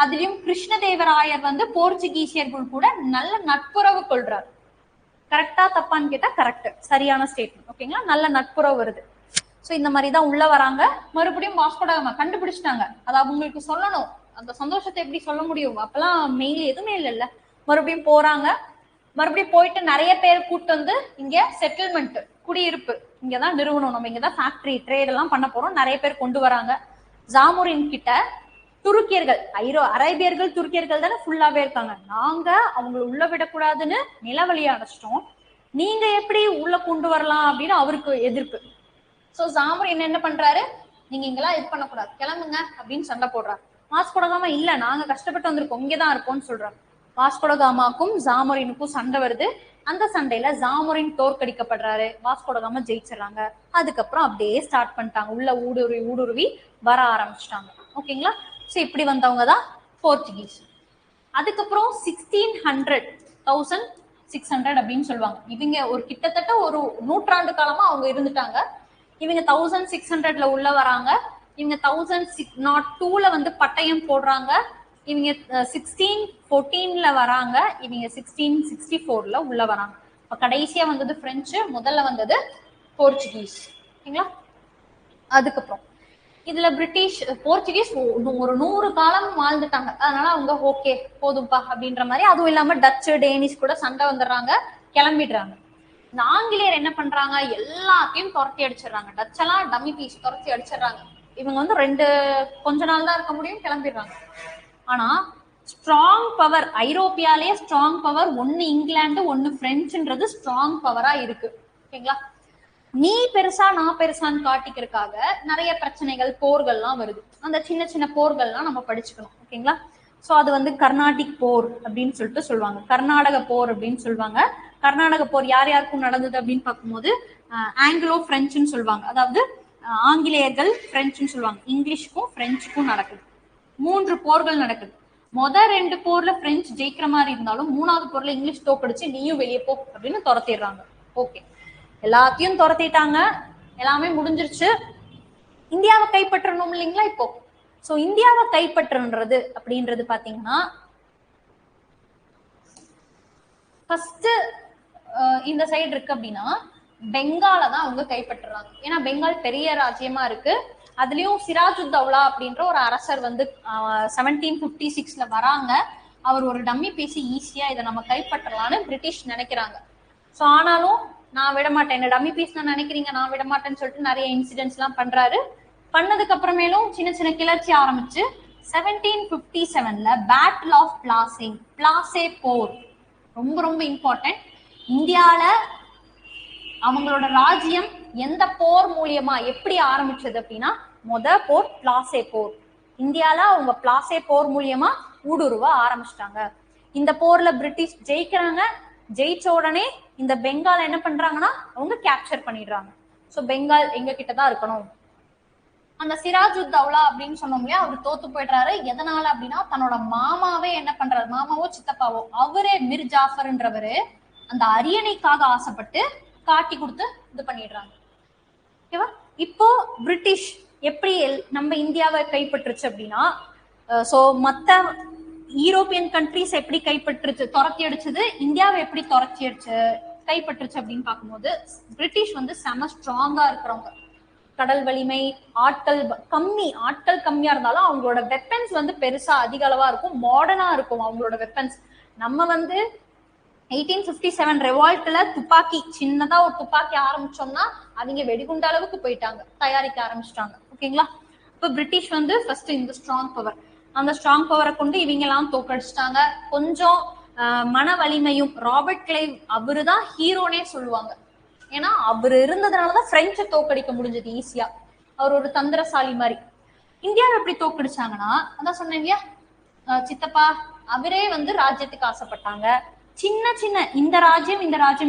அதுலயும் கிருஷ்ணதேவராயர் வந்து போர்ச்சுகீசியர்கள் கூட நல்ல நட்புறவு கொள்றார். கரெக்டா தப்பான்னு கேட்டா கரெக்ட், சரியான ஸ்டேட்மெண்ட். ஓகேங்களா, நல்ல நட்புறவு வருது. சோ இந்த மாதிரி தான் உள்ள வராங்க. மறுபடியும் வாஸ்கோ ட காமா கண்டுபிடிச்சிட்டாங்க. அது அவங்களுக்கு சொல்லணும், அந்த சந்தோஷத்தை எப்படி சொல்ல முடியும், அப்பெல்லாம் மெயில் எதுவுமே இல்லைல்ல. மறுபடியும் போறாங்க. மறுபடியும் போயிட்டு நிறைய பேர் கூட்டு வந்து இங்க செட்டில்மெண்ட், குடியிருப்பு இங்கதான் நிறுவனம், நம்ம இங்கதான் ஃபேக்டரி ட்ரேட் எல்லாம் பண்ண போறோம், நிறைய பேர் கொண்டு வராங்க. ஜாமோரின் கிட்ட துருக்கியர்கள், அரேபியர்கள் துருக்கியர்கள் தானே ஃபுல்லாவே இருக்காங்க, நாங்க அவங்களை உள்ள விடக்கூடாதுன்னு நிலவழியை அடைச்சிட்டோம், நீங்க எப்படி உள்ள கொண்டு வரலாம் அப்படின்னு அவருக்கு எதிர்ப்பு. சோ ஜாமோரின் என்ன பண்றாரு, நீங்க இங்கெல்லாம் இது பண்ணக்கூடாது, கிளம்புங்க அப்படின்னு சண்டை போடுறாரு. வாஸ்கோ ட காமா இல்ல, நாங்க கஷ்டப்பட்டு வந்திருக்கோம், இங்கதான் இருப்போம்னு சொல்றாரு. வாஸ்கோ ட காமாக்கும் ஜாமோரினுக்கும் சண்டை வருது. அந்த சண்டையில ஜாமோரின் தோற்கடிக்கப்படுறாரு, வாஸ்கோ ட காமா ஜெயிச்சிடறாங்க. அதுக்கப்புறம் அப்படியே ஸ்டார்ட் பண்ணிட்டாங்க, உள்ள ஊடுருவி வர ஆரம்பிச்சிட்டாங்க. ஓகேங்களா, சோ இப்படி வந்தவங்க தான் போர்ச்சுகீஸ். அதுக்கப்புறம் 1600 அப்படின்னு சொல்லுவாங்க. இவங்க ஒரு கிட்டத்தட்ட ஒரு நூற்றாண்டு காலமா அவங்க இருந்துட்டாங்க. இவங்க 1600 உள்ள வராங்க. இவங்க 1602 வந்து பட்டயம் போடுறாங்க. இவங்க 1614 வராங்க. இவங்க 1664 உள்ள வராங்க. இப்ப கடைசியா வந்தது பிரெஞ்சு, முதல்ல வந்தது போர்ச்சுகீஸ். ஓகேங்களா, அதுக்கப்புறம் இதுல பிரிட்டிஷ் போர்ச்சுகீஸ் ஒரு 100 காலம் வாழ்ந்துட்டாங்க. அதனால அவங்க ஓகே போதும்பா அப்படின்ற மாதிரி. அதுவும் இல்லாம டச்சு டேனிஷ் கூட சண்டை வந்துடுறாங்க, கிளம்பிடுறாங்க. இந்த ஆங்கிலேயர் என்ன பண்றாங்க, எல்லாத்தையும் துரத்தி அடிச்சிடறாங்க. டச் எல்லாம் டம்மி பீஸ் துரத்தி அடிச்சிடறாங்க. இவங்க வந்து கொஞ்ச நாள் தான் இருக்க முடியும், கிளம்பிடுறாங்க. ஆனா ஸ்ட்ராங் பவர், ஐரோப்பியாலேயே ஸ்ட்ராங் பவர் ஒன்னு இங்கிலாந்து ஒன்னு பிரெஞ்சுன்றது ஸ்ட்ராங் பவரா இருக்கு. ஓகேங்களா, நீ பெருசா நான் பெருசான்னு காட்டிக்கிறதுக்காக நிறைய பிரச்சனைகள், போர்கள்லாம் வருது. அந்த சின்ன சின்ன போர்கள்லாம் நம்ம படிச்சுக்கணும். ஓகேங்களா, சோ அது வந்து கர்நாடிக் போர் அப்படின்னு சொல்லிட்டு சொல்லுவாங்க, கர்நாடக போர் அப்படின்னு சொல்லுவாங்க. கர்நாடக போர் யார் யாருக்கும் நடந்தது அப்படின்னு பார்க்கும்போது ஆங்கிலோ பிரெஞ்சுன்னு சொல்லுவாங்க, அதாவது ஆங்கிலேயர்கள் பிரெஞ்சுன்னு சொல்லுவாங்க. இங்கிலீஷுக்கும் பிரெஞ்சுக்கும் நடக்குது. 3 போர்கள் நடக்குது. 2 போர்ல பிரெஞ்சு ஜெயிக்கிற மாதிரி இருந்தாலும் 3வது போர்ல இங்கிலீஷ் தோக்கடிச்சு நீயும் வெளியே போ அப்படின்னு துரத்திடுறாங்க. ஓகே, எல்லாத்தையும் துரத்திட்டாங்க, எல்லாமே முடிஞ்சிருச்சு. இந்தியாவை கைப்பற்றணும் இல்லைங்களா இப்போ. சோ இந்தியாவை கைப்பற்றுன்றது அப்படின்றது பாத்தீங்கன்னா ஃபர்ஸ்ட் இந்த சைடு இருக்கு அப்படின்னா பெங்கால தான் அவங்க கைப்பற்றுறாங்க. ஏன்னா பெங்கால் பெரிய ராஜ்யமா இருக்கு. அதுலயும் சிராஜுத்தௌலா அப்படின்ற ஒரு அரசர் வந்து 1756 வராங்க. அவர் ஒரு டம்மி பேசி ஈஸியா இதை நம்ம கைப்பற்றலாம்னு பிரிட்டிஷ் நினைக்கிறாங்க. சோ ஆனாலும் நான் விட மாட்டேன், என்ன டம்மி பீஸ் தான் நினைக்கிறீங்க, நான் விட மாட்டேன்னு சொல்லிட்டு நிறைய இன்சிடென்ட்ஸ் எல்லாம் பண்றாரு. பண்ணதுக்கு அப்புறமேலும் சின்ன சின்ன கிளர்ச்சி ஆரம்பிச்சு 1757 பேட்டில் ஆஃப் பிளாசே போர் ரொம்ப ரொம்ப இம்பார்ட்டன்ட். இந்தியால அவங்களோட ராஜ்யம் எந்த போர் மூலியமா எப்படி ஆரம்பிச்சது அப்படின்னா போர் பிளாசே போர். இந்தியால அவங்க பிளாசே போர் மூலியமா ஊடுருவ ஆரம்பிச்சிட்டாங்க. இந்த போர்ல பிரிட்டிஷ் ஜெயிக்கிறாங்க. ஜெயிச்ச உடனே இந்த பெங்கால் என்ன பண்றாங்கன்னா அவங்க கேப்சர் பண்ணிடுறாங்க. சோ பெங்கால் எங்க கிட்டதான் இருக்கணும். அந்த சிராஜுத்தௌலா அப்படின்னு சொன்னோம் இல்லையா, அவர் தோத்து போயிடுறாரு. எதனால அப்படின்னா தன்னோட மாமாவே என்ன பண்றாரு, மாமாவோ சித்தப்பாவோ அவரே மிர் ஜாஃபர்ன்றவரு அந்த அரியணைக்காக ஆசைப்பட்டு காட்டி கொடுத்து இது பண்ணிடுறாங்க. ஓகேவா, இப்போ பிரிட்டிஷ் எப்படி நம்ம இந்தியாவை கைப்பற்றுச்சு அப்படின்னா சோ மத்த யூரோப்பியன் கண்ட்ரிஸ் எப்படி கைப்பற்றுச்சு, துரத்தி அடிச்சது, இந்தியாவை எப்படி துரத்தி அடிச்சு கைப்பற்றுச்சு அப்படின்னு பார்க்கும்போது பிரிட்டிஷ் வந்து செம ஸ்ட்ராங்கா இருக்கிறவங்க. கடல் வலிமை, ஆட்கள் கம்மியா இருந்தாலும் அவங்களோட வெப்பன்ஸ் வந்து பெருசா அதிக அளவா இருக்கும், மாடர்னா இருக்கும் அவங்களோட வெப்பன்ஸ். நம்ம வந்து 1857 ரெவால்ட்ல துப்பாக்கி, சின்னதா ஒரு துப்பாக்கி ஆரம்பிச்சோம்னா அவங்க வெடிகுண்ட அளவுக்கு போயிட்டாங்க, தயாரிக்க ஆரம்பிச்சிட்டாங்க. ஓகேங்களா, இப்ப பிரிட்டிஷ் வந்து ஃபர்ஸ்ட் இந்த ஸ்ட்ராங் பவர், அந்த ஸ்ட்ராங் பவரை கொண்டு இவங்க எல்லாம் தோக்கடிச்சிட்டாங்க. கொஞ்சம் மன வலிமையும், ராபர்ட் கிளைவ் அவருதான் ஹீரோனே சொல்லுவாங்க. ஏன்னா அவர் இருந்ததுனாலதான் பிரெஞ்சை தோக்கடிக்க முடிஞ்சது ஈஸியா. அவர் ஒரு தந்திரசாலி மாதிரி. இந்தியாவை எப்படி தோக்கடிச்சாங்கன்னா அதான் சொன்னீங்க சித்தப்பா, அவரே வந்து ராஜ்யத்துக்கு ஆசைப்பட்டாங்க. சின்ன சின்ன இந்த ராஜ்யம்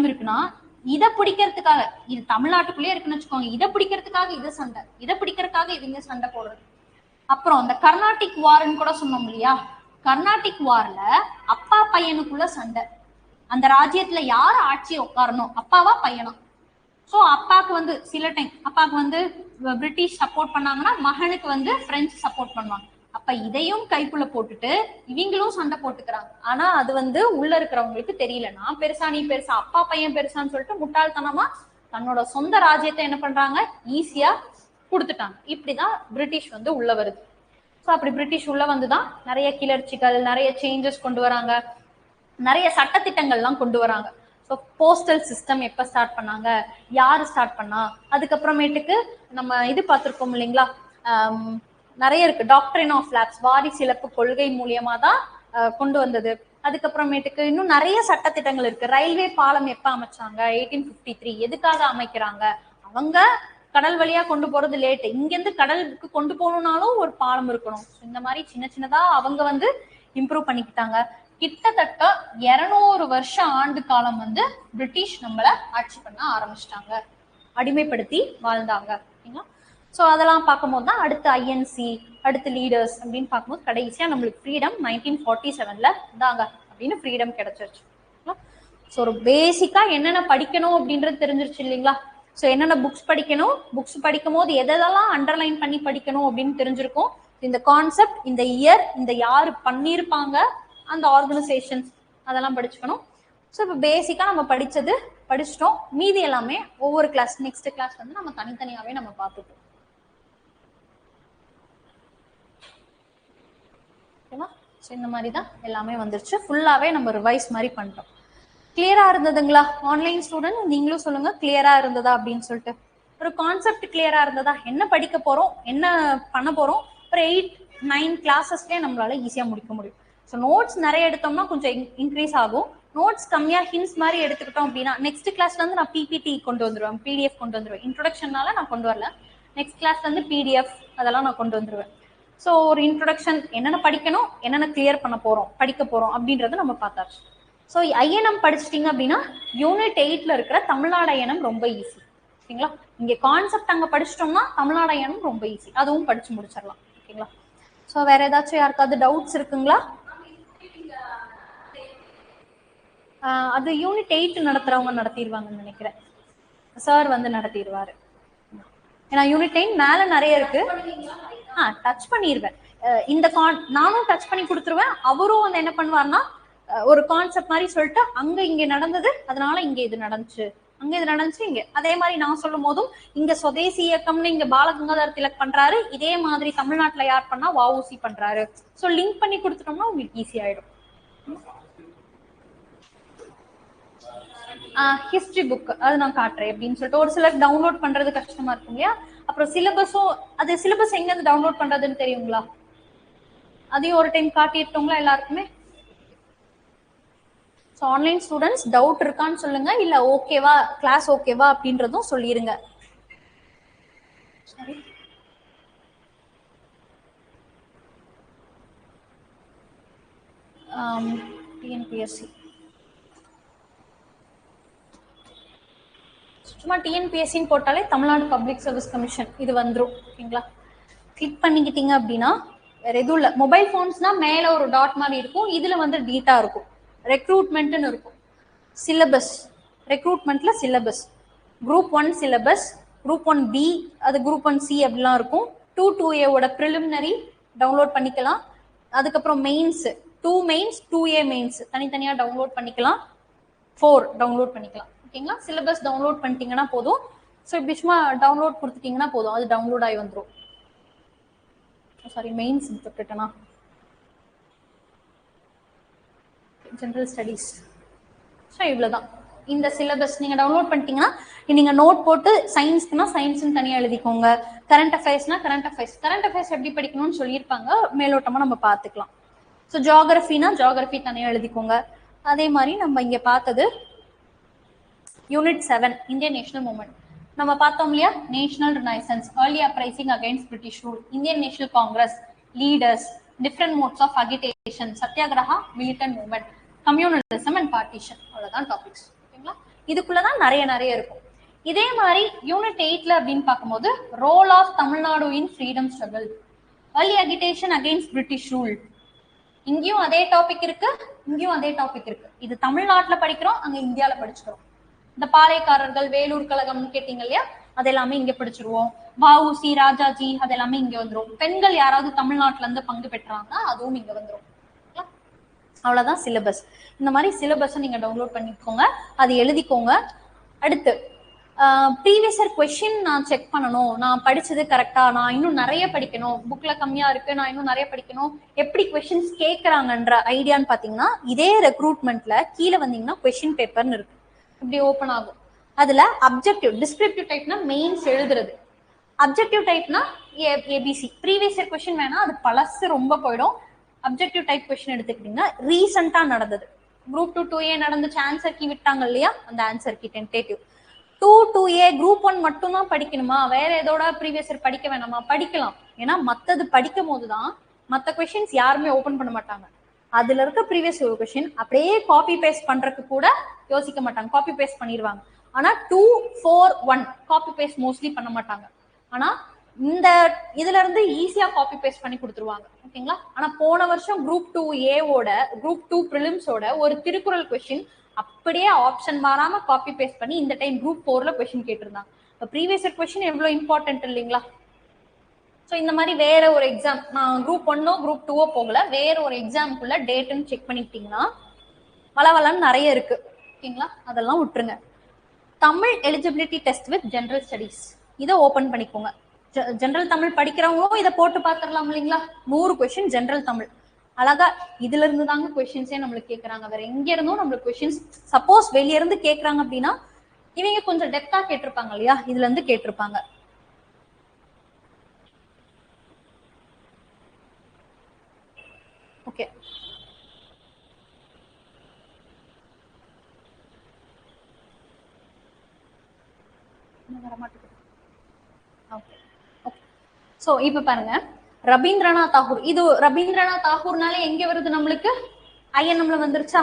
இருக்குன்னா இதை பிடிக்கிறதுக்காக, இது தமிழ்நாட்டுக்குள்ளேயே இருக்குன்னு வச்சுக்கோங்க, இதை பிடிக்கிறதுக்காக இது சண்டை, இதை பிடிக்கிறதுக்காக இவங்க சண்டை போடுறது. அப்புறம் அந்த கர்நாடிக் வார்ன்னு கூட சொன்னோம் இல்லையா, கர்நாடிக் வார்ல அப்பா பையனுக்குள்ள சண்டை. அந்த ராஜ்யத்துல யார் ஆட்சி உட்காரணும், அப்பாவா பையனா? சோ அப்பாவுக்கு வந்து சில டைம் அப்பாவுக்கு வந்து பிரிட்டிஷ் சப்போர்ட் பண்ணாங்கன்னா மகனுக்கு வந்து பிரெஞ்சு சப்போர்ட் பண்ணுவாங்க. அப்ப இதையும் கைக்குள்ள போட்டுட்டு இவங்களும் சண்டை போட்டுக்கிறாங்க. ஆனா அது வந்து உள்ள இருக்கிறவங்களுக்கு தெரியல. நான் பெருசா நீ பெருசா, அப்பா பையன் பெருசான்னு சொல்லிட்டு முட்டாள்தனமா தன்னோட சொந்த ராஜ்யத்தை என்ன பண்றாங்க, ஈஸியா கொடுத்துட்டாங்க. இப்படிதான் பிரிட்டிஷ் வந்து உள்ள வருது. ஸோ அப்படி பிரிட்டிஷ் உள்ள வந்துதான் நிறைய கிளர்ச்சிகள், நிறைய சேஞ்சஸ் கொண்டு வராங்க, நிறைய சட்டத்திட்டங்கள்லாம் கொண்டு வராங்க. ஸோ போஸ்டல் சிஸ்டம் எப்ப ஸ்டார்ட் பண்ணாங்க, யாரு ஸ்டார்ட் பண்ணா, அதுக்கப்புறமேட்டுக்கு நம்ம இது பார்த்துருக்கோம் இல்லைங்களா, நிறைய இருக்கு. டாக்டரின் ஆஃப் லேப்ஸ், வாரிசு இழப்பு கொள்கை மூலியமா தான் கொண்டு வந்தது. அதுக்கப்புறமேட்டுக்கு இன்னும் நிறைய சட்டத்திட்டங்கள் இருக்கு. ரயில்வே பாலம் எப்ப அமைச்சாங்க, 1853. எதுக்காக அமைக்கிறாங்க, அவங்க கடல் வழியா கொண்டு போறது லேட்டு, இங்கிருந்து கடலுக்கு கொண்டு போகணும்னாலும் ஒரு பாலம் இருக்கணும். இந்த மாதிரி சின்ன சின்னதா அவங்க வந்து இம்ப்ரூவ் பண்ணிக்கிட்டாங்க. கிட்டத்தட்ட 200 வருஷம் ஆண்டு காலம் வந்து பிரிட்டிஷ் நம்மள ஆட்சி பண்ண ஆரம்பிச்சிட்டாங்க, அடிமைப்படுத்தி வாழ்ந்தாங்க. ஓகேங்களா. ஸோ அதெல்லாம் பார்க்கும்போது தான் அடுத்து ஐஎன்சி, அடுத்து லீடர்ஸ் அப்படின்னு பார்க்கும்போது கடைசியா நம்மளுக்கு ஃப்ரீடம் 1947ல தாங்க அப்படின்னு ஃப்ரீடம் கிடைச்சிருச்சு. ஸோ ஒரு பேசிக்கா என்னென்ன படிக்கணும் அப்படின்றது தெரிஞ்சிருச்சு இல்லைங்களா. ஸோ என்னென்ன புக்ஸ் படிக்கணும், புக்ஸ் படிக்கும் போது எதெல்லாம் அண்டர்லைன் பண்ணி படிக்கணும் அப்படின்னு தெரிஞ்சிருக்கும். இந்த கான்செப்ட், இந்த இயர், இந்த யாரு பண்ணியிருப்பாங்க, அந்த ஆர்கனைசேஷன்ஸ், அதெல்லாம் படிச்சுக்கணும். ஸோ இப்போ பேசிக்கா நம்ம படிச்சது படிச்சிட்டோம். மீதி எல்லாமே ஒவ்வொரு கிளாஸ், நெக்ஸ்ட் கிளாஸ் வந்து நம்ம தனித்தனியாவே நம்ம பார்த்துப்போம். ஓகேவா. ஸோ இந்த மாதிரி தான் எல்லாமே வந்துருச்சு. ஃபுல்லாவே நம்ம ரிவைஸ் மாதிரி பண்ணிட்டோம். கிளியரா இருந்ததுங்களா ஆன்லைன் ஸ்டூடெண்ட்? நீங்களும் சொல்லுங்க கிளியரா இருந்ததா அப்படின்னு சொல்லிட்டு. ஒரு கான்செப்ட் கிளியரா இருந்ததா, என்ன படிக்க போறோம், என்ன பண்ண போறோம், ஒரு 8-9 கிளாஸஸ்லயே நம்மளால ஈஸியா முடிக்க முடியும். ஸோ நோட்ஸ் நிறைய எடுத்தோம்னா கொஞ்சம் இன்க்ரீஸ் ஆகும். நோட்ஸ் கம்மியா ஹின்ஸ் மாதிரி எடுத்துக்கிட்டோம் அப்படின்னா நெக்ஸ்ட் கிளாஸ்ல இருந்து நான் பிபிடி கொண்டு வந்துருவேன், பிடிஎஃப் கொண்டு வந்துருவேன். இன்ட்ரோடக்ஷனால நான் கொண்டு வரல, நெக்ஸ்ட் கிளாஸ்ல இருந்து பிடிஎஃப் அதெல்லாம் நான் கொண்டு வந்துருவேன். ஸோ ஒரு இன்ட்ரோடக்ஷன், என்னென்ன படிக்கணும், என்னென்ன கிளியர் பண்ண போறோம், படிக்க போறோம் அப்படின்றத நம்ம பார்த்தாச்சு. ஸோ ஐஎன்எம் படிச்சிட்டிங்க அப்படின்னா யூனிட் 8ல இருக்கிற தமிழ்நாடு ஐஎன்எம் ரொம்ப ஈஸி. ஓகேங்களா. இங்க கான்செப்ட் அங்க படிச்சிட்டோம்னா தமிழ்நாடு ஐஎன்எம் ரொம்ப ஈஸி, அதுவும் படிச்சு முடிச்சிடலாம். ஓகேங்களா. ஸோ வேற ஏதாச்சும் யாருக்காவது டவுட்ஸ் இருக்குங்களா? அது யூனிட் 8 நடத்துறவங்க நடத்திடுவாங்கன்னு நினைக்கிறேன். சார் வந்து நடத்திடுவாரு. ஏன்னா யூனிட் 9 மேல நிறைய இருக்கு. டச் பண்ணிடுவேன். இந்த நானும் டச் பண்ணி கொடுத்துருவேன். அவரும் வந்து என்ன பண்ணுவார்னா ஒரு கான்செப்ட் மாதிரி சொல்லிட்டு அங்க இங்க நடந்தது, அதனால இங்க இது நடந்துச்சு, அங்க இது நடந்துச்சு, இங்க அதே மாதிரி நான் சொல்லும் போதும் இங்க சுதேசி இயக்கம்னு இங்க பாலகங்காதர் திலக் பண்றாரு, இதே மாதிரி தமிழ்நாட்டுல யார் பண்ணா வஉசி பண்றாரு. ஸோ லிங்க் பண்ணி கொடுத்துட்டோம்னா உங்களுக்கு ஈஸி ஆயிடும். ஹிஸ்டரி புக் அது நான் காட்டுறேன் அப்படின்னு சொல்லிட்டு ஒரு சிலர் டவுன்லோட் பண்றது கஷ்டமா இருக்கும் இல்லையா. அப்புறம் சிலபஸும், அது சிலபஸ் எங்க இருந்து டவுன்லோட் பண்றதுன்னு தெரியுங்களா? அதையும் ஒரு டைம் காட்டிட்டோங்களா எல்லாருக்குமே? ஸோ ஆன்லைன் ஸ்டூடெண்ட்ஸ் டவுட் இருக்கான்னு சொல்லுங்க, இல்ல ஓகேவா கிளாஸ் ஓகேவா அப்படின்றதும் சொல்லிருங்க. சரி. டிஎன்பிஎஸ்சி சும்மா டிஎன்பிஎஸ்சின்னு போட்டாலே தமிழ்நாடு பப்ளிக் சர்வீஸ் கமிஷன் இது வந்துடும். ஓகேங்களா. கிளிக் பண்ணிக்கிட்டீங்க அப்படின்னா வேற எதுவும் இல்லை. மொபைல் ஃபோன்ஸ்னா மேல ஒரு டாட் மாதிரி இருக்கும், இதுல வந்து டீட்டா இருக்கும், ரெக்ரூட்மெண்ட்னு இருக்கும். சிலபஸ், ரெக்ரூட்மெண்ட்ல syllabus, group 1 syllabus, group 1B, அது குரூப் 1C அப்படிலாம் இருக்கும். 2A ப்ரிலிமினரி டவுன்லோட் பண்ணிக்கலாம். அதுக்கப்புறம் மெயின்ஸ், 2 மெயின்ஸ் 2A மெயின்ஸ் தனித்தனியா டவுன்லோட் பண்ணிக்கலாம். 4 டவுன்லோட் பண்ணிக்கலாம். ஓகேங்களா. சிலபஸ் டவுன்லோட் பண்ணிட்டீங்கன்னா போதும். ஸோ இப்படி சும்மா டவுன்லோட் கொடுத்துட்டீங்கன்னா போதும், அது டவுன்லோட் ஆகி வந்துடும். சாரி, மெயின்ஸ் எடுத்துக்கிட்டேனா, ஜெனரல் ஸ்டடீஸ். ஸோ இவ்வளோதான் இந்த சிலபஸ். நீங்கள் டவுன்லோட் பண்ணிட்டீங்கன்னா நீங்கள் நோட் போட்டு சயின்ஸ்க்குனா சயின்ஸ்னு தனியாக எழுதிக்கோங்க, கரண்ட் அஃபேர்ஸ்னா கரண்ட் அஃபேர்ஸ், கரண்ட் அஃபேர்ஸ் எப்படி படிக்கணும்னு சொல்லியிருப்பாங்க, மேலோட்டமாக நம்ம பார்த்துக்கலாம். ஸோ ஜியாகிரஃபினா ஜியாகிரஃபி தனியாக எழுதிக்கோங்க. அதே மாதிரி நம்ம இங்கே பார்த்தது யூனிட் 7 இந்தியன் நேஷனல் மூவ்மெண்ட் நம்ம பார்த்தோம் இல்லையா. National renaissance, early uprising against British rule, Indian National Congress, leaders, different modes of agitation, satyagraha, militant movement, communalism and partition. அவ்வளவுதான் டாபிக்ஸ். ஓகேங்களா. இதுக்குள்ளதான் நிறைய இருக்கும். இதே மாதிரி யூனிட் 8ல அப்படின்னு பார்க்கும்போது role of Tamil Nadu in freedom struggle, early agitation against British rule, இங்கேயும் அதே டாபிக் இருக்கு, இங்கேயும் அதே டாபிக் இருக்கு. இது தமிழ்நாட்டுல படிக்கிறோம், அங்க இந்தியால படிச்சுக்கிறோம். இந்த பாளையக்காரர்கள், வேலூர் கழகம் கேட்டீங்க இல்லையா, அது எல்லாமே இங்க படிச்சிருவோம். வஉசி, ராஜாஜி அது எல்லாமே இங்க வந்துரும். பெண்கள் யாராவது தமிழ்நாட்டுல இருந்து பங்கு பெற்றாங்கன்னா அதுவும் இங்க வந்துரும். அவ்வளவுதான் சிலபஸ். இந்த மாதிரி சிலபஸ் நீங்க டவுன்லோட் பண்ணிக்கோங்க, அது எழுதிக்கோங்க. அடுத்து ப்ரீவியஸ் இயர் கொஸ்டின் நான் செக் பண்ணணும், நான் படிச்சது கரெக்டா, நான் இன்னும் நிறைய படிக்கணும், புக்ல கம்மியா இருக்கு, நான் இன்னும் நிறைய படிக்கணும், எப்படி கொஸ்டின்ஸ் கேட்கறாங்கன்ற ஐடியான்னு பாத்தீங்கன்னா இதே ரெக்ரூட்மெண்ட்ல கீழே வந்தீங்கன்னா கொஸ்டின் பேப்பர்னு இருக்கு, இப்படி ஓப்பன் ஆகும். அதுல அப்ஜெக்டிவ் டிஸ்கிரிப்டிவ் டைப்னா மெயின்ஸ் எழுதுறது, அப்ஜெக்டிவ் டைப்னா ஏபிசி. ப்ரீவியஸ் இயர் கொஸ்டின் வேணா அது பழசு ரொம்ப போயிடும். அப்ஜெக்டிவ் டைப் கொஸ்டின் எடுத்துக்கிட்டீங்கன்னா ரீசெண்டா நடந்தது, குரூப் 2 2A நடந்துச்சு, ஆன்சர் கீ விட்டாங்க இல்லையா, அந்த answer key tentative. 2 2A group 1 மட்டும் தான் படிக்கணுமா, வேற ஏதோட ப்ரீவியஸ் இயர் படிக்க வேணாமா? படிக்கலாம். ஏன்னா மத்தது படிக்கும் போதுதான் மத்த கொஸ்டின்ஸ் யாருமே ஓபன் பண்ண மாட்டாங்க. அதுல இருக்க ப்ரீவியஸ் ஒரு கொஸ்டின் அப்படியே காப்பி பேஸ்ட் பண்றதுக்கு கூட யோசிக்க மாட்டாங்க, காப்பி பேஸ்ட் பண்ணிடுவாங்க. ஆனா 2 4 1 காப்பி பேஸ்ட் மோஸ்ட்லி பண்ண மாட்டாங்க. ஆனா இந்த இதுல இருந்து ஈஸியா காப்பி பேஸ்ட் பண்ணி கொடுத்துருவாங்க. ஓகேங்களா? ஆனா போன வருஷம் குரூப் 2A ஓட குரூப் 2 பிரிலிம்ஸோட ஒரு திருக்குறள் கொஸ்டின் அப்படியே ஆப்ஷன் மாறாம காப்பி பேஸ்ட் பண்ணி இந்த டைம் குரூப் 4ல கொஸ்டின் கேட்டிருந்தாங்க. இப்போ ப்ரீவியஸ் இயர் கொஸ்டின் எவ்வளவு இம்பார்ட்டன்ட் இல்லைங்களா? ஸோ இந்த மாதிரி வேற ஒரு எக்ஸாம், நான் குரூப் 1ஓ குரூப் 2ஓ போகல, வேற ஒரு எக்ஸாமுக்குள்ள டேட்டுன்னு செக் பண்ணிக்கிட்டீங்கன்னா வளவலன்னு நிறைய இருக்கு. ஓகேங்களா? அதெல்லாம் விட்டுருங்க. Tamil eligibility test with general studies இதை ஓபன் பண்ணிக்கோங்க. ஜெனரல் தமிழ் படிக்கிறவங்களும் இதை போட்டு பார்த்துடலாம் இல்லைங்களா? 100 கொஸ்டின் ஜெனரல் தமிழ். அழகா இதுல இருந்து தாங்க கொஸ்டின்ஸே நம்மளுக்கு கேட்கறாங்க, வேற எங்க இருந்தும் நம்மளுக்கு கொஸ்டின்ஸ் சப்போஸ் வெளிய இருந்து கேட்கறாங்க அப்படின்னா இவங்க கொஞ்சம் டெப்தா கேட்டிருப்பாங்க இல்லையா, இதுல இருந்து கேட்டிருப்பாங்க. ஓகே, சோ இப்ப பாருங்க, ரவீந்திரநாத் தாகூர், இது ரவீந்திரநாத் தாகூர்னாலே எங்க வருது நம்மளுக்கு, ஐஎன்எம்ல வந்துருச்சா?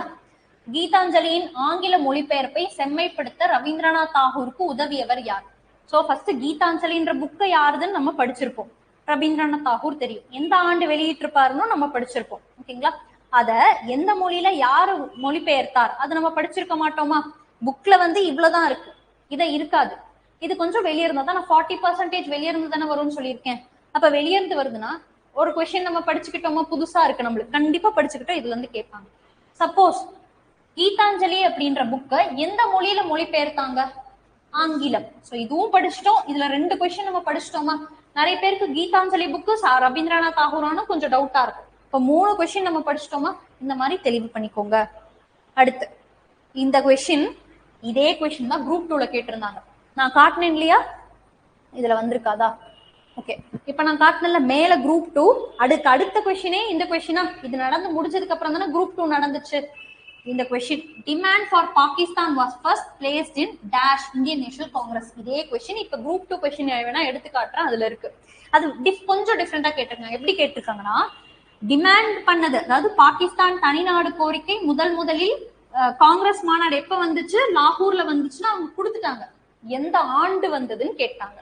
கீதாஞ்சலியின் ஆங்கில மொழிபெயர்ப்பை செம்மைப்படுத்த ரவீந்திரநாத் தாகூருக்கு உதவியவர் யார்? சோ ஃபர்ஸ்ட் கீதாஞ்சலின்ற புக்கை யாருதுன்னு நம்ம படிச்சிருப்போம், ரவீந்திரநாத் தாகூர் தெரியும், எந்த ஆண்டு வெளியிட்டிருப்பாருன்னு நம்ம படிச்சிருப்போம். ஓகேங்களா? அத எந்த மொழியில யாரு மொழிபெயர்த்தார் அது நம்ம படிச்சிருக்க மாட்டோமா? புக்ல வந்து இவ்வளவுதான் இருக்கு, இதை இருக்காது. இது கொஞ்சம் வெளியே இருந்தா தான், நான் 40% வெளியே இருந்து தானே வரும்னு சொல்லியிருக்கேன். அப்ப வெளியே இருந்து வருதுன்னா ஒரு கொஸ்டின் நம்ம படிச்சுக்கிட்டோமா, புதுசா இருக்கு நம்மளுக்கு, கண்டிப்பா படிச்சுக்கிட்டோம், இதுல இருந்து கேட்பாங்க. சப்போஸ் கீதாஞ்சலி அப்படின்ற புக்கை எந்த மொழியில மொழிபெயர்த்தாங்க? ஆங்கிலம். சோ இதுவும் படிச்சுட்டோம், இதுல 2 கொஸ்டின் நம்ம படிச்சிட்டோமா? நிறைய பேருக்கு கீதாஞ்சலி புக்கு ரவீந்திரநாத் தாகூரான கொஞ்சம் டவுட்டா இருக்கும். இப்போ 3 கொஸ்டின் நம்ம படிச்சிட்டோமா? இந்த மாதிரி தெளிவு பண்ணிக்கோங்க. அடுத்து இந்த கொஸ்டின், இதே கொஸ்டின் தான் குரூப் 2ல கேட்டிருந்தாங்க, நான் காட்டினேன் இல்லையா, இதுல வந்திருக்காதா? ஓகே, இப்ப நான் காட்டினல மேல குரூப் 2, அடுத்த கொஸ்டினே இந்த கொஸ்டினா, இது நடந்து முடிஞ்சதுக்கு அப்புறம் தானே குரூப் 2 நடந்துச்சு. இந்த question, demand for Pakistan was first placed in dash Indian National Congress. இதே கொஸ்டின் இப்ப குரூப் 2 கொஸ்டின் வேணா எடுத்து காட்டுறேன், அதுல இருக்கு. அது கொஞ்சம் டிஃப்ரெண்டா கேட்டிருக்காங்க. எப்படி கேட்டிருக்காங்கன்னா, டிமாண்ட் பண்ணது, அதாவது பாகிஸ்தான் தனிநாடு கோரிக்கை முதலில் காங்கிரஸ் மாநாடு எப்ப வந்துச்சு, லாகூர்ல வந்துச்சுன்னா அவங்க கொடுத்துட்டாங்க, எந்த ஆண்டு வந்ததுன்னு கேட்டாங்க.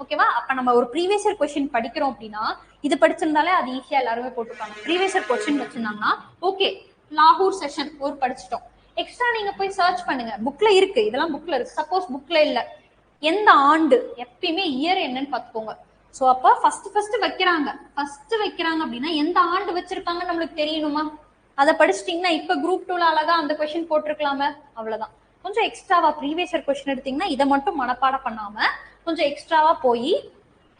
ஓகேவா? அப்ப நம்ம ஒரு ப்ரீவியஸ் இயர் கொஸ்டின் படிக்கிறோம் அப்படின்னா இது படிச்சிருந்தாலே அது ஈஸியா எல்லாருமே போட்டுப்பாங்க. ப்ரீவியஸ் இயர் கொஸ்டின் வச்சிருந்தாங்கன்னா ஓகே, லாகூர் செஷன் ஒரு படிச்சிட்டோம், எக்ஸ்ட்ரா நீங்க போய் சர்ச் பண்ணுங்க, புக்ல இருக்கு, இதெல்லாம் புக்ல இருக்கு. சப்போஸ் புக்ல இல்ல, எந்த ஆண்டு, எப்பயுமே இயர் என்னன்னு பாத்துக்கோங்க. சோ அப்ப ஃபர்ஸ்ட் வைக்கிறாங்க அப்படின்னா எந்த ஆண்டு வச்சிருக்காங்க நம்மளுக்கு தெரியணுமா? அதை படிச்சிட்டீங்கன்னா இப்ப குரூப் 2ல அழகா அந்த கொஸ்டின் போட்டிருக்கலாம, அவ்வளவுதான். கொஞ்சம் எக்ஸ்ட்ராவா ப்ரீவியஸ் இயர் கொஸ்டின் எடுத்தீங்கன்னா இதை மட்டும் மனப்பாடம் பண்ணாம கொஞ்சம் எக்ஸ்ட்ராவா போய்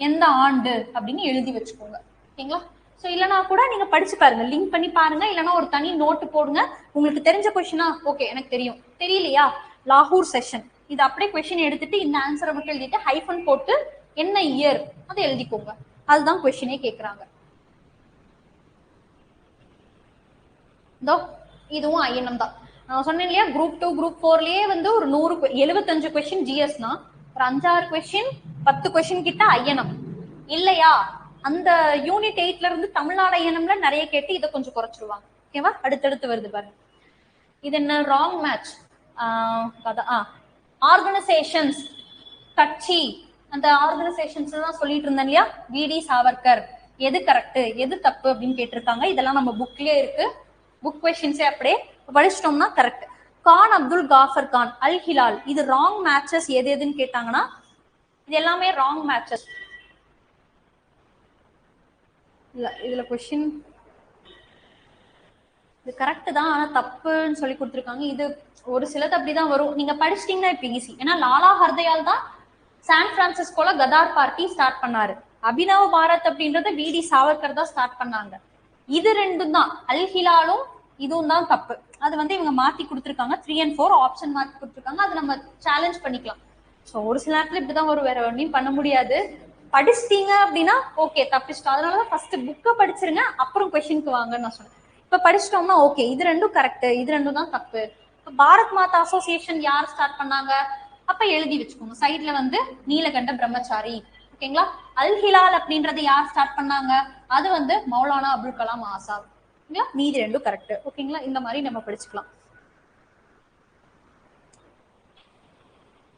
எந்த ஆண்டு அப்படின்னு எழுதி வச்சுக்கோங்க. ஓகேங்களா? ஸோ இல்லைனா கூட நீங்க படிச்சு பாருங்க, லிங்க் பண்ணி பாருங்க, இல்லைனா ஒரு தனி நோட்டு போடுங்க. உங்களுக்கு தெரிஞ்ச கொஸ்டினா ஓகே எனக்கு தெரியும், தெரியலையா லாகூர் செஷன், இது அப்படியே கொஸ்டின் எடுத்துட்டு இந்த ஆன்சரை மட்டும் எழுதிட்டு ஹைஃபன் போட்டு என்ன இயர் அதை எழுதிக்கோங்க. அதுதான் கொஸ்டினே கேட்கறாங்க. இதுவும் ஐஎன்எம் தான். நான் சொன்னேன் இல்லையா, குரூப் 2 குரூப் 4லயே வந்து ஒரு 75 கொஸ்டின் ஜிஎஸ்னா ஒரு 5-6 கொஸ்டின் 10 கொஸ்டின் கிட்ட ஐஎன்எம் இல்லையா, அந்த யூனிட் 8ல இருந்து தமிழ்நாடு ஐஎன்எம்ல நிறைய கேட்டு இதை கொஞ்சம் குறைச்சிருவாங்க. ஓகேவா? அடுத்தடுத்து வருது பாருங்க. இது என்ன ராங் மேட்ச், ஆர்கனைசேஷன்ஸ், கட்சி, அந்த ஆர்கனைசேஷன்ஸ் தான் சொல்லிட்டு இருந்தேன் இல்லையா, விடி சாவர்கர், எது கரெக்ட் எது தப்பு அப்படின்னு கேட்டிருக்காங்க. இதெல்லாம் நம்ம புக்லயே இருக்கு, புக் கொஸ்டின்ஸே அப்படியே படிச்சிட்டோம்னா கரெக்ட். கான் அப்துல் காஃபர் கான், அல் ஹிலால், இது ராங் மேட்சஸ் எது எதுன்னு கேட்டாங்கன்னா இது எல்லாமே ராங் மேட்சஸ். இல்ல இதுல கொஸ்டின் இது கரெக்ட் தான், ஆனா தப்புன்னு சொல்லி கொடுத்துருக்காங்க. இது ஒரு சிலது அப்படிதான் வரும். நீங்க படிச்சிட்டீங்கன்னா இப்ப ஈஸி. ஏன்னா லாலா ஹர்தயால் தான் சான் பிரான்சிஸ்கோல கதார் பார்ட்டி ஸ்டார்ட் பண்ணாரு. அபினவ் பாரத் அப்படின்றத விடி சாவர்கர் தான் ஸ்டார்ட் பண்ணாங்க. இது ரெண்டும் தான், அல் ஹிலாலும் இதுவும் தான் தப்பு. அது வந்து இவங்க மாத்தி கொடுத்துருக்காங்க. 3 and 4 ஆப்ஷன் மாத்தி கொடுத்துருக்காங்க. அதை நம்ம சேலஞ்ச் பண்ணிக்கலாம். ஸோ ஒரு சில நேரத்துல இப்படிதான் வரும், வேற ஒன்றையும் பண்ண முடியாது. படிச்சிட்டீங்க அப்படின்னா ஓகே, தப்பிச்சிட்டோம். அதனாலதான் ஃபர்ஸ்ட் புக்கை படிச்சிருங்க, அப்புறம் கொஸ்டினுக்கு வாங்கன்னு நான் சொன்னேன். இப்ப படிச்சிட்டோம்னா ஓகே, இது ரெண்டும் கரெக்ட், இது ரெண்டும் தான் தப்பு. பாரத் மாதா அசோசியேஷன் யார் ஸ்டார்ட் பண்ணாங்க? அப்ப எழுதி வச்சுக்கோங்க சைட்ல வந்து நீலகண்ட பிரம்மச்சாரி. ஓகேங்களா? அல் ஹிலால் அப்படின்றது யார் ஸ்டார்ட் பண்ணாங்க? அது வந்து மௌலானா அபுல் கலாம் ஆசாத். மீதி ரெண்டும் கரெக்ட். ஓகேங்களா? இந்த மாதிரி நம்ம படிச்சுக்கலாம்.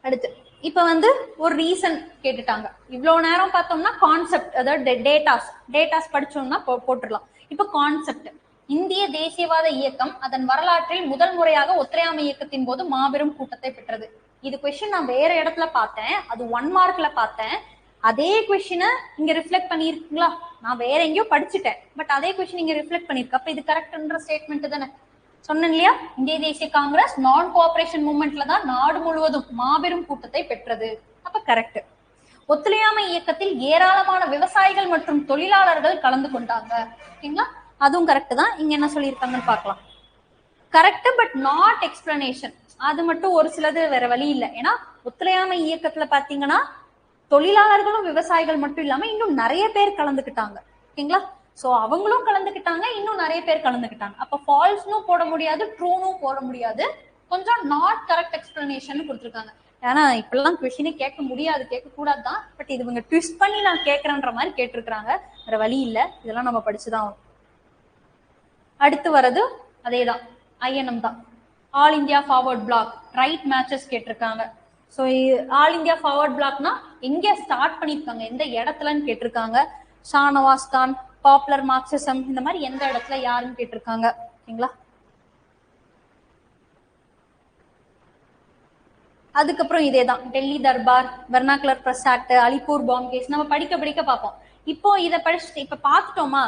அடுத்து இப்ப வந்து ஒரு ரீசன் கேட்டுட்டாங்க. இவ்வளவு நேரம் பார்த்தோம்னா கான்செப்ட், அதாவது டேட்டாஸ் படிச்சோம்னா போட்டுடலாம். இப்ப கான்செப்ட், இந்திய தேசியவாத இயக்கம் அதன் வரலாற்றில் முதல் முறையாக ஒத்துழையாமை இயக்கத்தின் போது மாபெரும் கூட்டத்தை பெற்றது. இது கொஸ்டின் நான் வேற இடத்துல பார்த்தேன், அது 1 மார்க்ல பார்த்தேன். அதே கொஸ்டினை இங்க ரிஃப்ளெக்ட் பண்ணிருக்கீங்களா? நான் வேற எங்கேயோ படிச்சுட்டேன், பட் அதே கொஸ்டின் இங்க ரிஃப்ளெக்ட் பண்ணிருக்கு. அப்ப இது கரெக்ட்ன்ற ஸ்டேட்மெண்ட் தானே? சொன்னேன் இல்லையா? இந்திய தேசிய காங்கிரஸ் நான் கோஆபரேஷன் மூவ்மெண்ட்ல தான் நாடு முழுவதும் மாபெரும் கூட்டத்தை பெற்றது. அப்ப கரெக்ட். ஒத்துழையாமை இயக்கத்தில் ஏராளமான விவசாயிகள் மற்றும் தொழிலாளர்கள் கலந்து கொண்டாங்க. ஓகேங்களா? அதுவும் கரெக்ட் தான். இங்க என்ன சொல்லியிருக்காங்கன்னு பார்க்கலாம். Correct, but not explanation. அது மட்டும் ஒரு சிலது வேற வழி இல்லை. ஏன்னா ஒத்துழையாமை இயக்கத்துல பாத்தீங்கன்னா தொழிலாளர்களும் விவசாயிகள் மட்டும் இல்லாம இன்னும் நிறைய பேர் கலந்துக்கிட்டாங்க. ஓகேங்களா? சோ அவங்களும் கலந்துக்கிட்டாங்க, இன்னும் நிறைய பேர் கலந்துக்கிட்டாங்க. அப்ப ஃபால்ஸ்னும் போட முடியாது, ட்ரூனும் போட முடியாது. கொஞ்சம் நாட் கரெக்ட் எக்ஸ்பிளனேஷன் கொடுத்துருக்காங்க. ஏன்னா இப்பெல்லாம் கொஸ்டினே கேட்க முடியாது, கேட்க கூடாதுதான். பட் இது இவங்க ட்விஸ்ட் பண்ணி நான் கேட்கறேன்ற மாதிரி கேட்டிருக்காங்க. வேற வழி இல்லை, இதெல்லாம் நம்ம படிச்சுதான் ஆகும். அடுத்து வர்றது அதேதான், ஐஎன்எம் தான். All India forward bloc right matches கேட்டிருக்காங்க. ஸோ ஆல் இந்தியா ஃபார்வர்ட் பிளாக்னா எங்க ஸ்டார்ட் பண்ணிருக்காங்க, எந்த இடத்துலன்னு கேட்டிருக்காங்க. ஷானவாஸ் கான், பாப்புலர் மார்க்சிசம், இந்த மாதிரி எந்த இடத்துல யாருன்னு கேட்டிருக்காங்க. ஓகேங்களா? அதுக்கப்புறம் இதேதான், Delhi Durbar, vernacular press act, Alipore bomb case நம்ம படிக்க பார்ப்போம். இப்போ இதை படிச்சுட்டு இப்ப பார்த்துட்டோமா?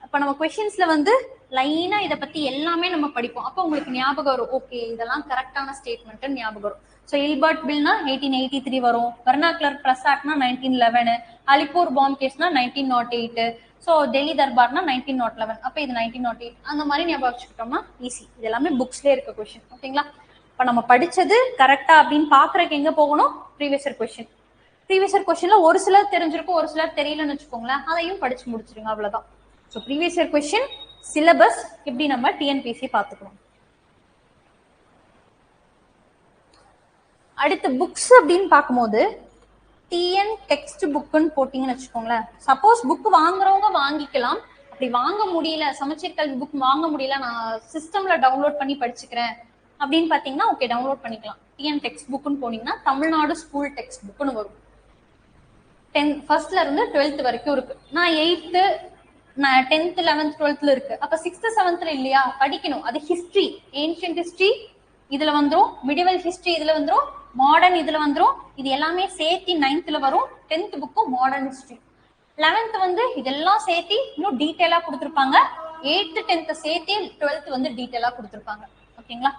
அப்ப நம்ம கொஸ்டின்ஸ்ல வந்து லைனா இதை பத்தி எல்லாமே நம்ம படிப்போம். அப்போ உங்களுக்கு ஞாபகம் வரும், ஓகே இதெல்லாம் கரெக்டான ஸ்டேட்மெண்ட் ஞாபகம் வரும். ஸோ இல்பர்ட் பில்னா 1883 வரும், வெர்னாகுலர் பிரஸ் ஆக்ட்னா 1911, அலிப்பூர் பாம் கேஸ்னா 1908, ஸோ டெல்லி தர்பார்னா 1911. அப்ப இது 1908 அந்த மாதிரி ஞாபகம் வச்சுக்கிட்டோம்னா ஈஸி. இது எல்லாமே புக்ஸ்லேயே இருக்க கொஸ்டின். ஓகேங்களா? இப்ப நம்ம படிச்சது கரெக்டா அப்படின்னு பாக்குறதுக்கு எங்க போகணும்? Previous year question. Previous year கொஸ்டின்ல ஒரு சிலர் தெரிஞ்சிருக்கும், ஒரு சிலர் தெரியலன்னு வச்சுக்கோங்களேன். அதையும் படிச்சு முடிச்சிருங்க, அவ்வளவுதான். So previous year question, syllabus, இப்படி நம்ம டிஎன்பிஎஸ்சி பார்த்துக்கணும். அடுத்து புக்ஸ் அப்படின்னு பார்க்கும்போது டிஎன் டெக்ஸ்ட் புக்குன்னு போட்டீங்கன்னு வச்சுக்கோங்களேன். சப்போஸ் புக் வாங்குறவங்க வாங்கிக்கலாம். அப்படி வாங்க முடியல, சமச்சீர் கல்வி புக் வாங்க முடியல, நான் சிஸ்டம்ல டவுன்லோட் பண்ணி படிச்சுக்கிறேன் அப்படின்னு பாத்தீங்கன்னா ஓகே, டவுன்லோட் பண்ணிக்கலாம். டிஎன் டெக்ஸ்ட் புக்குன்னு போனீங்கன்னா தமிழ்நாடு ஸ்கூல் டெக்ஸ்ட் புக்குன்னு வரும். 10th இருந்து 12th வரைக்கும் இருக்கு. நான் 8th, 10th, 11th, 12th இருக்கு. அப்ப 6th, 7th இல்லையா படிக்கணும். அது ஹிஸ்டரி, ஏன்ஷியன்ட் ஹிஸ்டரி இதுல வந்துரும், மிடிவல் ஹிஸ்டரி இதுல வந்துரும், மாடர்ன் இதுல வந்துரும். இது எல்லாமே சேர்த்தி 9th வரும். 10th புக்கும் மாடர்ன் ஹிஸ்டரி. 11th வந்து இதெல்லாம் சேர்த்தி இன்னும் டீட்டெயிலா கொடுத்துருப்பாங்க. 8th, 10th சேர்த்தி 12th வந்து டீட்டெயிலா கொடுத்துருப்பாங்க. ஓகேங்களா?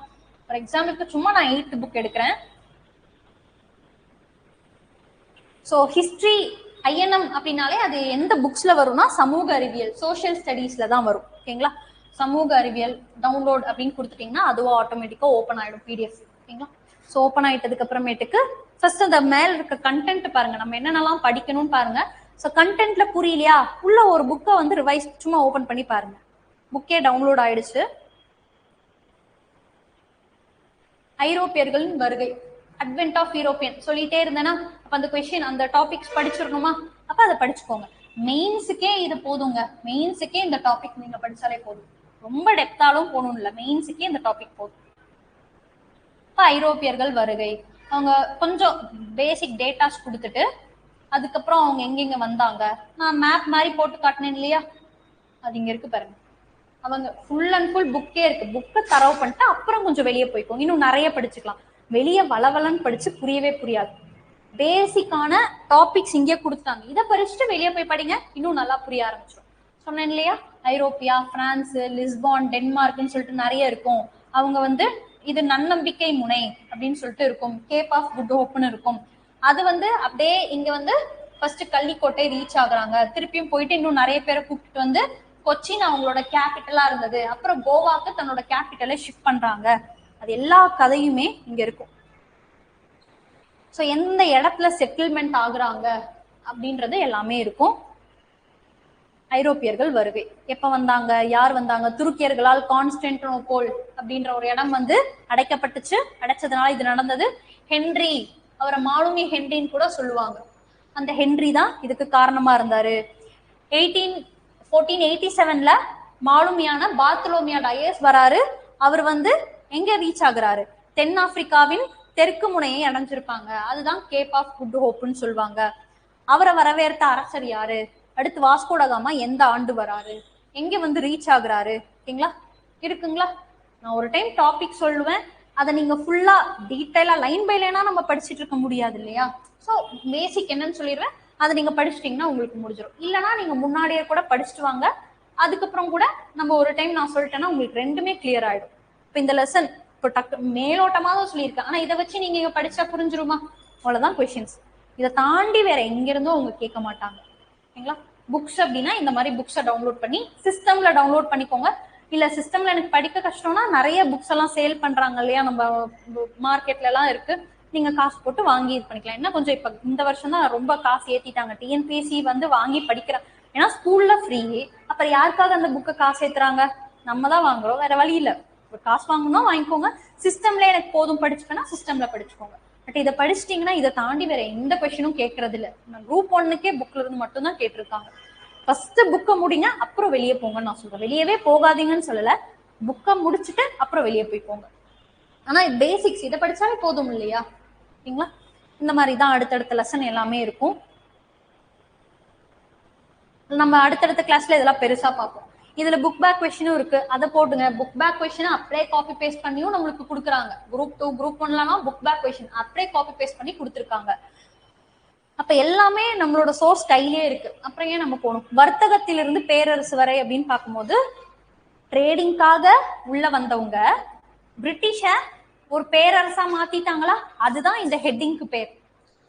ஃபார் எக்ஸாம்பிளுக்கு சும்மா நான் 8th புக் எடுக்கிறேன். ஸோ ஹிஸ்டரி ஐஎன்எம் அப்படின்னாலே அது எந்த புக்ஸ்ல வரும்னா சமூக அறிவியல், சோஷியல் ஸ்டடீஸ்ல தான் வரும். ஓகேங்களா? சமூக அறிவியல் டவுன்லோட் அப்படின்னு கொடுத்துட்டீங்கன்னா அதுவா ஆட்டோமேட்டிக்கா ஓப்பன் ஆயிடும் பிடிஎஃப். ஓகேங்களா? ஸோ ஓப்பன் ஆயிட்டதுக்கு அப்புறமேட்டுக்கு ஃபர்ஸ்ட் அந்த மேல இருக்க கண்டென்ட் பாருங்க, நம்ம என்னென்னலாம் படிக்கணும்னு பாருங்க. ஸோ கண்டென்ட்ல புரியலையா, உள்ள ஒரு புக்கை வந்து ரிவைஸ் சும்மா ஓப்பன் பண்ணி பாருங்க. புக்கே டவுன்லோட் ஆயிடுச்சு. ஐரோப்பியர்களின் வருகை, அட்வென்ட் ஆஃப் யூரோப்பியன் சொல்லிட்டே இருந்தேன்னா அப்ப அந்த கொஸ்டின் அந்த டாபிக்ஸ் படிச்சிடணுமா? அப்ப அதை படிச்சுக்கோங்க. மெயின்ஸுக்கே இது போதுங்க. மெயின்ஸுக்கே இந்த டாபிக் நீங்க படிச்சாலே போதும். ரொம்ப டெப்தாலும் போகணும் இல்லை, மெயின்ஸுக்கே இந்த டாபிக் போதும். இப்ப ஐரோப்பியர்கள் வருகை, அவங்க கொஞ்சம் பேசிக் டேட்டாஸ் கொடுத்துட்டு அதுக்கப்புறம் அவங்க எங்கெங்க வந்தாங்க, நான் மேப் மாதிரி போட்டு காட்டினேன் இல்லையா, அது இங்க இருக்கு பாருங்க. அவங்க ஃபுல் அண்ட் ஃபுல் புக்கே இருக்கு. புக்கை தரவு பண்ணிட்டு அப்புறம் கொஞ்சம் வெளியே போய்க்கோங்க, இன்னும் நிறைய படிச்சுக்கலாம். வெளியே வளவலன்னு படிச்சு புரியவே புரியாது. பேசிக்கான டாபிக்ஸ் இங்கே கொடுத்தாங்க. இதை படிச்சுட்டு வெளியே போய் படிங்க, இன்னும் நல்லா புரிய ஆரம்பிச்சிடும். சொன்னேன் இல்லையா, ஐரோப்பியா, பிரான்ஸ், லிஸ்பான், டென்மார்க்னு சொல்லிட்டு நிறைய இருக்கும். அவங்க வந்து இது நன்னம்பிக்கை முனை அப்படின்னு சொல்லிட்டு இருக்கும், கேப் ஆஃப் குட் ஹோப்னு இருக்கும். அது வந்து அப்படியே இங்க வந்து ஃபர்ஸ்ட் கள்ளிக்கோட்டை ரீச் ஆகுறாங்க, திருப்பியும் போயிட்டு இன்னும் நிறைய பேரை கூப்பிட்டு வந்து கொச்சின் அவங்களோட கேபிட்டலா இருந்தது, அப்புறம் கோவாக்கு தன்னோட கேபிட்டலை ஷிஃப்ட் பண்றாங்க. அது எல்லா கதையுமே இங்க இருக்கும். ஸோ எந்த இடத்துல செட்டில்மெண்ட் ஆகுறாங்க அப்படின்றது எல்லாமே இருக்கும். ஐரோப்பியர்கள் வருகை எப்ப வந்தாங்க, யார் வந்தாங்க? துருக்கியர்களால் கான்ஸ்டன்டினோபோல் அப்படின்ற ஒரு இடம் வந்து அடைக்கப்பட்டுச்சு. அடைச்சதுனால இது நடந்தது. ஹென்றி, அவரை மாலுமி ஹென்றின்னு கூட சொல்லுவாங்க. அந்த ஹென்றி தான் இதுக்கு காரணமா இருந்தாரு. 1487 மாலுமியான பார்த்தலோமியா டயஸ் வராரு. அவர் வந்து எங்க ரீச் ஆகுறாரு? தென் ஆப்பிரிக்காவின் தெற்கு முனையை அடைஞ்சிருப்பாங்க. அதுதான் கேப் ஆஃப் குட் ஹோப்னு சொல்லுவாங்க. அவரை வரவேற்ற அரசர் யாரு? அடுத்து வாஸ்கோடகாமா எந்த ஆண்டு வராரு, எங்க வந்து ரீச் ஆகுறாரு, ஓகேங்களா? இருக்குங்களா? நான் ஒரு டைம் டாபிக் சொல்லுவேன், அதை நீங்க ஃபுல்லா டீட்டெயிலா லைன் பை லைனா நம்ம படிச்சுட்டு இருக்க முடியாது இல்லையா? ஸோ பேசிக் என்னன்னு சொல்லிடுவேன், அதை நீங்க படிச்சிட்டீங்கன்னா உங்களுக்கு முடிஞ்சிடும். இல்லைன்னா நீங்க முன்னாடியே கூட படிச்சுட்டு வாங்க, அதுக்கப்புறம் கூட நம்ம ஒரு டைம் நான் சொல்லிட்டேன்னா உங்களுக்கு ரெண்டுமே கிளியர் ஆயிடும். இப்போ இந்த லெசன் இப்போ டக்கு மேலோட்டமா தான் சொல்லியிருக்கேன், ஆனா இதை வச்சு நீங்க படிச்சா புரிஞ்சிருமா? அவ்வளவுதான் கொஸ்டின்ஸ். இதை தாண்டி வேற எங்க இருந்தும் அவங்க கேட்க மாட்டாங்க, ஓகேங்களா? புக்ஸ் அப்படின்னா இந்த மாதிரி புக்ஸை டவுன்லோட் பண்ணி சிஸ்டம்ல டவுன்லோட் பண்ணிக்கோங்க. இல்ல சிஸ்டம்ல எனக்கு படிக்க கஷ்டம்னா நிறைய புக்ஸ் எல்லாம் சேல் பண்றாங்க இல்லையா, நம்ம மார்க்கெட்ல எல்லாம் இருக்கு, நீங்க காசு போட்டு வாங்கி இது பண்ணிக்கலாம். என்ன கொஞ்சம் இப்ப இந்த வருஷம் தான் ரொம்ப காசு ஏத்திட்டாங்க, டிஎன்பிஎஸ்சி வந்து வாங்கி படிக்கிறாங்க. ஏன்னா ஸ்கூல்ல ஃப்ரீ, அப்புறம் யாருக்காக அந்த புக்கை காசு ஏத்துறாங்க? நம்ம தான் வாங்குறோம், வேற வழி இல்ல. காசு வாங்கணும் வாங்கிக்கோங்க. சிஸ்டம்ல எனக்கு போதும் படிச்சுக்கன்னா சிஸ்டம்ல படிச்சுக்கோங்க. பட் இதை படிச்சிட்டீங்கன்னா இதை தாண்டி வேற எந்த கொஸ்டினும் கேட்கறது இல்லை. குரூப் 1க்கே புக்ல இருந்து மட்டும் தான் கேட்டிருக்காங்க. ஃபர்ஸ்ட் புக்கை முடிங்க, அப்புறம் வெளியே போங்கன்னு நான் சொல்றேன். வெளியவே போகாதீங்கன்னு சொல்லல, புக்கை முடிச்சுட்டு அப்புறம் வெளியே போய் போங்க. ஆனா பேசிக்ஸ் இதை படிச்சாலே போதும் இல்லையா, ஓகேங்களா? இந்த மாதிரி தான் அடுத்தடுத்த லெசன் எல்லாமே இருக்கும். நம்ம அடுத்தடுத்த கிளாஸ்ல இதெல்லாம் பெருசா பார்ப்போம். இதுல புக் பேக் கொஸ்டினும் இருக்கு, அதை போட்டுங்க. புக் பேக் கொஸ்டின் அப்படியே காப்பி பேஸ்ட் பண்ணியும் நம்மளுக்கு கொடுக்குறாங்க. Group 2 group 1 book back question அப்படியே காப்பி பேஸ்ட் பண்ணி கொடுத்துருக்காங்க. அப்ப எல்லாமே நம்மளோட சோர்ஸ் கையிலே இருக்கு. அப்புறம் ஏன் நம்ம போகணும்? வர்த்தகத்திலிருந்து பேரரசு வரை அப்படின்னு பார்க்கும்போது ட்ரேடிங்காக உள்ள வந்தவங்க பிரிட்டிஷ ஒரு பேரரசா மாத்திட்டாங்களா, அதுதான் இந்த ஹெட்டிங்க்கு பேர்.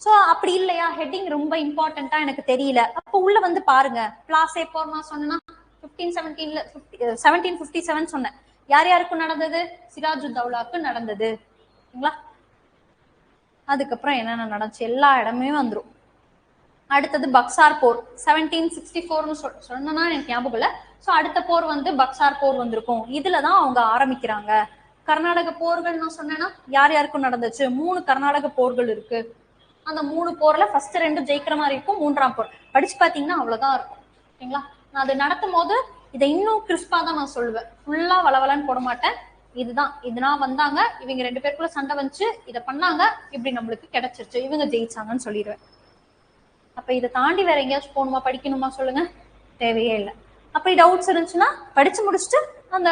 சோ அப்படி இல்லையா, ஹெட்டிங் ரொம்ப இம்பார்ட்டன்டா எனக்கு தெரியல, அப்ப உள்ள வந்து பாருங்க. பிளாசே போர் நான் சொன்னா 1757 சொன்னேன். யார் யாருக்கும் நடந்தது? சிராஜுத்தௌலாக்கு நடந்தது, ஓகேங்களா? அதுக்கப்புறம் என்னென்ன நடந்துச்சு எல்லா இடமே வந்துடும். அடுத்தது பக்சார் போர் 1764 சொன்னா எனக்கு ஞாபகம் இல்லை. ஸோ அடுத்த போர் வந்து பக்சார் போர் வந்திருக்கும். இதுலதான் அவங்க ஆரம்பிக்கிறாங்க. கர்நாடக போர்கள் நான் சொன்னேன்னா யார் யாருக்கும் நடந்துச்சு? 3 கர்நாடக போர்கள் இருக்கு. அந்த 3 போர்ல ஃபர்ஸ்ட் 2 ஜெயிக்கிற மாதிரி இருக்கும், 3ஆம் போர் படிச்சு பாத்தீங்கன்னா அவ்வளவுதான் இருக்கும், ஓகேங்களா? நான் அது நடத்தும் போது இதை இன்னும் கிறிஸ்பா தான் நான் சொல்லுவேன், ஃபுல்லா வளவலன்னு போட மாட்டேன். இதுதான் இதுனா வந்தாங்க, இவங்க 2 பேருக்குள்ள சண்டை வந்துச்சு, இதை பண்ணாங்க, இப்படி நம்மளுக்கு கிடைச்சிருச்சு, இவங்க ஜெயிச்சாங்கன்னு சொல்லிடுவேன். அப்ப இதை தாண்டி வேற எங்கேயாச்சும் போகணுமா, படிக்கணுமா சொல்லுங்க? தேவையே இல்லை. அப்படி டவுட்ஸ் இருந்துச்சுன்னா படிச்சு முடிச்சுட்டு அந்த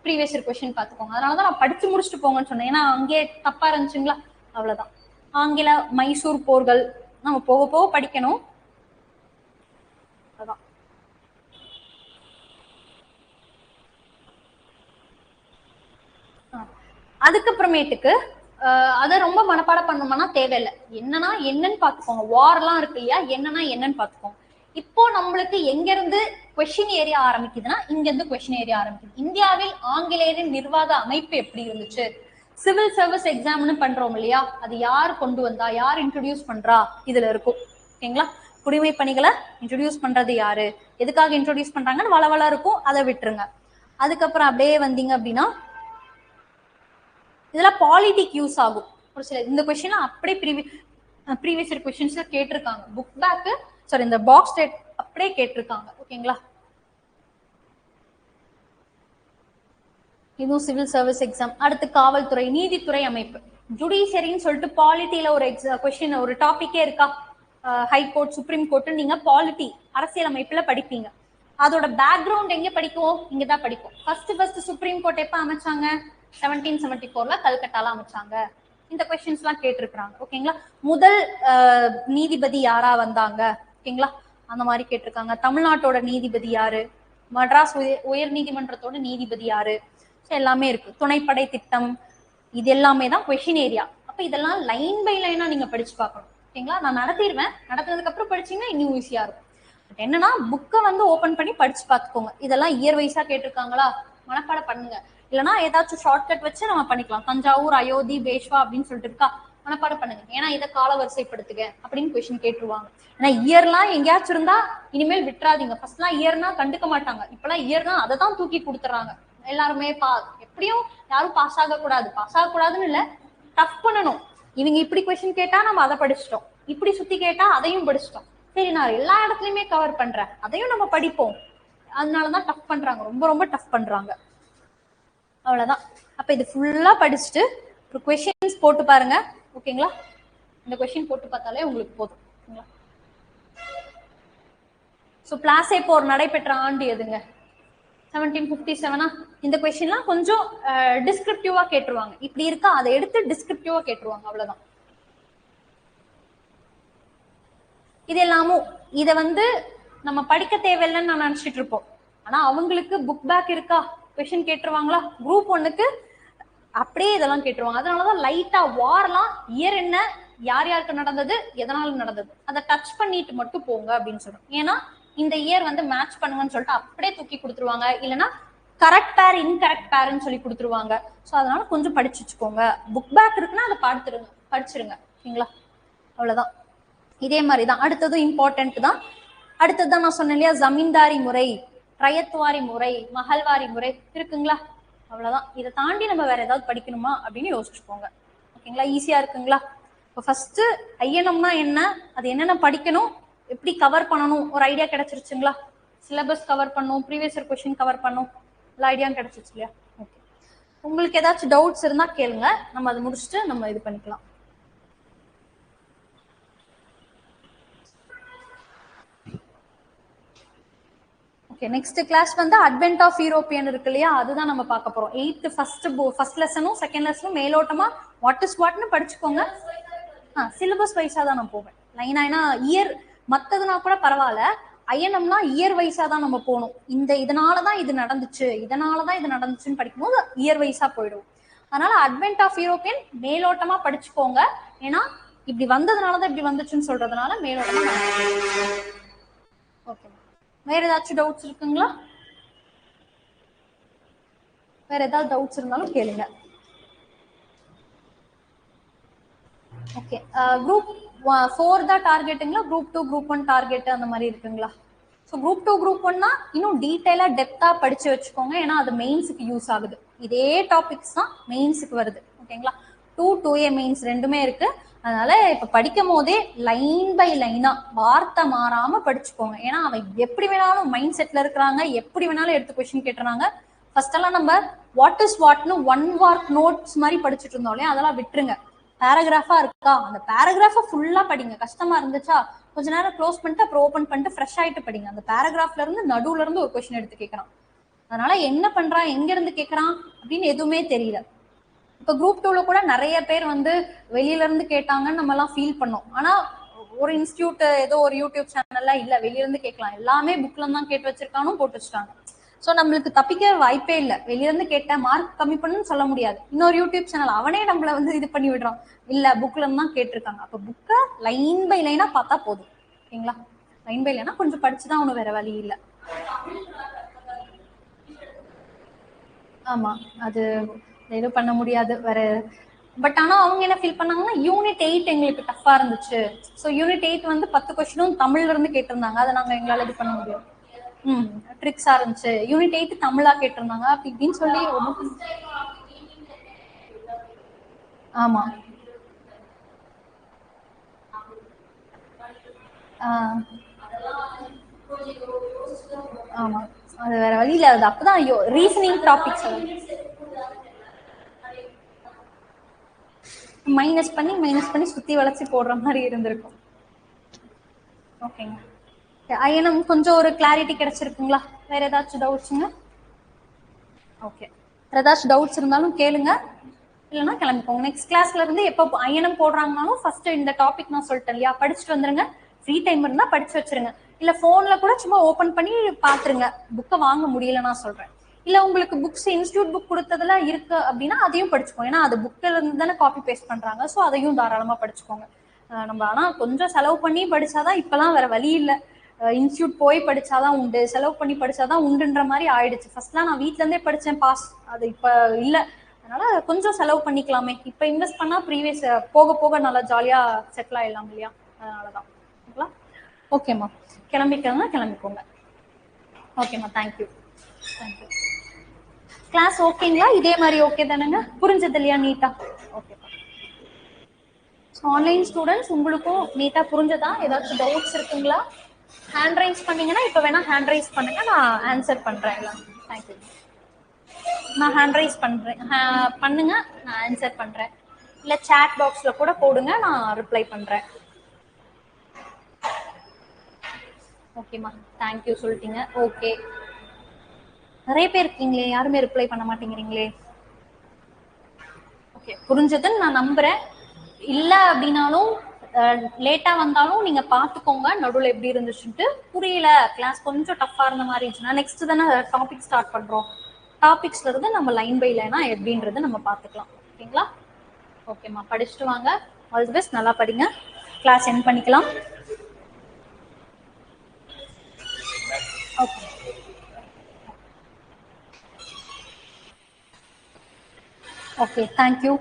ப்ரீவியஸ் இயர் கொஸ்டின் பார்த்துக்கோங்க. அதனாலதான் நான் படிச்சு முடிச்சுட்டு போங்கன்னு சொன்னேன், ஏன்னா அங்கே தப்பா இருந்துச்சுங்களா, அவ்வளவுதான். ஆங்கில மைசூர் போர்கள் நம்ம போக போக படிக்கணும். அதான் அதுக்கப்புறமேட்டுக்கு அதை ரொம்ப மனப்பாடம் பண்ணணும்னா தேவையில்லை. என்னன்னா என்னன்னு பாத்துக்கோங்க. வார் எல்லாம் இருக்கு இல்லையா, என்னன்னா என்னன்னு பாத்துக்கோங்க. இப்போ நம்மளுக்கு எங்க இருந்து கொஸ்டின் ஏரியா ஆரம்பிக்குதுன்னா இங்க இருந்து கொஸ்டின் ஏரியா ஆரம்பிக்குது. இந்தியாவில் ஆங்கிலேயரின் நிர்வாக அமைப்பு எப்படி இருந்துச்சு? சிவில் சர்வீஸ் எக்ஸாம்னு பண்றோம் இல்லையா, அது யார் கொண்டு வந்தா, யார் இன்ட்ரோடியூஸ் பண்றா, இதுல இருக்கும், ஓகேங்களா? குடிமை பணிகளை இன்ட்ரோடியூஸ் பண்றது யாரு, எதுக்காக இன்ட்ரோடியூஸ் பண்றாங்கன்னு வளவளா இருக்கும், அதை விட்டுருங்க. அதுக்கப்புறம் அப்படியே வந்தீங்க அப்படின்னா இதெல்லாம் பாலிட்டிக் யூஸ் ஆகும். ஒரு சில இந்த கொஸ்டின் அப்படியே ப்ரீவியஸ் இயர் கொஸ்டின்ஸ்ல கேட்டிருக்காங்க. புக் பேக் சாரி இந்த பாக்ஸ் ஸ்டேட் அப்படியே கேட்டிருக்காங்க, ஓகேங்களா? இதுவும் சிவில் சர்வீஸ் எக்ஸாம். அடுத்து காவல்துறை, நீதித்துறை அமைப்பு, ஜுடிஷியரின்னு சொல்லிட்டு பாலிட்டியில ஒரு கொஸ்டின் ஒரு டாபிக்கே இருக்கா. ஹைகோர்ட், சுப்ரீம் கோர்ட், நீங்க பாலிட்டி அரசியல் அமைப்புல படிப்பீங்க. அதோட பேக்ரவுண்ட் எங்க படிக்குவோம்? இங்கதான் படிப்போம். ஃபர்ஸ்ட் சுப்ரீம் கோர்ட் எப்ப அமைச்சாங்க? 1774 கல்கட்டால அமைச்சாங்க. இந்த கொஸ்டின்ஸ் எல்லாம் கேட்டிருக்காங்க. ஓகேங்களா? முதல் நீதிபதி யாரா வந்தாங்க, ஓகேங்களா, அந்த மாதிரி கேட்டிருக்காங்க. தமிழ்நாட்டோட நீதிபதி யாரு, மட்ராஸ் உயர் நீதிமன்றத்தோட நீதிபதி யாரு, எல்லாமே இருக்கு. துணைப்படை திட்டம், இது எல்லாமே தான் கொஸ்டின் ஏரியா. அப்ப இதெல்லாம் லைன் பை லைனா நீங்க படிச்சு பார்க்கணும். ஓகேங்களா? நான் நடத்திடுவேன், நடத்தினதுக்கு அப்புறம் படிச்சீங்கன்னா இன்னும் ஈஸியா இருக்கும். பட் என்னன்னா புக்கை வந்து ஓபன் பண்ணி படிச்சு பார்த்துக்கோங்க. இதெல்லாம் இயர் வைஸா கேட்டிருக்காங்களா, மனப்பாடம் பண்ணுங்க. இல்லைன்னா ஏதாச்சும் ஷார்ட்கட் வச்சு நம்ம பண்ணிக்கலாம். தஞ்சாவூர், அயோத்தி, பேஷ்வா அப்படின்னு சொல்லிட்டு இருக்கா, மனப்பாடம் பண்ணுங்க. ஏன்னா இதை கால வரிசைப்படுத்துக அப்படின்னு கொஸ்டின் கேட்டுருவாங்க. ஏன்னா இயர்லாம் எங்கேயாச்சும் இருந்தா இனிமேல் விட்டுறாதீங்க. ஃபர்ஸ்ட்லாம் இயர்னா கண்டுக்க மாட்டாங்க, இப்பெல்லாம் இயர்னா அதை தான் தூக்கி கொடுத்துறாங்க. எல்லாருமே எப்படியும் யாரும் பாஸ் ஆக கூடாது, பாஸ் ஆக கூடாதுன்னு இல்ல, டஃப் பண்ணணும். இவங்க இப்படி கொஸ்டின் கேட்டா நம்ம அதை படிச்சிட்டோம், இப்படி சுத்தி கேட்டா அதையும் படிச்சிட்டோம். சரி நான் எல்லா இடத்துலயுமே கவர் பண்றேன், அதையும் நம்ம படிப்போம். அதனாலதான் டஃப் பண்றாங்க, ரொம்ப ரொம்ப டஃப் பண்றாங்க. அவ்வளவுதான். அப்ப இது ஃபுல்லா படிச்சுட்டு ஒரு கொஸ்டின்ஸ் போட்டு பாருங்க. ஓகேங்களா? இந்த கொஸ்டின் போட்டு பார்த்தாலே உங்களுக்கு போதும். ஸோ பிளாஸே போர் நடைபெற்ற ஆண்டு எதுங்க? 1757. இந்த கொஸ்டின்லாம் கொஞ்சம் டிஸ்கிரிப்டிவா கேட்டுருவாங்க. இப்படி இருக்கா, அதை எடுத்து டிஸ்கிரிப்டிவா கேட்டுருவாங்க. அவ்வளவுதான். இது எல்லாமும் இதை வந்து நம்ம படிக்க தேவையில்லைன்னு நான் நினைச்சிட்டு இருப்போம். ஆனா அவங்களுக்கு புக் பேக் இருக்கா, கொஸ்டின் கேட்டுருவாங்களா. குரூப் 1க்கு அப்படியே இதெல்லாம் கேட்டுருவாங்க. அதனாலதான் லைட்டா வார்லாம் இயர் என்ன, யார் யாருக்கு நடந்தது, எதனால நடந்தது, அதை டச் பண்ணிட்டு மட்டும் போங்க அப்படின்னு சொல்றோம். ஏன்னா இந்த இயர் வந்து மேட்ச் பண்ணுங்கன்னு சொல்லிட்டு அப்படியே தூக்கி கொடுத்துருவாங்க. இல்லைன்னா கரெக்ட் பேர் இன்கரெக்ட் பேர்ன்னு சொல்லி கொடுத்துருவாங்க. ஸோ அதனால கொஞ்சம் படிச்சு வச்சுக்கோங்க. புக் பேக் இருக்குன்னா அதை படிச்சிருங்க. ஓகேங்களா? அவ்வளவுதான். இதே மாதிரிதான் அடுத்ததும் இம்பார்ட்டன்ட் தான். அடுத்ததுதான் நான் சொன்னேன் இல்லையா, ஜமீன்தாரி முறை, ரயத்வாரி முறை, மஹல்வாரி முறை இருக்குங்களா. அவ்வளவுதான். இதை தாண்டி நம்ம வேற ஏதாவது படிக்கணுமா அப்படின்னு யோசிச்சுக்கோங்க. ஓகேங்களா? ஈஸியா இருக்குங்களா? இப்போ ஃபர்ஸ்ட் ஐஎன்எம்னா என்ன, அது என்னென்ன படிக்கணும், எப்படி கவர் பண்ணணும், ஒரு ஐடியா கிடைச்சிருச்சுங்களா? சிலபஸ் கவர் பண்ணும், ப்ரீவியஸ் இயர் கொஸ்டின் கவர் பண்ணும், எல்லா ஐடியாவும் கிடைச்சிருச்சு இல்லையா? ஓகே. உங்களுக்கு ஏதாச்சும் டவுட்ஸ் இருந்தா கேளுங்க, நம்ம அதை முடிச்சுட்டு நம்ம இது பண்ணிக்கலாம். ஓகே, நெக்ஸ்ட் கிளாஸ் வந்து அட்வென்ட் ஆஃப் யூரோப்பியன் இருக்கு இல்லையா, அதுதான் நம்ம பார்க்க போறோம். 8th ஃபர்ஸ்ட் லெசனும் செகண்ட் லெசனும் மேலோட்டமா வாட் இஸ் வாட்னு படிச்சுக்கோங்க. சிலபஸ் வைஸா தான் நான் போவேன். லைனா இயர் மத்ததுனா கூட பரவாயில்ல, ஐஎன்எம்னா இயர் வைஸா தான் நம்ம போகணும். இதனாலதான் இது நடந்துச்சுன்னு படிக்கும்போது இயர் வைஸா போயிடும். அதனால அட்வென்ட் ஆஃப் யூரோப்பியன் மேலோட்டமா படிச்சுக்கோங்க. ஏன்னா இப்படி வந்ததுனாலதான் இப்படி வந்துச்சுன்னு சொல்றதுனால மேலோட்டமா. ஓகே, வேற ஏதாச்சும் டவுட்ஸ் இருக்குங்களா? வேற ஏதாவது டவுட்ஸ் இருந்தாலும் கேளுங்க. ஓகே, குரூப் 4 தான் டார்கெட்டுங்களா, குரூப் 2 குரூப் 1 டார்கெட் அந்த மாதிரி இருக்குங்களா? ஸோ குரூப் 2 குரூப் 1னா இன்னும் டீட்டெயிலா டெப்தா படிச்சு வச்சுக்கோங்க. ஏன்னா அது மெயின்ஸுக்கு யூஸ் ஆகுது. இதே டாபிக்ஸ் தான் மெயின்ஸுக்கு வருது. ஓகேங்களா? 2A மெயின்ஸ் ரெண்டுமே இருக்கு. அதனால இப்ப படிக்கும் போதே லைன் பை லைனா வார்த்தை மாறாம படிச்சுக்கோங்க. ஏன்னா அவன் எப்படி வேணாலும் மைண்ட் செட்ல இருக்கிறாங்க, எப்படி வேணாலும் எடுத்து கொஸ்டின் கேட்டுறாங்க. ஃபர்ஸ்ட் எல்லாம் நம்ம வாட் இஸ் வாட்னு 1 வார்க் நோட்ஸ் மாதிரி படிச்சுட்டு இருந்தோம் இல்லையா, அதெல்லாம் விட்டுருங்க. பேராகிராஃபா இருக்கா, அந்த பேராகிராஃபா ஃபுல்லா படிங்க. கஷ்டமா இருந்துச்சா கொஞ்ச நேரம் க்ளோஸ் பண்ணிட்டு அப்புறம் ஓபன் பண்ணிட்டு ஃப்ரெஷ் ஆயிட்டு படிங்க. அந்த பேராகிராஃப்ல இருந்து நடுவுல இருந்து ஒரு கொஸ்டின் எடுத்து கேட்கறான், அதனால என்ன பண்றான், எங்க இருந்து கேட்கறான் அப்படின்னு எதுவுமே தெரியல. இப்ப குரூப் 2ல கூட நிறைய பேர் வந்து வெளியில இருந்து கேட்டாங்கன்னு நம்ம எல்லாம் ஃபீல் பண்ணோம். ஆனா ஒரு இன்ஸ்டியூட் ஏதோ ஒரு யூடியூப் சேனல்ல இல்ல வெளியில இருந்து கேட்கலாம், எல்லாமே புக்ல தான் கேட்டு வச்சிருக்கானும் போட்டு வச்சுட்டாங்க. ஸோ நம்மளுக்கு தப்பிக்க வாய்ப்பே இல்லை. வெளியில இருந்து கேட்ட மார்க் கம்மி பண்ணுன்னு சொல்ல முடியாது. இன்னொரு யூடியூப் சேனல் அவனே நம்மள வந்து இது பண்ணி விடுறான், இல்ல புக்ல இருந்து தான் கேட்டிருக்காங்க. அப்ப புக்கை லைன் பை லைனா பார்த்தா போதும். ஓகேங்களா? லைன் பை லைனா கொஞ்சம் படிச்சுதான் ஒன்றும் வேற வழி இல்லை. ஆமா, அது எதுவும் பண்ண முடியாது வேற. பட் ஆனா அவங்க என்ன ஃபீல் பண்ணாங்கன்னா யூனிட் 8 எங்களுக்கு டஃபா இருந்துச்சு. ஸோ யூனிட் 8 வந்து 10 கொஸ்டினும் தமிழ்ல இருந்து கேட்டிருந்தாங்க, அதை நாங்க எங்களால இது பண்ண முடியும். ட்ரிக்ஸா இருந்துச்சு. யூனிட் 8 தமிழா கேட்டிருந்தாங்க அப்படி இப்படின்னு சொல்லி ஆமா ஆமா, அது வேற வழியில. அது அப்பதான் ரீசனிங் டாபிக்ஸ் மைனஸ் பண்ணி சுத்தி வளைச்சு போடுற மாதிரி இருந்திருக்கும். ஓகேங்க, ஐயனும் கொஞ்சம் ஒரு கிளாரிட்டி கிடைச்சிருக்குங்களா? வேற ஏதாச்சும் டவுட்ஸுங்க? ஓகே, வேற ஏதாச்சும் டவுட்ஸ் இருந்தாலும் கேளுங்க, இல்லைன்னா கிளம்பிக்கோங்க. நெக்ஸ்ட் கிளாஸ்ல இருந்து எப்போ ஐஎன்எம் போடுறாங்கனாலும் ஃபர்ஸ்ட் இந்த டாபிக் நான் சொல்லிட்டேன் இல்லையா, படிச்சுட்டு வந்துருங்க. ஃப்ரீ டைம் இருந்தா படிச்சு வச்சிருங்க. இல்ல போன்ல கூட சும்மா ஓபன் பண்ணி பாத்துருங்க, புக்கை வாங்க முடியல நான் சொல்றேன். இல்ல உங்களுக்கு புக்ஸ் இன்ஸ்டியூட் புக் கொடுத்ததுல இருக்கு அப்படின்னா அதையும் படிச்சுக்கோங்க. ஏன்னா அது புக்ல இருந்து தானே காப்பி பேஸ்ட் பண்றாங்க. ஸோ அதையும் தாராளமா படிச்சுக்கோங்க. நம்ம ஆனா கொஞ்சம் செலவு பண்ணி படிச்சாதான், இப்பெல்லாம் வேற வழி இல்லை. இன்ஸ்டியூட் போய் படிச்சாதான் உண்டு, செலவு பண்ணி படிச்சாதான் உண்டுன்ற மாதிரி ஆயிடுச்சு. ஃபர்ஸ்ட்லாம் நான் வீட்ல இருந்தே படிச்சேன் பாஸ், அது இப்ப இல்ல. அதனால கொஞ்சம் செலவு பண்ணிக்கலாமே. இப்ப இன்வெஸ்ட் பண்ணா ப்ரீவியஸ் போக போக நல்லா ஜாலியா செட்டில் ஆயிடலாம் இல்லையா. அதனாலதான். ஓகேங்களா? ஓகேம்மா, கிளம்பிக்கோங்க, கிளம்பிக்கோங்க. ஓகேம்மா, தேங்க்யூ. தேங்க்யூ. கிளாஸ் ஓகேங்களா? இதே மாதிரி ஓகே தானேங்க? புரிஞ்சது இல்லையா நீட்டா? ஓகேப்பா. ஆன்லைன் ஸ்டூடெண்ட்ஸ் உங்களுக்கும் நீட்டா புரிஞ்சதா? ஏதாச்சும் டவுட்ஸ் இருக்குங்களா? ஹேண்ட் ரைஸ் பண்ணீங்கன்னா இப்ப வேணா ஹேண்ட் ரைஸ் பண்ணுங்க, நான் ஆன்சர் பண்றேன். தேங்க்யூ. நான் ஹேண்ட் ரைஸ் பண்றேன், பண்ணுங்க, நான் ஆன்சர் பண்றேன். இல்ல சாட் பாக்ஸ்ல கூட போடுங்க, நான் ரிப்ளை பண்றேன். ஓகேம்மா, தேங்க்யூ சொல்லிட்டீங்க. ஓகே, நிறைய பேர் இருக்கீங்களே, யாருமே ரிப்ளை பண்ண மாட்டேங்கிறீங்களே. ஓகே, புரிஞ்சதுன்னு நான் நம்புறேன். இல்ல அப்படின்னாலும் லேட்டா வந்தாலும் நீங்க பாத்துக்கோங்க நடுவில் எப்படி இருந்துச்சுட்டு. புரியல, கிளாஸ் கொஞ்சம் டஃபா இருந்த மாதிரி இருந்துச்சுன்னா நெக்ஸ்ட் தானே டாபிக் ஸ்டார்ட் பண்றோம். டாபிக்ஸ்ல இருந்து நம்ம லைன் பை லைனா எப்படின்றது நம்ம பாத்துக்கலாம். ஓகேங்களா? ஓகேம்மா, படிச்சுட்டு வாங்க. ஆல் தி பெஸ்ட், நல்லா படிங்க. கிளாஸ் எண்ட் பண்ணிக்கலாம். ஓகே. Okay, thank you.